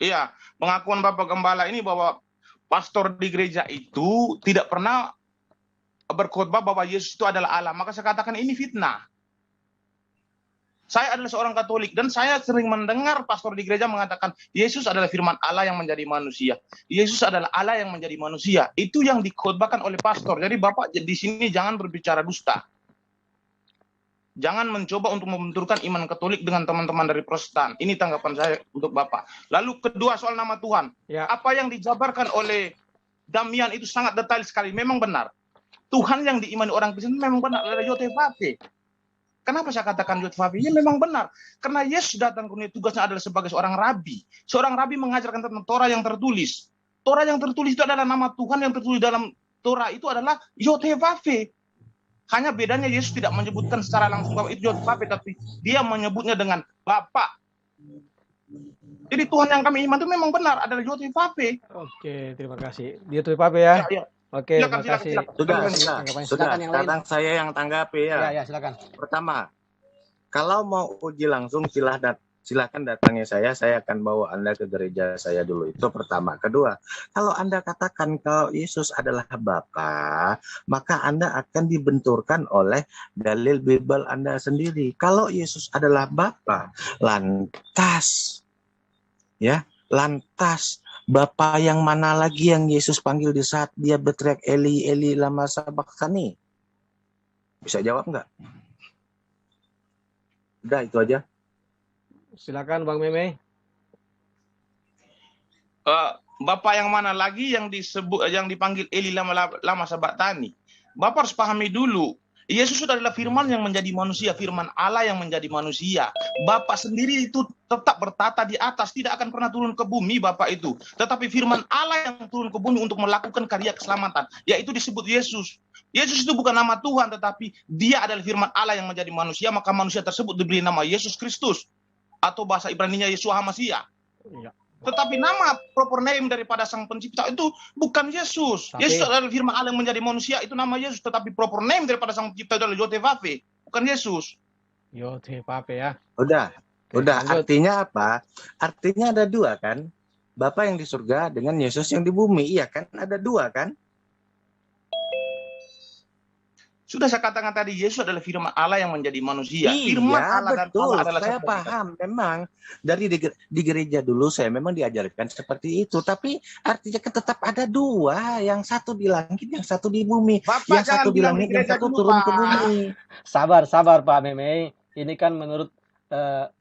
Iya, pengakuan Bapak Gembala ini bahwa pastor di gereja itu tidak pernah berkhotbah bahwa Yesus itu adalah Allah. Maka saya katakan ini fitnah. Saya adalah seorang Katolik dan saya sering mendengar pastor di gereja mengatakan Yesus adalah firman Allah yang menjadi manusia. Yesus adalah Allah yang menjadi manusia. Itu yang dikhotbahkan oleh pastor. Jadi Bapak di sini jangan berbicara dusta. Jangan mencoba untuk membenturkan iman Katolik dengan teman-teman dari Protestan. Ini tanggapan saya untuk Bapak. Lalu kedua soal nama Tuhan. Ya. Apa yang dijabarkan oleh Damian itu sangat detail sekali. Memang benar. Tuhan yang diimani orang Kristen memang benar adalah Yotevave. Kenapa saya katakan Yotevave? Ya memang benar. Karena Yesus datang ke dunia, tugasnya adalah sebagai seorang rabi. Seorang rabi mengajarkan tentang Torah yang tertulis. Torah yang tertulis itu adalah nama Tuhan yang tertulis dalam Torah itu adalah Yotevave. Hanya bedanya Yesus tidak menyebutkan secara langsung bahwa itu Yotevave, tapi dia menyebutnya dengan Bapa. Jadi Tuhan yang kami iman itu memang benar adalah Yotevave. Oke, terima kasih. Dia Yotevave ya. Oke, Silakan, makasih. Sudah. Tanggapannya. Sudah. Silakan yang lain. Sekarang saya yang tanggapi ya. Ya, silakan. Pertama, kalau mau uji langsung silakan datangi saya akan bawa Anda ke gereja saya dulu. Itu pertama. Kedua, kalau Anda katakan kalau Yesus adalah Bapa, maka Anda akan dibenturkan oleh dalil Bible Anda sendiri. Kalau Yesus adalah Bapa, lantas Bapa yang mana lagi yang Yesus panggil di saat dia berteriak Eli Eli lama sabachthani? Bisa jawab nggak? Udah itu aja. Silakan Bang Meme. Bapak yang mana lagi yang dipanggil Eli lama sabachthani? Bapak harus pahami dulu, Yesus adalah firman yang menjadi manusia, firman Allah yang menjadi manusia. Bapak sendiri itu tetap bertata di atas, tidak akan pernah turun ke bumi Bapak itu. Tetapi firman Allah yang turun ke bumi untuk melakukan karya keselamatan, yaitu disebut Yesus. Yesus itu bukan nama Tuhan, tetapi dia adalah firman Allah yang menjadi manusia, maka manusia tersebut diberi nama Yesus Kristus. Atau bahasa Ibrani-nya Yeshua HaMashiach. Ya. Tetapi nama proper name daripada sang pencipta itu bukan Yesus. Yesus adalah firman Allah yang menjadi manusia, itu nama Yesus. Tetapi proper name daripada sang pencipta adalah Yotevave, bukan Yesus. Yotevave ya. Udah. Lanjut. Artinya apa? Artinya ada dua kan? Bapa yang di surga dengan Yesus yang di bumi. Iya kan? Ada dua kan? Sudah saya katakan tadi, Yesus adalah firman Allah yang menjadi manusia. Iya, Firman Allah dan betul. Allah adalah Saya satu. paham. Memang dari di gereja dulu saya memang diajarkan seperti itu. Tapi artinya tetap ada dua. Yang satu di langit, yang satu di bumi. Bapak yang jangan satu di bilang langit, di yang gereja satu dulu, turun Pak. ke bumi. Sabar Pak Meme. Ini kan menurut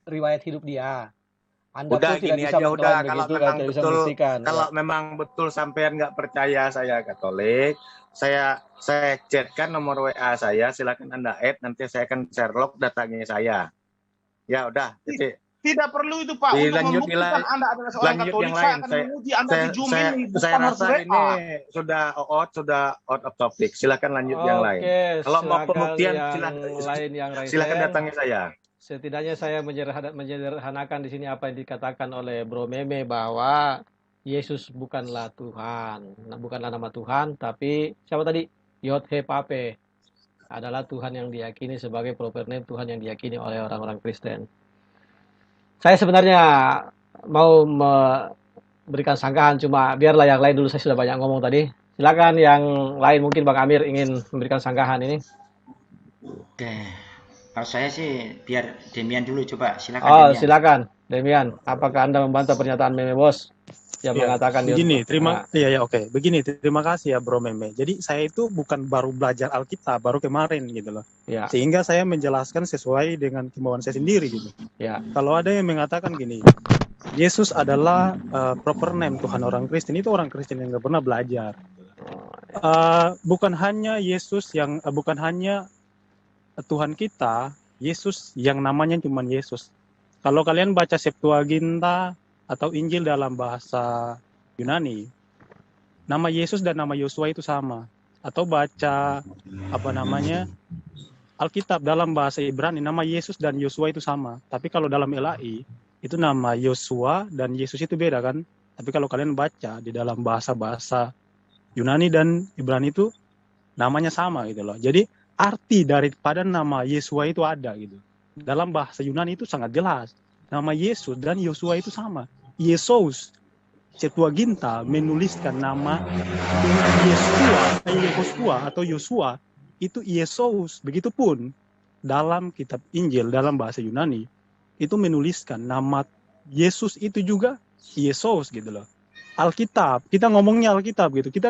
riwayat hidup dia. Anda Udah pun tidak gini bisa aja udah, mengklaim kalau begitu memang tidak bisa betul, membuktikan. kalau Ya. memang betul sampean nggak percaya saya Katolik, saya chatkan nomor WA saya, silakan Anda add, nanti saya akan share log datanya saya. Ya udah, titik. Tidak perlu itu Pak, untuk membuktikan Anda adalah seorang lanjut Katolik, yang saya lain. akan menguji Anda di Zoom ini, Saya bukan harus rasa WA. ini sudah out of topic. Silakan lanjut yang lain. Oke, Kalau mau silakan pembuktian yang lain yang raise silakan hand. datangi saya. Setidaknya saya menyederhanakan di sini apa yang dikatakan oleh Bro Meme bahwa Yesus bukanlah Tuhan, bukanlah nama Tuhan, tapi siapa tadi? Yotevave adalah Tuhan yang diyakini sebagai proper name, Tuhan yang diyakini oleh orang-orang Kristen. Saya sebenarnya mau memberikan sanggahan, cuma biarlah yang lain dulu, saya sudah banyak ngomong tadi. Silakan yang lain, mungkin Bang Amir ingin memberikan sanggahan ini. Oke. Kalau saya sih biar Demian dulu, coba silakan. Oh, Demian. silakan Demian. Apakah Anda membantah pernyataan Meme Bos yang mengatakan begini, oke. Begini, terima kasih ya Bro Meme. Jadi saya itu bukan baru belajar Alkitab, baru kemarin gitu loh. Ya. Sehingga saya menjelaskan sesuai dengan kemauan saya sendiri gitu. Ya. Kalau ada yang mengatakan gini, Yesus adalah proper name Tuhan orang Kristen, itu orang Kristen yang nggak pernah belajar. Bukan hanya Yesus yang bukan hanya Tuhan kita, Yesus yang namanya cuma Yesus. Kalau kalian baca Septuaginta atau Injil dalam bahasa Yunani, nama Yesus dan nama Yosua itu sama. Atau baca Alkitab dalam bahasa Ibrani, nama Yesus dan Yosua itu sama. Tapi kalau dalam LAI itu nama Yosua dan Yesus itu beda kan. Tapi kalau kalian baca di dalam bahasa-bahasa Yunani dan Ibrani itu namanya sama gitu loh. Jadi arti daripada nama Yesua itu ada gitu. Dalam bahasa Yunani itu sangat jelas. Nama Yesus dan Yosua itu sama. Yesus, Septuaginta menuliskan nama Yosua atau Yosua itu Yesus. Begitupun dalam kitab Injil dalam bahasa Yunani itu menuliskan nama Yesus itu juga Yesus gitu loh. Alkitab, kita ngomongnya Alkitab gitu. Kita